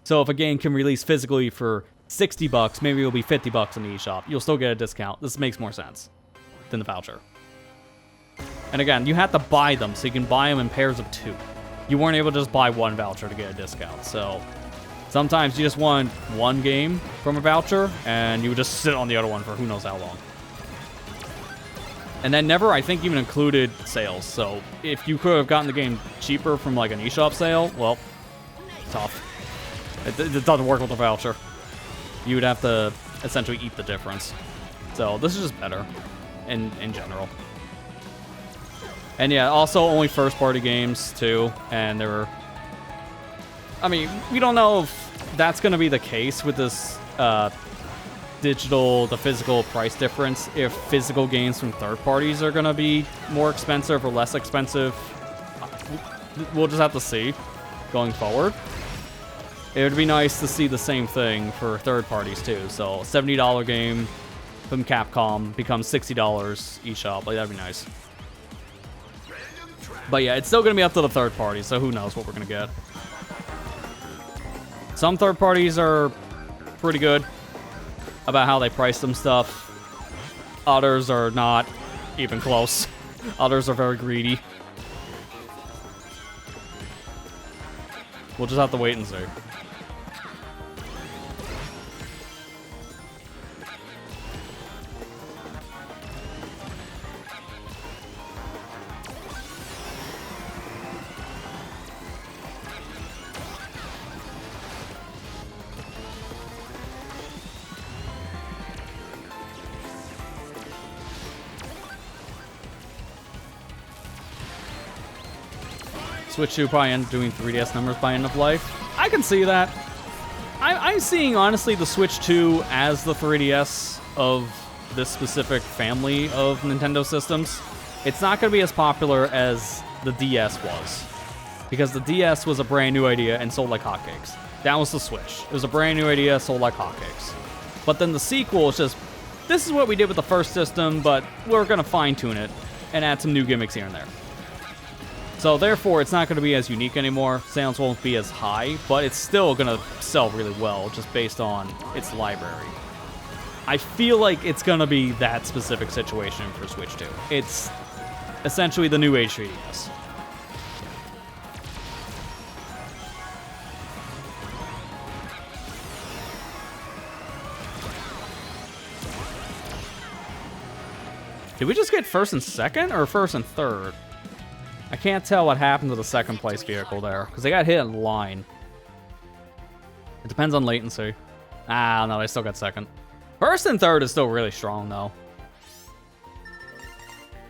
So if a game can release physically for $60, maybe it'll be $50 in the eShop. You'll still get a discount. This makes more sense than the voucher. And again, you have to buy them, so you can buy them in pairs of 2. You weren't able to just buy one voucher to get a discount, so sometimes you just want one game from a voucher, and you would just sit on the other one for who knows how long. And that never, I think, even included sales. So if you could have gotten the game cheaper from like an eShop sale, well, tough. It doesn't work with a voucher. You would have to essentially eat the difference. So this is just better in general. And yeah, also only first-party games too. And there were, I mean, we don't know if that's going to be the case with this the physical price difference. If physical games from third parties are going to be more expensive or less expensive, we'll just have to see going forward. It would be nice to see the same thing for third parties too. So $70 game from Capcom becomes $60 eShop. Like, that'd be nice. But yeah, it's still going to be up to the third parties, so who knows what we're going to get. Some third parties are pretty good about how they price them stuff. Others are not even close. Others are very greedy. We'll just have to wait and see. Switch 2 probably end up doing 3DS numbers by end of life. I can see that. I'm seeing, honestly, the Switch 2 as the 3DS of this specific family of Nintendo systems. It's not going to be as popular as the DS was, because the DS was a brand new idea and sold like hotcakes. That was the Switch. It was a brand new idea, sold like hotcakes. But then the sequel is just, this is what we did with the first system, but we're going to fine-tune it and add some new gimmicks here and there. So therefore, it's not going to be as unique anymore. Sales won't be as high, but it's still going to sell really well just based on its library. I feel like it's going to be that specific situation for Switch 2. It's essentially the new age 3DS. Did we just get first and second or first and third? I can't tell what happened to the second place vehicle there, because they got hit in line. It depends on latency. Ah, no, they still got second. First and third is still really strong, though.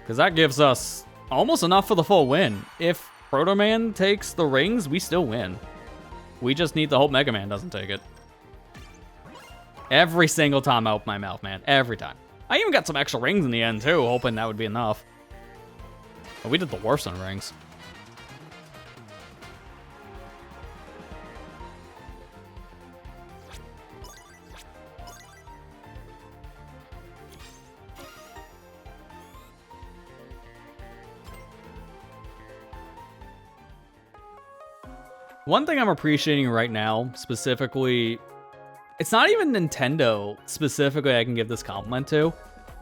Because that gives us almost enough for the full win. If Proto Man takes the rings, we still win. We just need to hope Mega Man doesn't take it. Every single time I open my mouth, man. Every time. I even got some extra rings in the end, too, hoping that would be enough. But we did the worst on rings. One thing I'm appreciating right now, specifically, it's not even Nintendo specifically I can give this compliment to.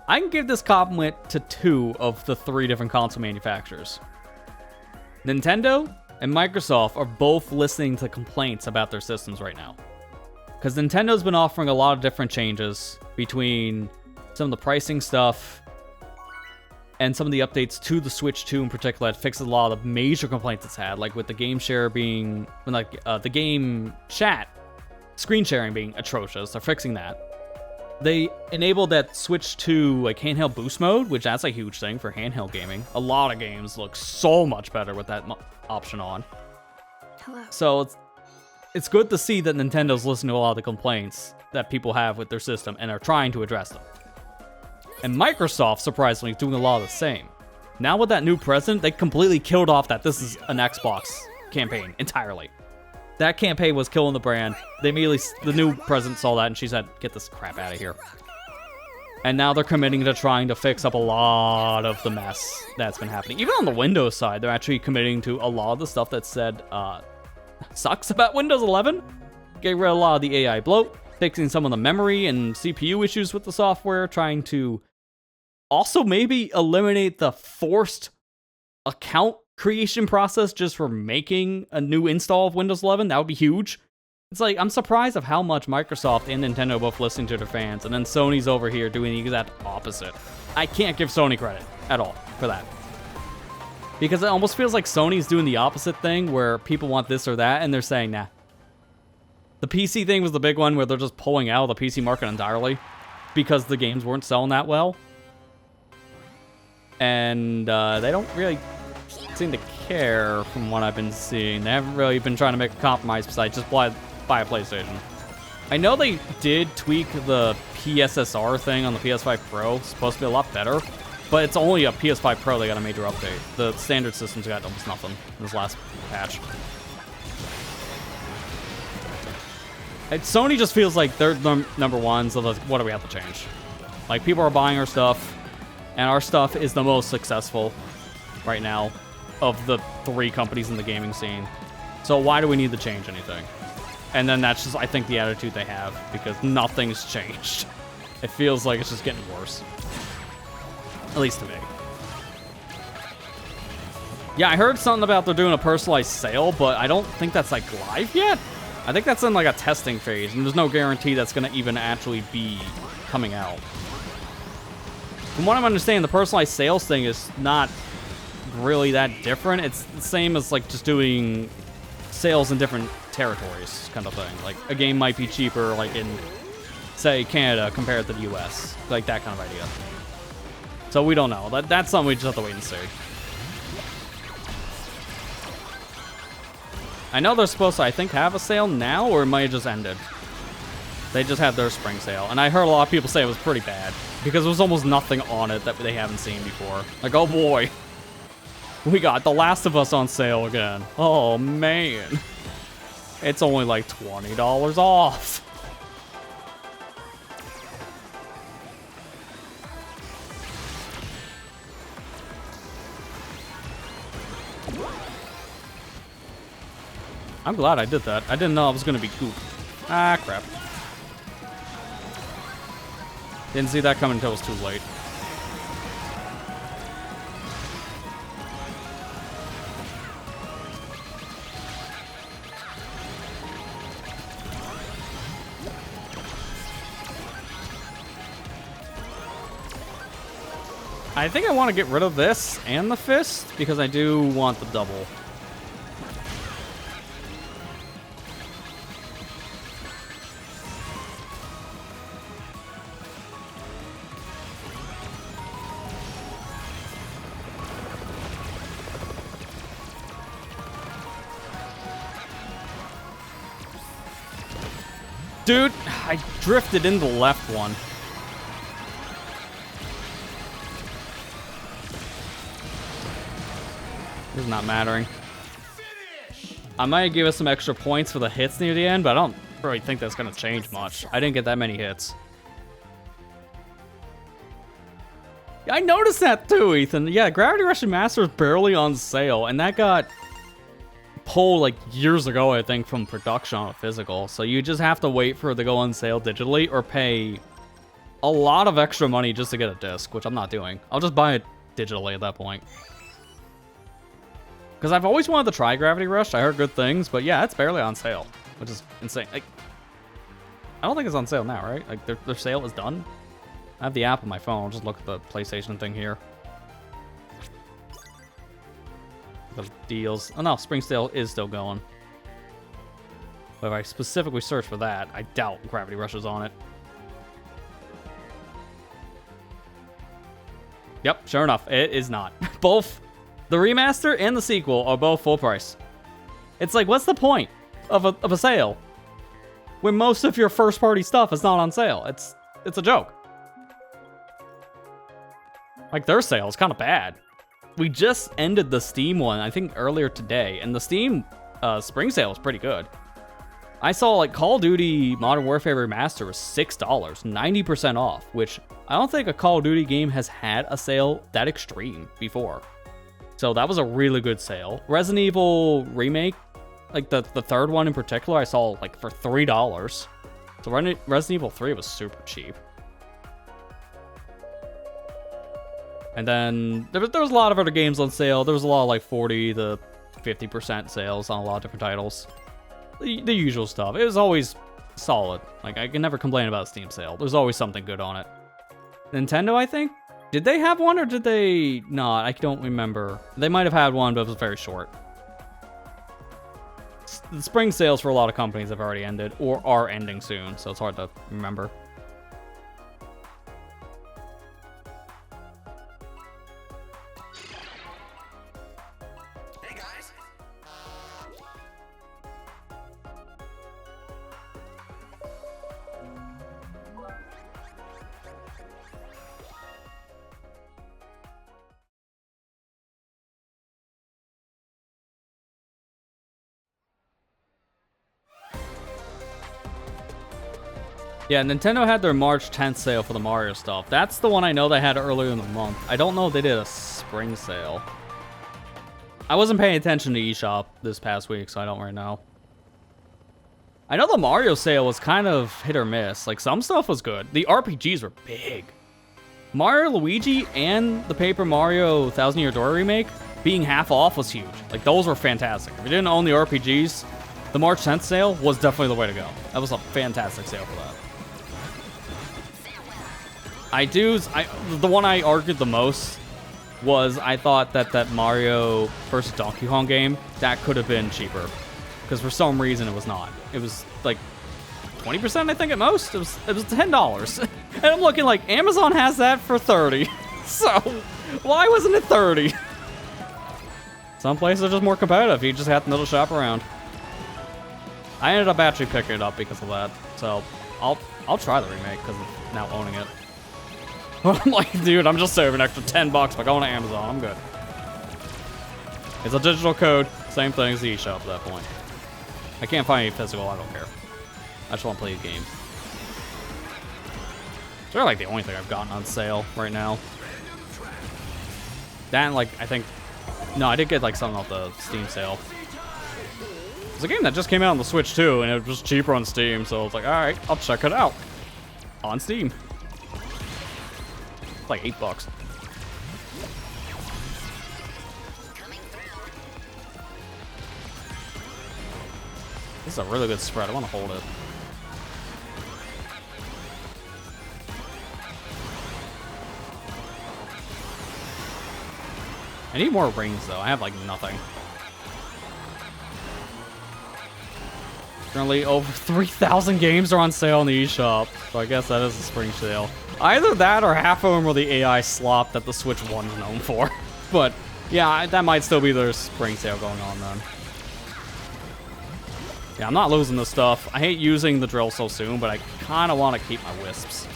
I can give this compliment to 2 of the 3 different console manufacturers. Nintendo and Microsoft are both listening to complaints about their systems right now. Because Nintendo's been offering a lot of different changes between some of the pricing stuff and some of the updates to the Switch 2 in particular that fixes a lot of major complaints it's had, like with the game share being, like the game chat, screen sharing being atrocious. They're fixing that. They enabled that Switch 2 like handheld boost mode, which that's a huge thing for handheld gaming. A lot of games look so much better with that option on. Hello. So it's good to see that Nintendo's listening to a lot of the complaints that people have with their system and are trying to address them. And Microsoft, surprisingly, is doing a lot of the same. Now with that new president, they completely killed off that this is an Xbox campaign entirely. That campaign was killing the brand. They immediately, the new president saw that and she said, get this crap out of here. And now they're committing to trying to fix up a lot of the mess that's been happening. Even on the Windows side, they're actually committing to a lot of the stuff that said sucks about Windows 11. Getting rid of a lot of the AI bloat, fixing some of the memory and CPU issues with the software, trying to also maybe eliminate the forced account creation process just for making a new install of Windows 11. That would be huge. It's like, I'm surprised of how much Microsoft and Nintendo are both listening to their fans, and then Sony's over here doing the exact opposite. I can't give Sony credit at all for that. Because it almost feels like Sony's doing the opposite thing, where people want this or that, and they're saying, nah. The PC thing was the big one, where they're just pulling out of the PC market entirely, because the games weren't selling that well. And they don't really seem to care from what I've been seeing. They haven't really been trying to make a compromise besides just buy a PlayStation. I know they did tweak the PSSR thing on the PS5 Pro. It's supposed to be a lot better, but it's only a PS5 Pro they got a major update. The standard system's got almost nothing in this last patch. And Sony just feels like they're number one, so what do we have to change? Like, people are buying our stuff, and our stuff is the most successful right now of the 3 companies in the gaming scene. So why do we need to change anything? And then that's just, I think, the attitude they have, because nothing's changed. It feels like it's just getting worse. At least to me. Yeah, I heard something about they're doing a personalized sale, but I don't think that's, like, live yet. I think that's in, like, a testing phase, and there's no guarantee that's going to even actually be coming out. From what I'm understanding, the personalized sales thing is not really that different. It's the same as, like, just doing sales in different territories kind of thing. Like, a game might be cheaper, like, in, say, Canada compared to the US. Like, that kind of idea. So we don't know. That's something we just have to wait and see. I know they're supposed to, I think, have a sale now, or it might have just ended. They just had their spring sale, and I heard a lot of people say it was pretty bad, because there was almost nothing on it that they haven't seen before. Like, oh boy. We got The Last of Us on sale again. Oh, man. It's only like $20 off. I'm glad I did that. I didn't know I was going to be goop. Ah, crap. Didn't see that coming until it was too late. I think I want to get rid of this and the fist, because I do want the double. Dude, I drifted in the left one. This is not mattering. I might give us some extra points for the hits near the end, but I don't really think that's going to change much. I didn't get that many hits. Yeah, I noticed that too, Ethan. Yeah, Gravity Rush Master is barely on sale, and that got pulled like years ago, I think, from production on a physical. So you just have to wait for it to go on sale digitally or pay a lot of extra money just to get a disc, which I'm not doing. I'll just buy it digitally at that point. Because I've always wanted to try Gravity Rush. I heard good things, but yeah, it's barely on sale, which is insane. Like, I don't think it's on sale now, right? Like, their sale is done. I have the app on my phone. I'll just look at the PlayStation thing here. The deals. Oh no, Spring Sale is still going. But if I specifically search for that, I doubt Gravity Rush is on it. Yep, sure enough, it is not. Both the remaster and the sequel are both full price. It's like, what's the point of a sale when most of your first party stuff is not on sale? It's a joke. Like, their sale is kind of bad. We just ended the Steam one, I think, earlier today, and the Steam spring sale is pretty good. I saw, like, Call of Duty Modern Warfare Remaster was $6, 90% off, which I don't think a Call of Duty game has had a sale that extreme before. So that was a really good sale. Resident Evil Remake, like the third one in particular, I saw, like, for $3. So Resident Evil 3 was super cheap. And then there was a lot of other games on sale. There was a lot of like 40 to 50% sales on a lot of different titles. The usual stuff. It was always solid. Like, I can never complain about a Steam sale. There's always something good on it. Nintendo, I think? Did they have one or did they not? I don't remember. They might have had one, but it was very short. The spring sales for a lot of companies have already ended or are ending soon, so it's hard to remember. Yeah, Nintendo had their March 10th sale for the Mario stuff. That's the one I know they had earlier in the month. I don't know if they did a spring sale. I wasn't paying attention to eShop this past week, so I don't really know. I know the Mario sale was kind of hit or miss. Like, some stuff was good. The RPGs were big. Mario Luigi and the Paper Mario 1000 Year Door remake being half off was huge. Like, those were fantastic. If you didn't own the RPGs, the March 10th sale was definitely the way to go. That was a fantastic sale for that. The one I argued the most was I thought that Mario vs. Donkey Kong game, that could have been cheaper. Because for some reason it was not. It was like 20% I think at most. It was $10. And I'm looking like Amazon has that for 30. So why wasn't it 30? Some places are just more competitive. You just have to know to shop around. I ended up actually picking it up because of that. So I'll try the remake because of now owning it. I'm like, dude, I'm just saving an extra $10 by going to Amazon. I'm good. It's a digital code. Same thing as the eShop at that point. I can't find any physical. I don't care. I just want to play the game. It's really like the only thing I've gotten on sale right now. That, like, I think... No, I did get, like, something off the Steam sale. It's a game that just came out on the Switch, too, and it was cheaper on Steam, so I was like, alright, I'll check it out. On Steam. It's like $8. This is a really good spread. I want to hold it. I need more rings, though. I have, like, nothing. Currently, over 3,000 games are on sale in the eShop, so I guess that is a spring sale. Either that or half of them were the AI slop that the Switch 1's known for. But, yeah, that might still be their spring sale going on, then. Yeah, I'm not losing this stuff. I hate using the drill so soon, but I kind of want to keep my wisps.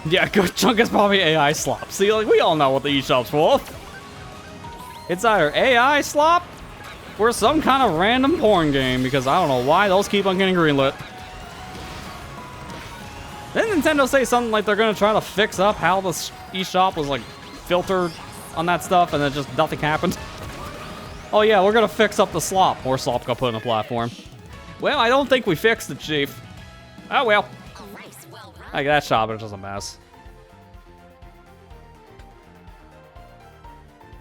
Yeah, good chunk is probably AI slop. See, like, we all know what the eShop's for. It's either AI slop or some kind of random porn game, because I don't know why those keep on getting greenlit. Didn't Nintendo say something like they're gonna try to fix up how the eShop was, like, filtered on that stuff, and then just nothing happened? Oh yeah, we're gonna fix up the slop. More slop got put on the platform. Well, I don't think we fixed it, Chief. Oh well. Like, that shop is just a mess.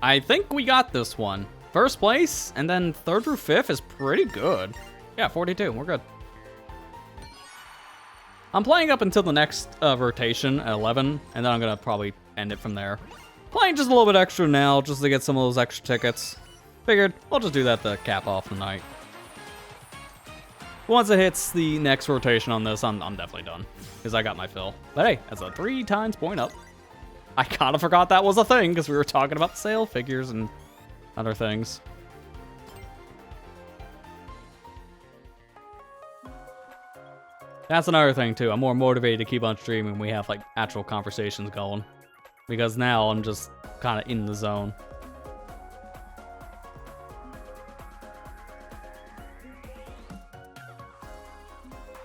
I think we got this one. First place, and then 3rd through 5th is pretty good. Yeah, 42. We're good. I'm playing up until the next rotation at 11, and then I'm going to probably end it from there. Playing just a little bit extra now, just to get some of those extra tickets. Figured I'll just do that to cap off the night. Once it hits the next rotation on this, I'm definitely done. Because I got my fill. But hey, that's a 3 times point up. I kind of forgot that was a thing, because we were talking about sale figures and other things. That's another thing, too. I'm more motivated to keep on streaming when we have, like, actual conversations going. Because now I'm just kind of in the zone.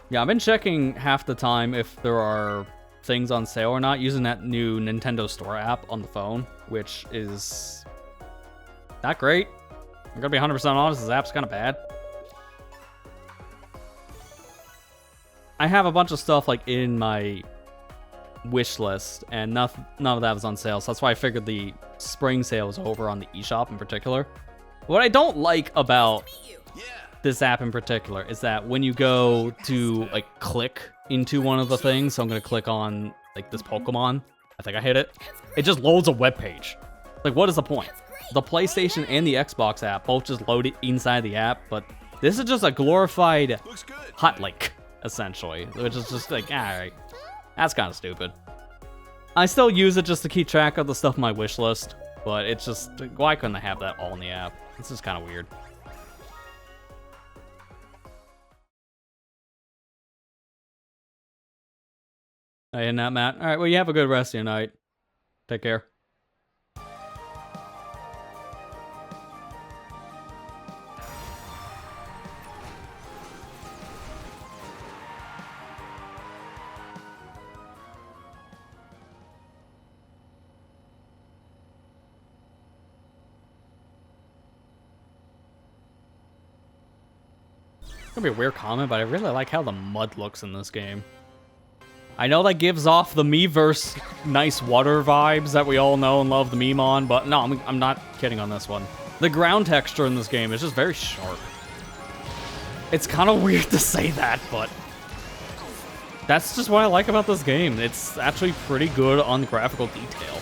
Yeah, I've been checking half the time if there are things on sale or not using that new Nintendo Store app on the phone, which is not great. I'm gonna be 100% honest, this app's kind of bad. I have a bunch of stuff like in my wish list, and none of that was on sale, so that's why I figured the spring sale was over on the eShop in particular. What I don't like about this app in particular is that when you go to like click into one of the things, so I'm gonna click on like this Pokemon, I think I hit it, it just loads a web page. Like, what is the point? The PlayStation and the Xbox app both just load it inside the app, but this is just a glorified hot link, essentially, which is just like, alright, that's kind of stupid. I still use it just to keep track of the stuff on my wish list, but it's just, why couldn't I have that all in the app? This is kind of weird. Hey, and that, Matt. Alright, well, you have a good rest of your night. Take care. It's gonna be a weird comment, but I really like how the mud looks in this game. I know that gives off the Miiverse nice water vibes that we all know and love the meme on, but no, I'm not kidding on this one. The ground texture in this game is just very sharp. It's kind of weird to say that, but that's just what I like about this game. It's actually pretty good on graphical detail.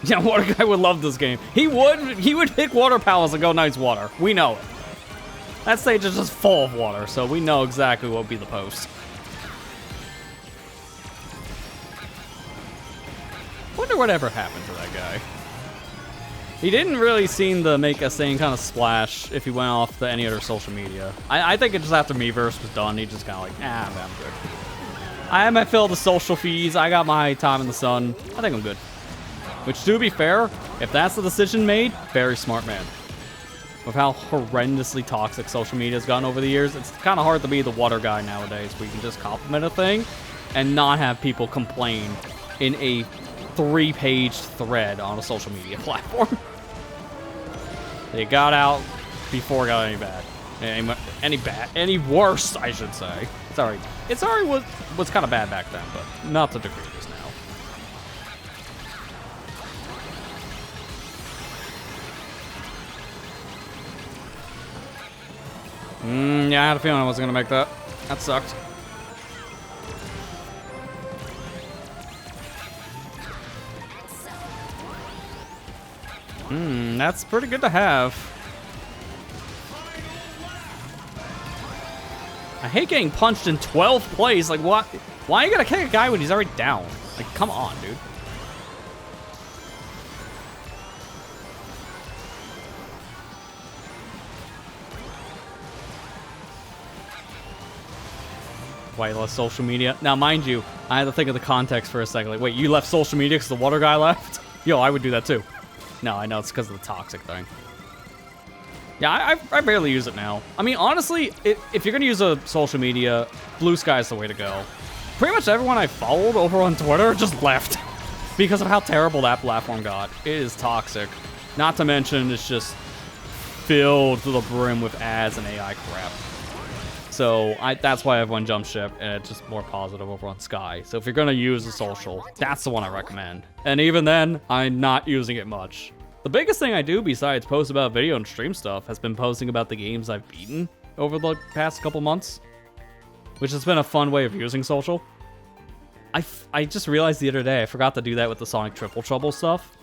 Yeah, Water Guy would love this game. He would pick water palace and go nice water. We know it. That stage is just full of water, so we know exactly what would be the post. Wonder whatever happened to that guy. He didn't really seem to make a same kind of splash if he went off to any other social media. I think it just after Miiverse was done, he just kind of like, I'm good. I have my fill of the social feeds. I got my time in the sun. I think I'm good. Which, to be fair, if that's the decision made, very smart man. With how horrendously toxic social media has gotten over the years, it's kind of hard to be the water guy nowadays, where you can just compliment a thing and not have people complain in a 3-page thread on a social media platform. They got out before it got any bad. Any worse, I should say. Sorry. It already was kind of bad back then, but not to the degree it is now. Yeah, I had a feeling I wasn't gonna make that. That sucked. That's pretty good to have. I hate getting punched in 12th place. Like, what? Why are you gonna kick a guy when he's already down? Like, come on, dude. Why you left social media? Now, mind you, I had to think of the context for a second. Like, wait, you left social media because the water guy left? Yo, I would do that too. No, I know it's because of the toxic thing. Yeah, I barely use it now. I mean, honestly, if you're gonna use a social media, Blue Sky is the way to go. Pretty much everyone I followed over on Twitter just left because of how terrible that platform got. It is toxic. Not to mention, it's just filled to the brim with ads and AI crap. So that's why everyone jumped ship, and it's just more positive over on Sky. So if you're gonna use a social, that's the one I recommend. And even then, I'm not using it much. The biggest thing I do besides post about video and stream stuff has been posting about the games I've beaten over the past couple months, which has been a fun way of using social. I just realized the other day I forgot to do that with the Sonic Triple Trouble stuff.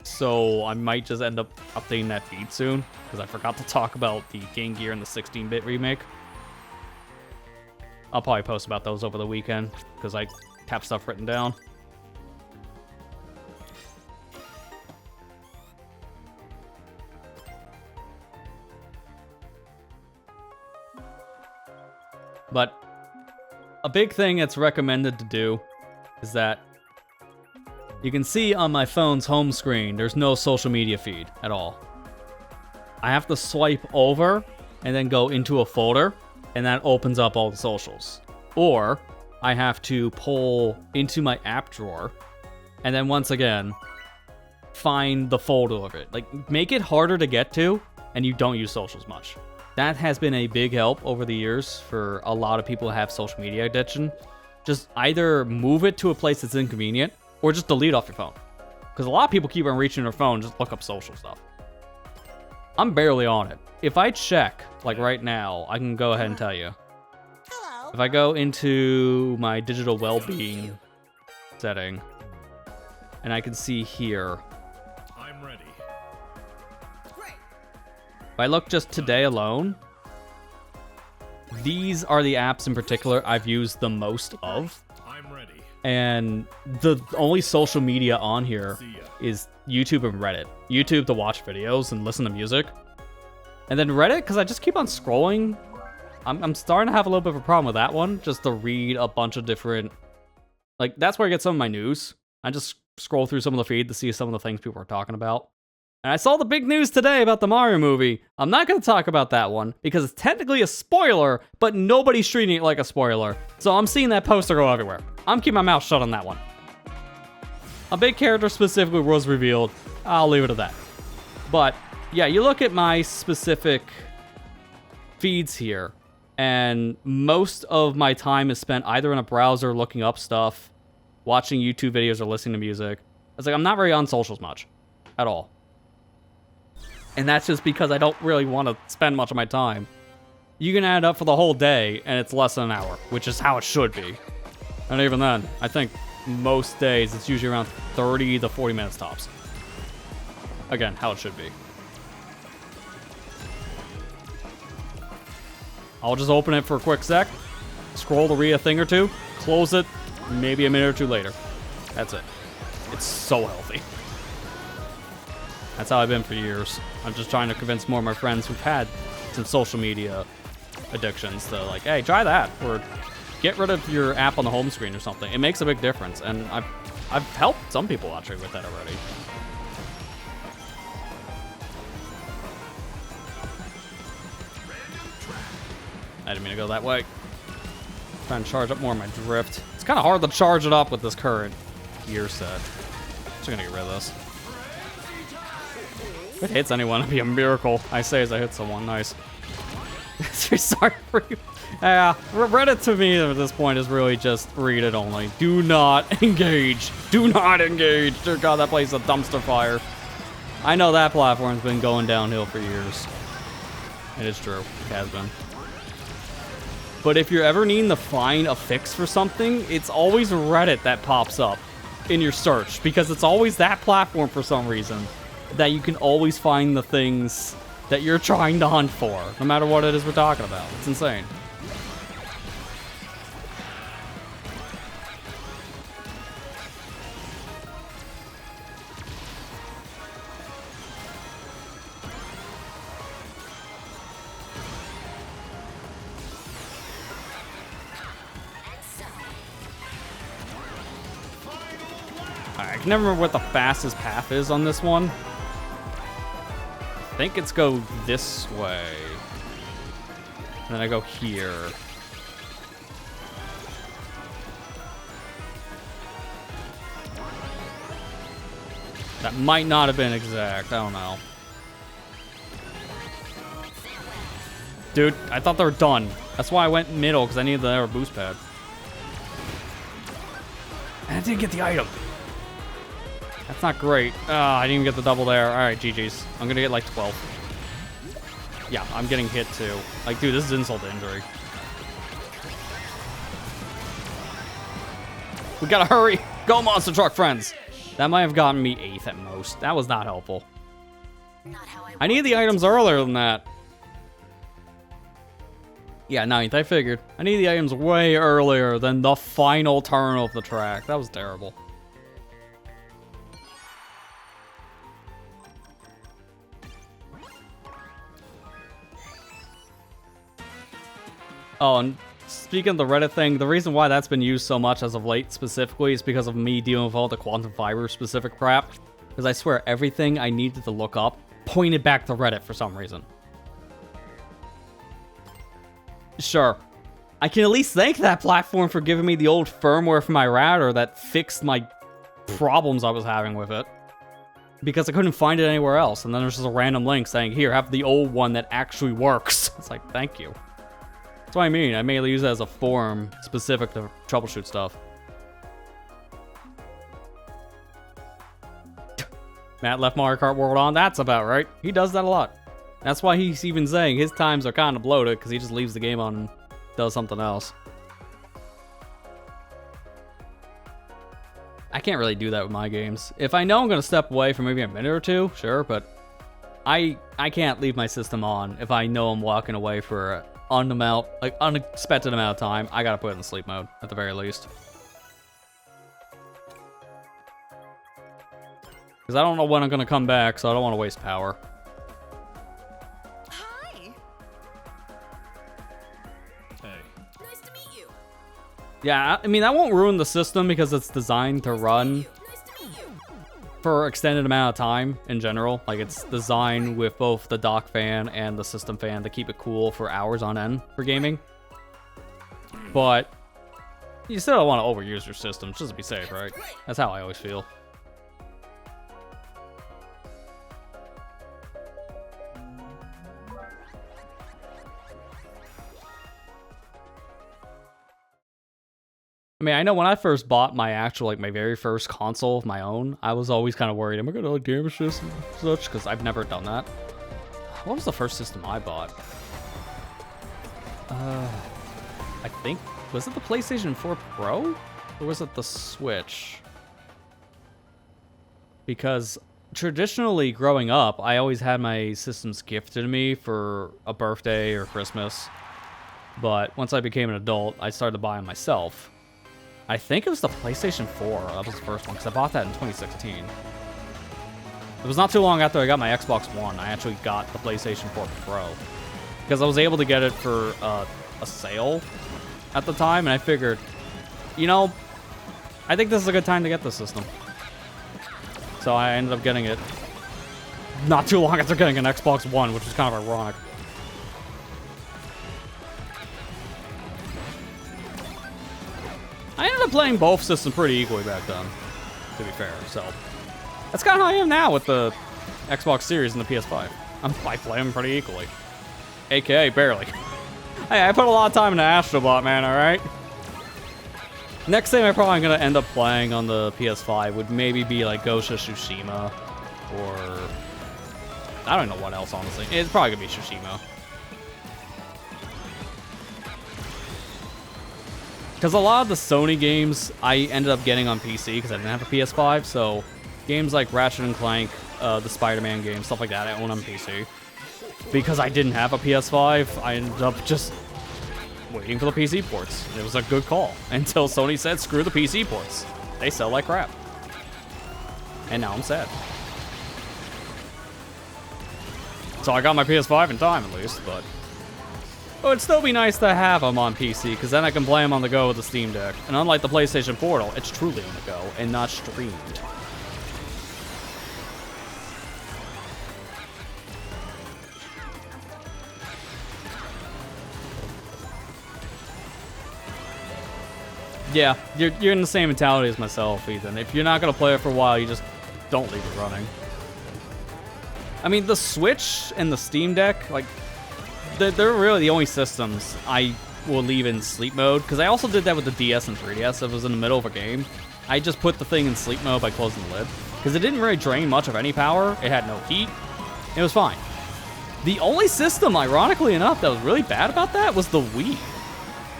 So I might just end up updating that feed soon, because I forgot to talk about the Game Gear and the 16-bit remake. I'll probably post about those over the weekend, because I have stuff written down. But a big thing that's recommended to do is that you can see on my phone's home screen, there's no social media feed at all. I have to swipe over and then go into a folder, and that opens up all the socials. Or I have to pull into my app drawer and then once again find the folder of it. Like, make it harder to get to and you don't use socials much. That has been a big help over the years for a lot of people who have social media addiction. Just either move it to a place that's inconvenient or just delete off your phone. Because a lot of people keep on reaching their phone, just look up social stuff. I'm barely on it. If I check, like right now, I can go ahead and tell you. If I go into my digital well-being setting, and I can see here, I'm ready. Great. if I look just today alone, these are the apps in particular I've used the most of. I'm ready. And the only social media on here See ya. is YouTube and Reddit. YouTube to watch videos and listen to music. And then Reddit, because I just keep on scrolling. I'm starting to have a little bit of a problem with that one, just to read a bunch of different... Like, that's where I get some of my news. I just scroll through some of the feed to see some of the things people are talking about. And I saw the big news today about the Mario movie. I'm not going to talk about that one, because it's technically a spoiler, but nobody's treating it like a spoiler. So I'm seeing that poster go everywhere. I'm keeping my mouth shut on that one. A big character specifically was revealed. I'll leave it at that. But, yeah, you look at my specific feeds here, and most of my time is spent either in a browser looking up stuff, watching YouTube videos, or listening to music. It's like, I'm not very on socials much. At all. And that's just because I don't really want to spend much of my time. You can add it up for the whole day, and it's less than an hour, which is how it should be. And even then, I think most days it's usually around 30 to 40 minutes tops. Again, how it should be. I'll just open it for a quick sec, scroll to read a thing or two, close it, maybe a minute or two later. That's it. It's so healthy. That's how I've been for years. I'm just trying to convince more of my friends who've had some social media addictions to, like, hey, try that, or get rid of your app on the home screen or something. It makes a big difference, and I've helped some people actually with that already. I didn't mean to go that way. Trying to charge up more of my drift. It's kind of hard to charge it up with this current gear set. Just gonna get rid of this. If it hits anyone, it'd be a miracle. I say as I hit someone. Nice. Sorry for you. Yeah, Reddit to me at this point is really just read it only. Do not engage. Do not engage. Dear God, that place is a dumpster fire. I know that platform's been going downhill for years. It is true. It has been. But if you're ever needing to find a fix for something, it's always Reddit that pops up in your search, because it's always that platform for some reason that you can always find the things that you're trying to hunt for, no matter what it is we're talking about. It's insane. I can never remember what the fastest path is on this one. I think it's go this way. And then I go here. That might not have been exact. I don't know. Dude, I thought they were done. That's why I went middle, because I needed the air boost pad. And I didn't get the item. That's not great. I didn't even get the double there. All right, GG's. I'm going to get like 12. Yeah, I'm getting hit too. Like, dude, this is insult to injury. We gotta hurry. Go, monster truck friends. That might have gotten me 8th at most. That was not helpful. I need the items earlier than that. Yeah, 9th, I figured. I need the items way earlier than the final turn of the track. That was terrible. Oh, and speaking of the Reddit thing, the reason why that's been used so much as of late specifically is because of me dealing with all the quantum fiber specific crap. Because I swear everything I needed to look up pointed back to Reddit for some reason. Sure. I can at least thank that platform for giving me the old firmware for my router that fixed my problems I was having with it. Because I couldn't find it anywhere else. And then there's just a random link saying, here, have the old one that actually works. It's like, thank you. That's what I mean. I mainly use it as a forum specific to troubleshoot stuff. Matt left Mario Kart World on. That's about right. He does that a lot. That's why he's even saying his times are kind of bloated, because he just leaves the game on and does something else. I can't really do that with my games. If I know I'm gonna step away for maybe a minute or two, sure, but I can't leave my system on if I know I'm walking away for an unexpected amount of time. I gotta put it in sleep mode at the very least. Because I don't know when I'm gonna come back, so I don't want to waste power. Hi. Hey. Nice to meet you. Yeah, I mean, that won't ruin the system because it's designed to run Nice to meet you. for extended amount of time in general. Like, it's designed with both the dock fan and the system fan to keep it cool for hours on end for gaming. But you still don't want to overuse your system, just to be safe, right? That's how I always feel. I mean, I know when I first bought my actual, like, my very first console of my own, I was always kind of worried, am I going to, like, damage this and such? Because I've never done that. What was the first system I bought? I think, was it the PlayStation 4 Pro? Or was it the Switch? Because traditionally, growing up, I always had my systems gifted to me for a birthday or Christmas. But once I became an adult, I started to buy them myself. I think it was the PlayStation 4. That was the first one, because I bought that in 2016. It was not too long after I got my Xbox One. I actually got the PlayStation 4 Pro. Because I was able to get it for a sale at the time, and I figured, you know, I think this is a good time to get this system. So I ended up getting it not too long after getting an Xbox One, which is kind of ironic. I ended up playing both systems pretty equally back then, to be fair, so. That's kind of how I am now with the Xbox Series and the PS5. I play them pretty equally. AKA, barely. Hey, I put a lot of time into Astrobot, man, alright? Next thing I'm probably going to end up playing on the PS5 would maybe be like Ghost of Tsushima, or I don't know what else, honestly. It's probably going to be Tsushima. Because a lot of the Sony games I ended up getting on PC because I didn't have a PS5, so games like Ratchet & Clank, the Spider-Man games, stuff like that, I own on PC. Because I didn't have a PS5, I ended up just waiting for the PC ports. It was a good call, until Sony said, screw the PC ports. They sell like crap. And now I'm sad. So I got my PS5 in time, at least, but it would still be nice to have them on PC, because then I can play them on the go with the Steam Deck. And unlike the PlayStation Portal, it's truly on the go and not streamed. Yeah, you're in the same mentality as myself, Ethan. If you're not going to play it for a while, you just don't leave it running. I mean, the Switch and the Steam Deck, like, they're really the only systems I will leave in sleep mode, because I also did that with the DS and 3DS. If it was in the middle of a game, I just put the thing in sleep mode by closing the lid, because it didn't really drain much of any power. It had no heat. It was fine. The only system, ironically enough, that was really bad about that was the Wii.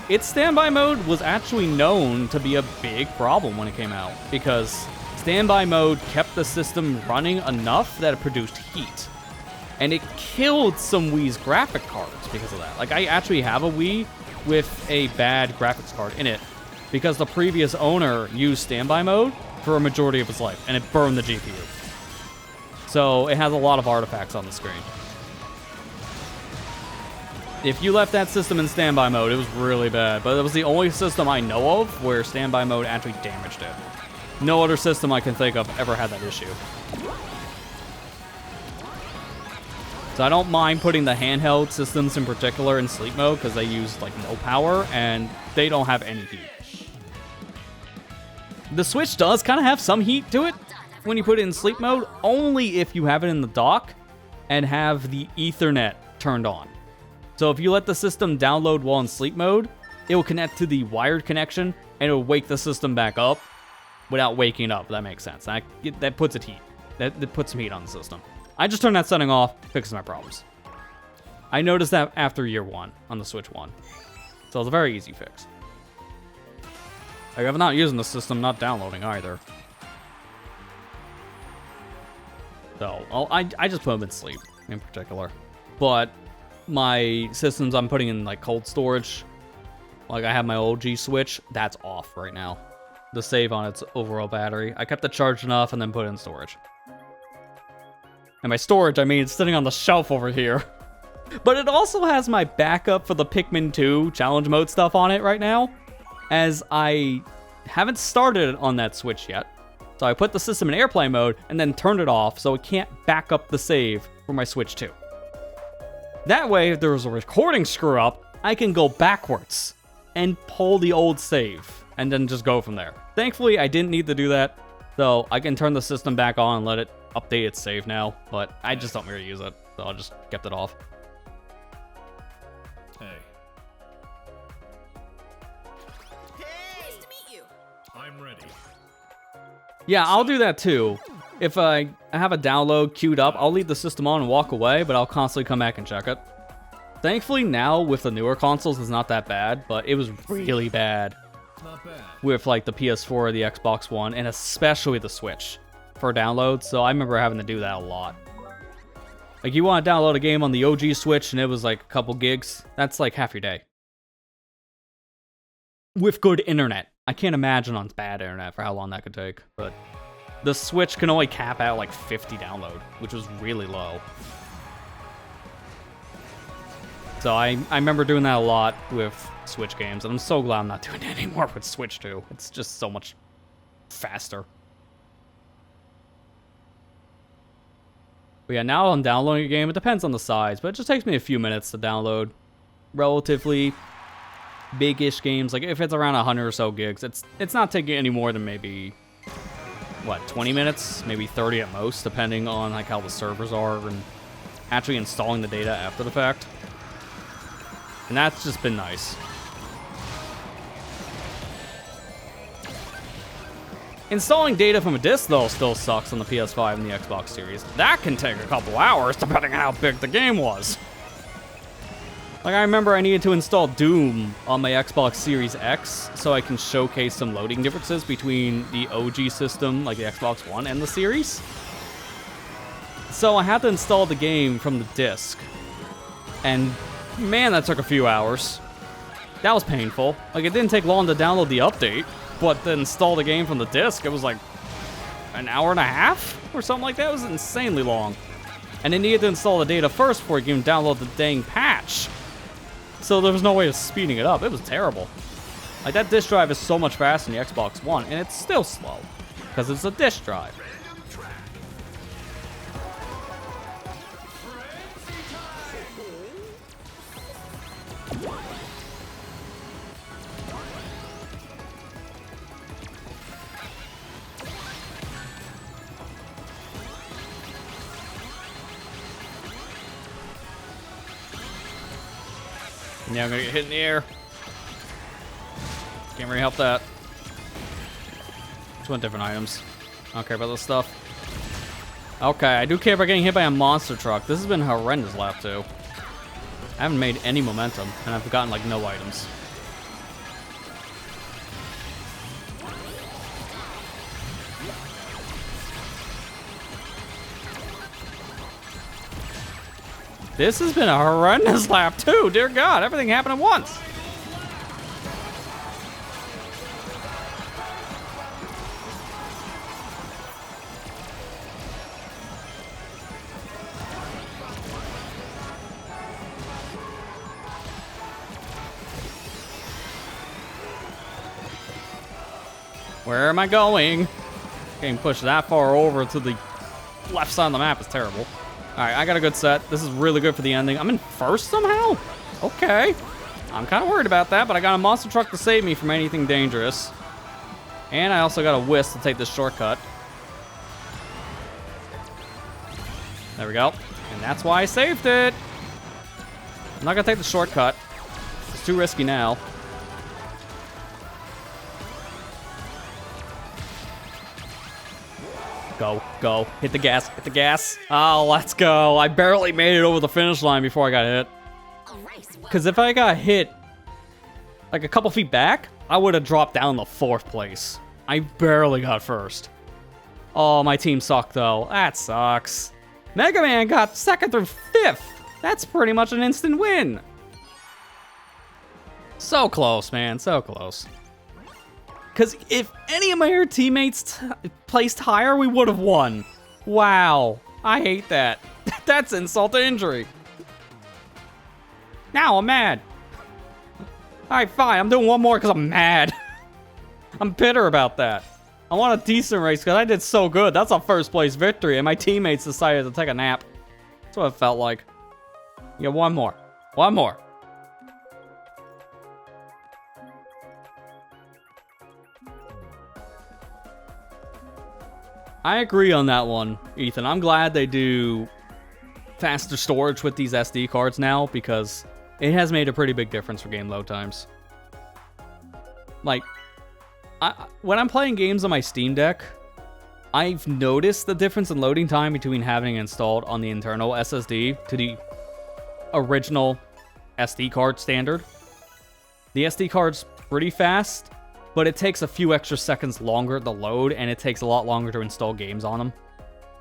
Its standby mode was actually known to be a big problem when it came out, because standby mode kept the system running enough that it produced heat. And it killed some Wii's graphic cards because of that. Like, I actually have a Wii with a bad graphics card in it because the previous owner used standby mode for a majority of its life, and it burned the GPU. So it has a lot of artifacts on the screen. If you left that system in standby mode, it was really bad, but it was the only system I know of where standby mode actually damaged it. No other system I can think of ever had that issue. So I don't mind putting the handheld systems in particular in sleep mode because they use like no power and they don't have any heat. The Switch does kind of have some heat to it when you put it in sleep mode, only if you have it in the dock and have the Ethernet turned on. So if you let the system download while in sleep mode, it will connect to the wired connection and it will wake the system back up without waking up, if that makes sense. That puts it heat. That puts some heat on the system. I just turned that setting off, fixes my problems. I noticed that after year one on the Switch 1. So it's a very easy fix. Like, I'm not using the system, not downloading either. So I just put them in sleep in particular. But my systems I'm putting in like cold storage, like I have my OG Switch, that's off right now. The save on its overall battery. I kept it charged enough and then put it in storage. And by storage, I mean it's sitting on the shelf over here. But it also has my backup for the Pikmin 2 challenge mode stuff on it right now, as I haven't started it on that Switch yet. So I put the system in airplane mode and then turned it off so it can't back up the save for my Switch 2. That way, if there was a recording screw up, I can go backwards and pull the old save and then just go from there. Thankfully, I didn't need to do that, so I can turn the system back on and let it update its save now, but I just don't really use it, so I just kept it off. Hey, Nice to meet you. I'm ready. Yeah, I'll do that too. If I have a download queued up, I'll leave the system on and walk away, but I'll constantly come back and check it. Thankfully now, with the newer consoles, it's not that bad, but it was really bad Not bad. with like the PS4 or the Xbox One, and especially the Switch for downloads, so I remember having to do that a lot. Like, you want to download a game on the OG Switch, and it was like a couple gigs, that's like half your day. With good internet. I can't imagine on bad internet for how long that could take, but the Switch can only cap out like 50 download, which was really low. So I remember doing that a lot with Switch games, and I'm so glad I'm not doing it anymore with Switch 2. It's just so much faster. But yeah, now I'm downloading a game. It depends on the size, but it just takes me a few minutes to download relatively big-ish games. Like, if it's around 100 or so gigs, it's not taking any more than maybe, what, 20 minutes? Maybe 30 at most, depending on like how the servers are and actually installing the data after the fact. And that's just been nice. Installing data from a disc, though, still sucks on the PS5 and the Xbox Series. That can take a couple hours, depending on how big the game was. Like, I remember I needed to install Doom on my Xbox Series X so I can showcase some loading differences between the OG system, like the Xbox One, and the Series. So I had to install the game from the disc. And man, that took a few hours. That was painful. Like, it didn't take long to download the update, but to install the game from the disc, it was like an hour and a half or something like that. It was insanely long. And I needed to install the data first before you can download the dang patch. So there was no way of speeding it up. It was terrible. Like, that disk drive is so much faster than the Xbox One, and it's still slow because it's a disk drive. Yeah, I'm gonna get hit in the air. Can't really help that. Just want different items. I don't care about this stuff. Okay, I do care about getting hit by a monster truck. This has been a horrendous lap 2. I haven't made any momentum, and I've gotten like no items. This has been a horrendous lap too. Dear God, everything happened at once. Where am I going? Getting pushed that far over to the left side of the map is terrible. Alright, I got a good set. This is really good for the ending. I'm in first somehow? Okay. I'm kind of worried about that, but I got a monster truck to save me from anything dangerous. And I also got a whisk to take this shortcut. There we go. And that's why I saved it. I'm not going to take the shortcut. It's too risky now. Go, go. Hit the gas, hit the gas. Oh, let's go. I barely made it over the finish line before I got hit. Because if I got hit like a couple feet back, I would have dropped down to 4th place. I barely got first. Oh, my team sucked, though. That sucks. Mega Man got 2nd through 5th. That's pretty much an instant win. So close, man. So close. Because if any of my other teammates placed higher, we would have won. Wow. I hate that. That's insult to injury. Now I'm mad. Alright, fine. I'm doing one more because I'm mad. I'm bitter about that. I want a decent race because I did so good. That's a first place victory, and my teammates decided to take a nap. That's what it felt like. Yeah, one more. One more. I agree on that one, Ethan. I'm glad they do faster storage with these SD cards now because it has made a pretty big difference for game load times. Like, when I'm playing games on my Steam Deck, I've noticed the difference in loading time between having it installed on the internal SSD to the original SD card standard. The SD card's pretty fast, but it takes a few extra seconds longer to load, and it takes a lot longer to install games on them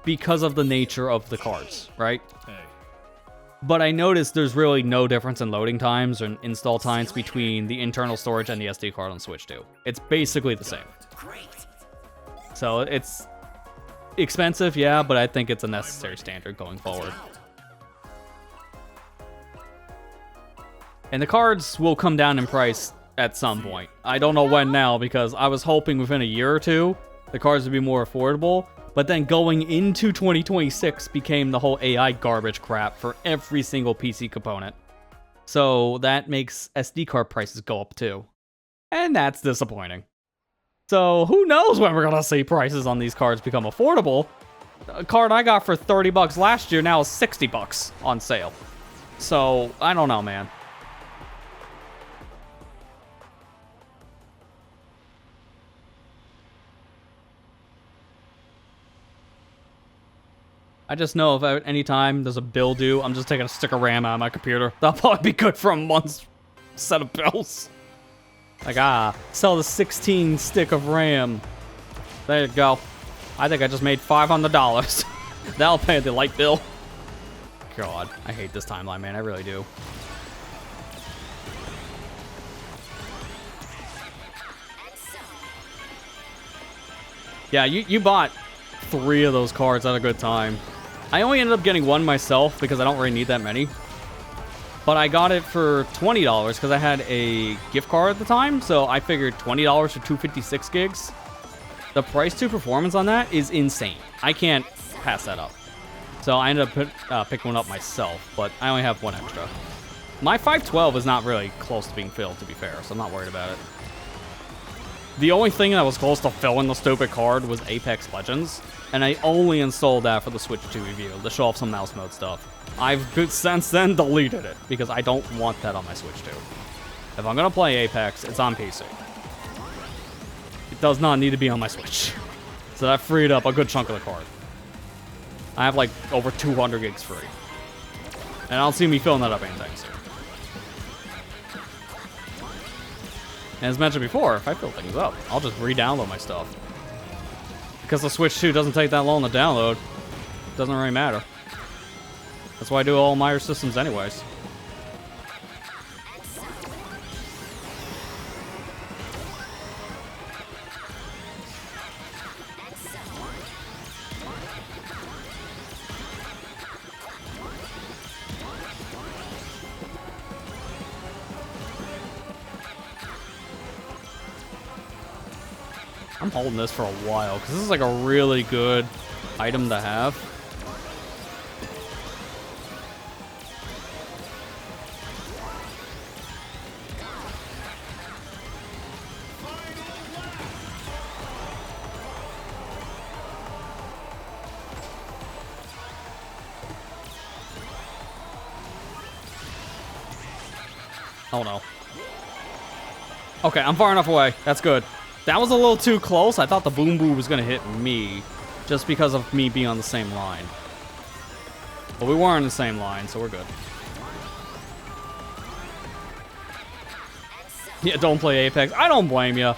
because of the nature of the cards, right? Hey. But I noticed there's really no difference in loading times or install times between the internal storage and the SD card on Switch 2. It's basically the same. So it's expensive, yeah, but I think it's a necessary standard going forward. And the cards will come down in price at some point. I don't know when now, because I was hoping within a year or two, the cards would be more affordable. But then going into 2026 became the whole AI garbage crap for every single PC component. So that makes SD card prices go up too. And that's disappointing. So who knows when we're gonna see prices on these cards become affordable. A card I got for 30 bucks last year now is 60 bucks on sale. So I don't know, man. I just know if at any time there's a bill due, I'm just taking a stick of RAM out of my computer. That'll probably be good for a month's set of bills. Like, sell the 16 stick of RAM. There you go. I think I just made $500. That'll pay the light bill. God, I hate this timeline, man. I really do. Yeah, you bought 3 of those cards at a good time. I only ended up getting one myself because I don't really need that many. But I got it for $20 because I had a gift card at the time. So I figured $20 for 256 gigs. The price to performance on that is insane. I can't pass that up. So I ended up picking one up myself, but I only have one extra. My 512 is not really close to being filled, to be fair, so I'm not worried about it. The only thing that was close to filling the stupid card was Apex Legends, and I only installed that for the Switch 2 review to show off some mouse mode stuff. I've since then deleted it, because I don't want that on my Switch 2. If I'm gonna play Apex, it's on PC. It does not need to be on my Switch. So that freed up a good chunk of the card. I have like over 200 gigs free. And I don't see me filling that up anytime soon. And as mentioned before, if I fill things up, I'll just re-download my stuff. Because the Switch 2 doesn't take that long to download, it doesn't really matter. That's why I do all my systems anyways. I'm holding this for a while, because this is like a really good item to have. Oh no. Okay, I'm far enough away. That's good. That was a little too close. I thought the Boom Boo was going to hit me just because of me being on the same line. But we were on the same line, so we're good. Yeah, don't play Apex. I don't blame you.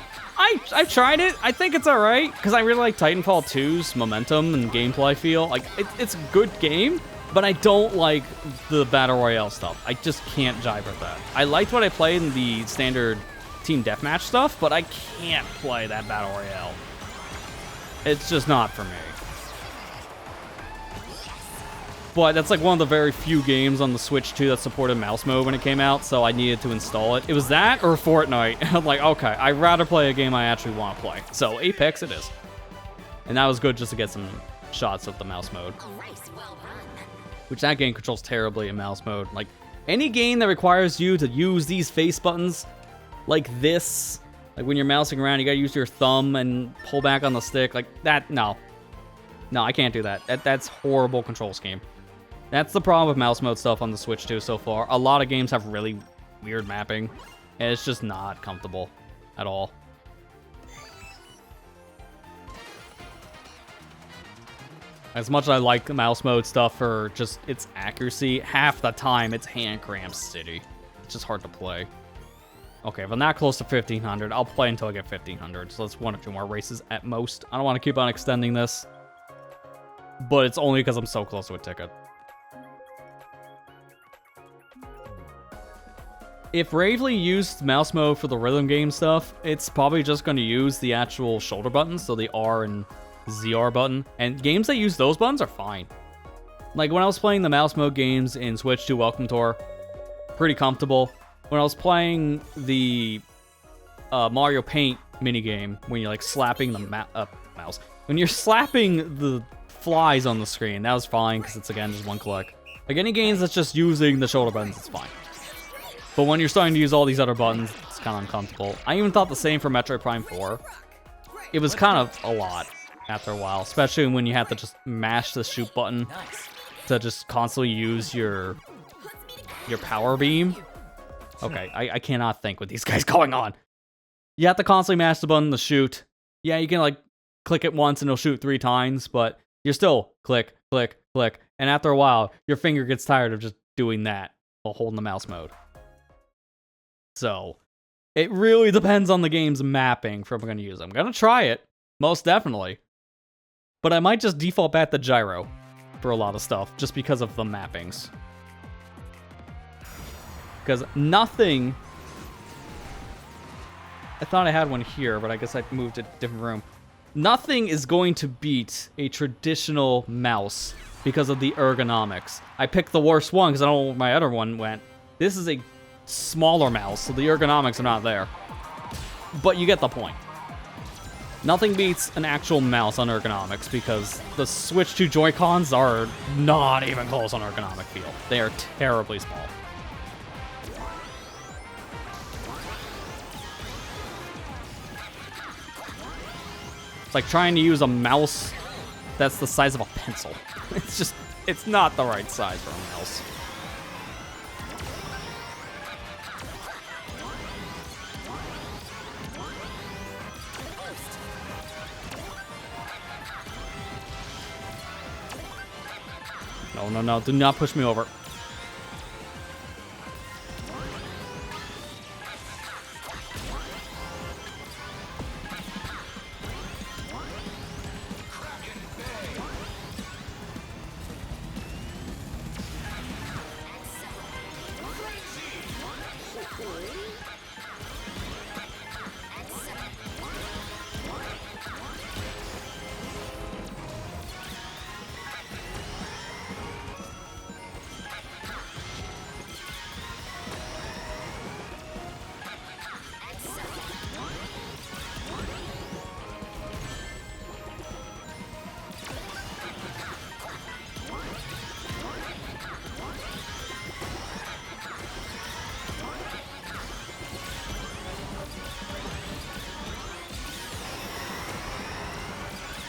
I've tried it. I think it's alright, because I really like Titanfall 2's momentum and gameplay feel. Like, it's a good game, but I don't like the Battle Royale stuff. I just can't jive with that. I liked what I played in the standard Team Deathmatch stuff, but I can't play that Battle Royale. It's just not for me. But that's like one of the very few games on the Switch 2 that supported mouse mode when it came out, so I needed to install it. It was that or Fortnite. I'm like, okay, I'd rather play a game I actually want to play. So Apex it is. And that was good just to get some shots of the mouse mode. Which that game controls terribly in mouse mode. Like, any game that requires you to use these face buttons, like this, like when you're mousing around, you gotta use your thumb and pull back on the stick, like that, no. No, I can't do that. That's horrible control scheme. That's the problem with mouse mode stuff on the Switch 2 so far. A lot of games have really weird mapping, and it's just not comfortable at all. As much as I like the mouse mode stuff for just its accuracy, half the time it's hand cramp city. It's just hard to play. Okay, if I'm not close to 1500, I'll play until I get 1500. So that's 1 or 2 more races at most. I don't want to keep on extending this, but it's only because I'm so close to a ticket. If Ravely used mouse mode for the rhythm game stuff, it's probably just going to use the actual shoulder buttons, so the R and ZR button. And games that use those buttons are fine. Like when I was playing the mouse mode games in Switch 2 Welcome Tour, pretty comfortable. When I was playing the Mario Paint minigame, when you're like slapping the mouse, when you're slapping the flies on the screen, that was fine because it's again just one click. Like any games that's just using the shoulder buttons, it's fine. But when you're starting to use all these other buttons, it's kind of uncomfortable. I even thought the same for Metroid Prime 4. It was kind of a lot after a while, especially when you have to just mash the shoot button to just constantly use your power beam. Okay, I cannot think with these guys going on. You have to constantly mash the button to shoot. Yeah, you can like click it once and it'll shoot 3 times, but you're still click, click, click. And after a while, your finger gets tired of just doing that while holding the mouse mode. So, it really depends on the game's mapping for if I'm going to use it. I'm going to try it, most definitely. But I might just default back to gyro for a lot of stuff, just because of the mappings. Because nothing... I thought I had one here, but I guess I moved to a different room. Nothing is going to beat a traditional mouse because of the ergonomics. I picked the worst one because I don't know where my other one went. This is a smaller mouse, so the ergonomics are not there. But you get the point. Nothing beats an actual mouse on ergonomics because the Switch 2 Joy-Cons are not even close on ergonomic feel. They are terribly small. It's like trying to use a mouse that's the size of a pencil. It's not the right size for a mouse. No, no, no, do not push me over.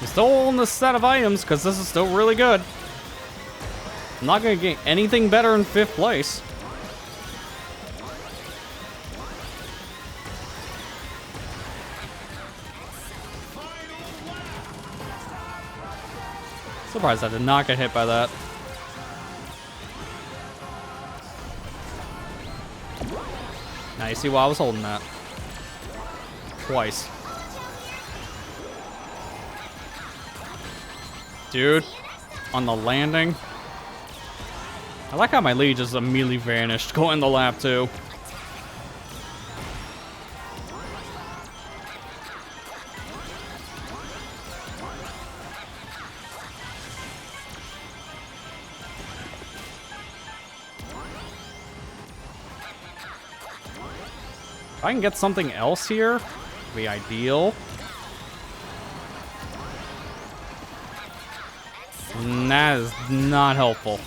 I'm still on this set of items because this is still really good. I'm not going to get anything better in 5th place. Surprised I did not get hit by that. Now you see why I was holding that. Twice. dude. On the landing. I like how my lead just immediately vanished going the lap too. If I can get something else here, it'd be ideal. And that is not helpful.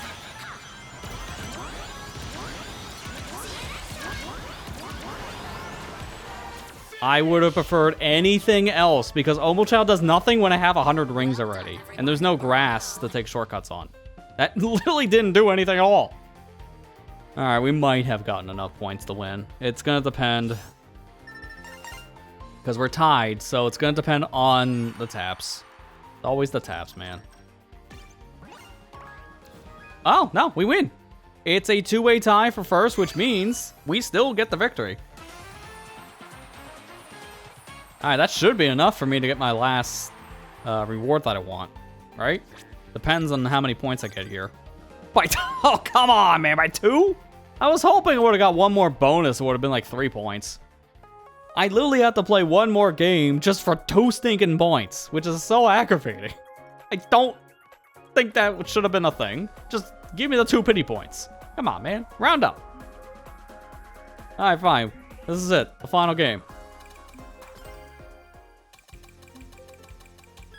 I would have preferred anything else because Omochild does nothing when I have 100 rings already. And there's no grass to take shortcuts on. That literally didn't do anything at all. Alright, we might have gotten enough points to win. It's gonna depend. Because we're tied, so it's gonna depend on the taps. Always the taps, man. Oh, no, we win. It's a two-way tie for first, which means we still get the victory. Alright, that should be enough for me to get my last reward that I want, right? Depends on how many points I get here. Oh, come on, man, by 2? I was hoping I would have got one more bonus. It would have been like 3 points. I literally have to play one more game just for 2 stinking points, which is so aggravating. I don't think that should have been a thing. Just give me the 2 pity points. Come on, man. Round up. Alright, fine. This is it. The final game.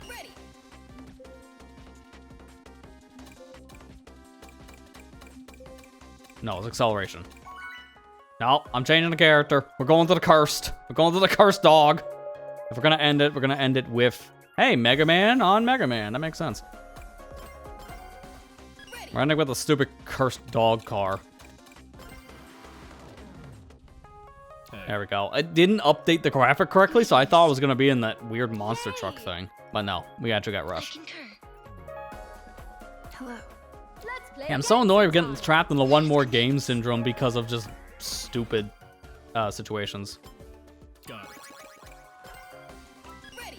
Ready. No, it's acceleration. No, I'm changing the character. We're going to the cursed. We're going to the cursed dog. If we're gonna end it, we're gonna end it with, hey, Mega Man on Mega Man. That makes sense. We're ending with a stupid cursed dog car. There we go. It didn't update the graphic correctly, so I thought it was gonna be in that weird monster truck thing. But no, we actually got rushed. Hello. Let's play Yeah, I'm so annoyed with getting trapped in the one more game syndrome because of just stupid situations. Got it. Ready.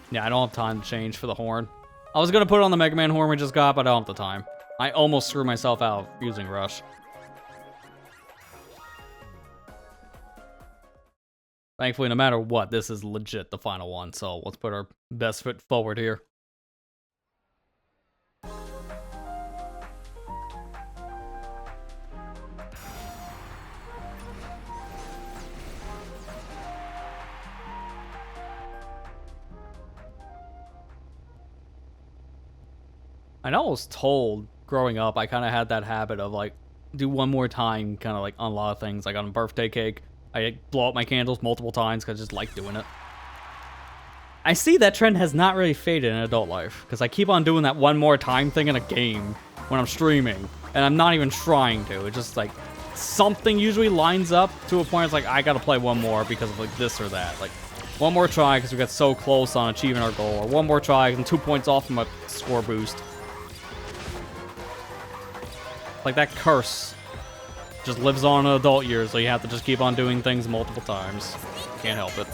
Yeah, I don't have time to change for the horn. I was gonna put on the Mega Man horn we just got, but I don't have the time. I almost threw myself out using Rush. Thankfully, no matter what, this is legit the final one, so let's put our best foot forward here. I know I was told growing up, I kind of had that habit of like, do one more time, kind of like on a lot of things. Like on a birthday cake, I blow up my candles multiple times because I just like doing it. I see that trend has not really faded in adult life because I keep on doing that one more time thing in a game when I'm streaming, and I'm not even trying to. It's just like something usually lines up to a point it's like, I gotta play one more because of like this or that. Like, one more try because we got so close on achieving our goal, or one more try and 2 points off from a score boost. Like, that curse just lives on in adult years, so you have to just keep on doing things multiple times. Can't help it.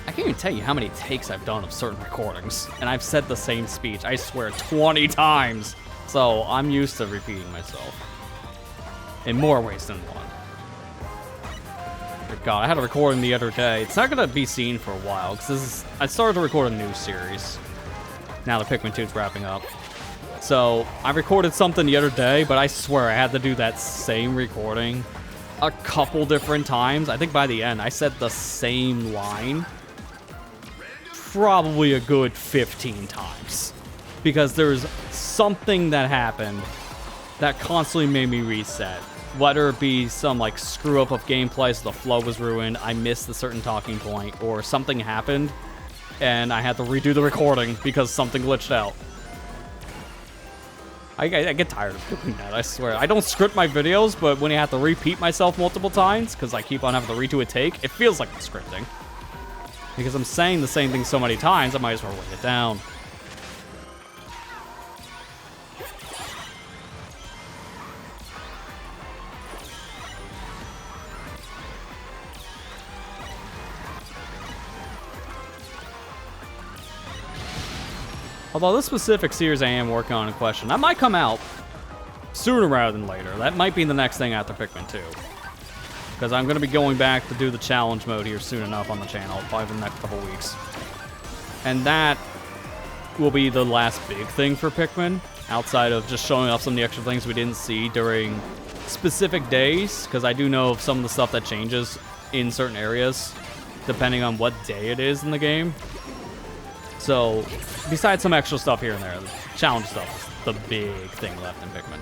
I can't even tell you how many takes I've done of certain recordings, and I've said the same speech, I swear, 20 times. So I'm used to repeating myself. In more ways than one. But God, I had a recording the other day. It's not gonna be seen for a while, because I started to record a new series. Now the Pikmin 2's wrapping up. So, I recorded something the other day, but I swear I had to do that same recording a couple different times. I think by the end, I said the same line probably a good 15 times. Because there's something that happened that constantly made me reset. Whether it be some, like, screw-up of gameplay so the flow was ruined, I missed a certain talking point, or something happened, and I had to redo the recording because something glitched out. I get tired of doing that, I swear. I don't script my videos, but when I have to repeat myself multiple times, because I keep on having to redo a take, it feels like scripting. Because I'm saying the same thing so many times, I might as well write it down. Although this specific series I am working on in question, that might come out sooner rather than later. That might be the next thing after Pikmin 2. Because I'm going to be going back to do the challenge mode here soon enough on the channel, probably the next couple weeks. And that will be the last big thing for Pikmin, outside of just showing off some of the extra things we didn't see during specific days, because I do know of some of the stuff that changes in certain areas, depending on what day it is in the game. So, besides some extra stuff here and there, the challenge stuff is the big thing left in Pikmin.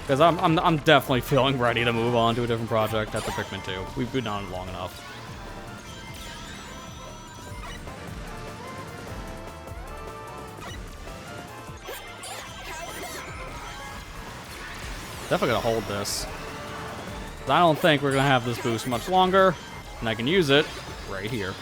Because I'm definitely feeling ready to move on to a different project after Pikmin 2. We've been on it long enough. Definitely gonna hold this. I don't think we're gonna have this boost much longer, and I can use it right here.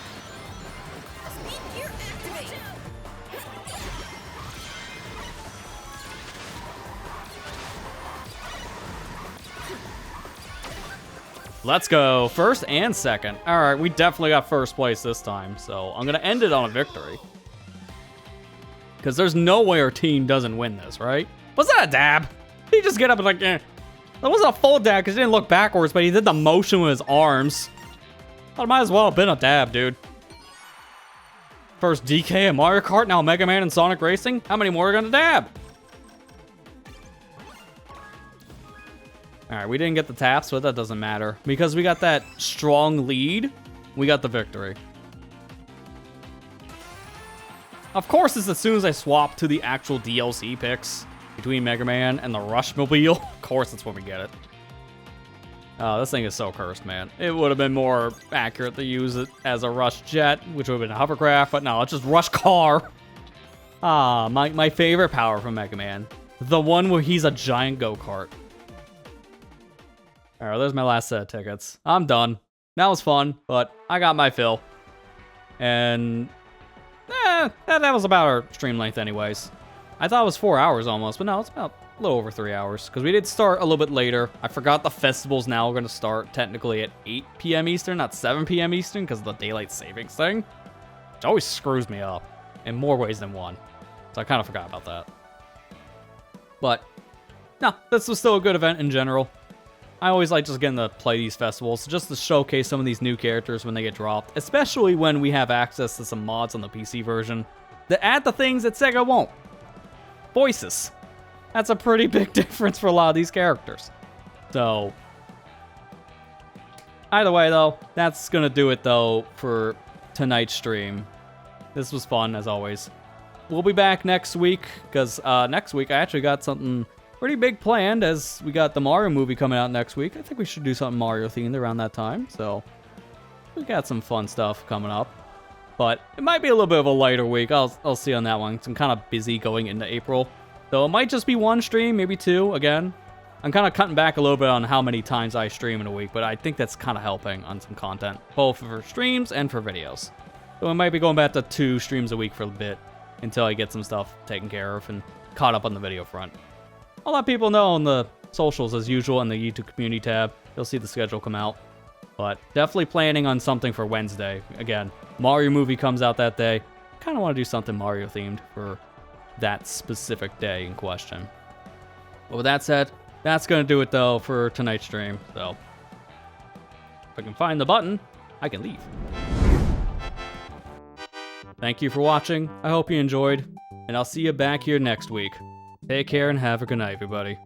Let's go. First and second. All right, we definitely got first place this time, so I'm gonna end it on a victory. Because there's no way our team doesn't win this, right? Was that a dab? He just get up and like, eh. That wasn't a full dab because he didn't look backwards, but he did the motion with his arms. Thought it might as well have been a dab, dude. First DK in Mario Kart, now Mega Man and Sonic Racing. How many more are gonna dab? All right, we didn't get the taps, but that doesn't matter. Because we got that strong lead, we got the victory. Of course, it's as soon as I swap to the actual DLC picks between Mega Man and the Rushmobile. Of course, that's when we get it. Oh, this thing is so cursed, man. It would have been more accurate to use it as a Rush Jet, which would have been a hovercraft, but no, it's just Rush Car. Ah, my favorite power from Mega Man. The one where he's a giant go-kart. All right, there's my last set of tickets. I'm done. That was fun, but I got my fill. And that was about our stream length anyways. I thought it was 4 hours almost, but no, it's about a little over 3 hours. Because we did start a little bit later. I forgot the festival's now going to start technically at 8 p.m. Eastern, not 7 p.m. Eastern, because of the daylight savings thing. Which always screws me up in more ways than one. So I kind of forgot about that. But, no, this was still a good event in general. I always like just getting to play these festivals, just to showcase some of these new characters when they get dropped, especially when we have access to some mods on the PC version that add the things that Sega won't. Voices. That's a pretty big difference for a lot of these characters. So, either way though, that's gonna do it though for tonight's stream. This was fun as always. We'll be back next week, because next week I actually got something pretty big planned, as we got the Mario movie coming out next week. I think we should do something Mario themed around that time, so we got some fun stuff coming up. But it might be a little bit of a lighter week. I'll see on that one. I'm kind of busy going into April, so it might just be one stream, maybe two. Again, I'm kind of cutting back a little bit on how many times I stream in a week, but I think that's kind of helping on some content, both for streams and for videos. So I might be going back to 2 streams a week for a bit until I get some stuff taken care of and caught up on the video front. I'll let people know on the socials as usual in the YouTube community tab. You'll see the schedule come out. But definitely planning on something for Wednesday. Again, Mario movie comes out that day. Kind of want to do something Mario themed for that specific day in question. But with that said, that's going to do it though for tonight's stream. So if I can find the button, I can leave. Thank you for watching. I hope you enjoyed. And I'll see you back here next week. Take care and have a good night, everybody.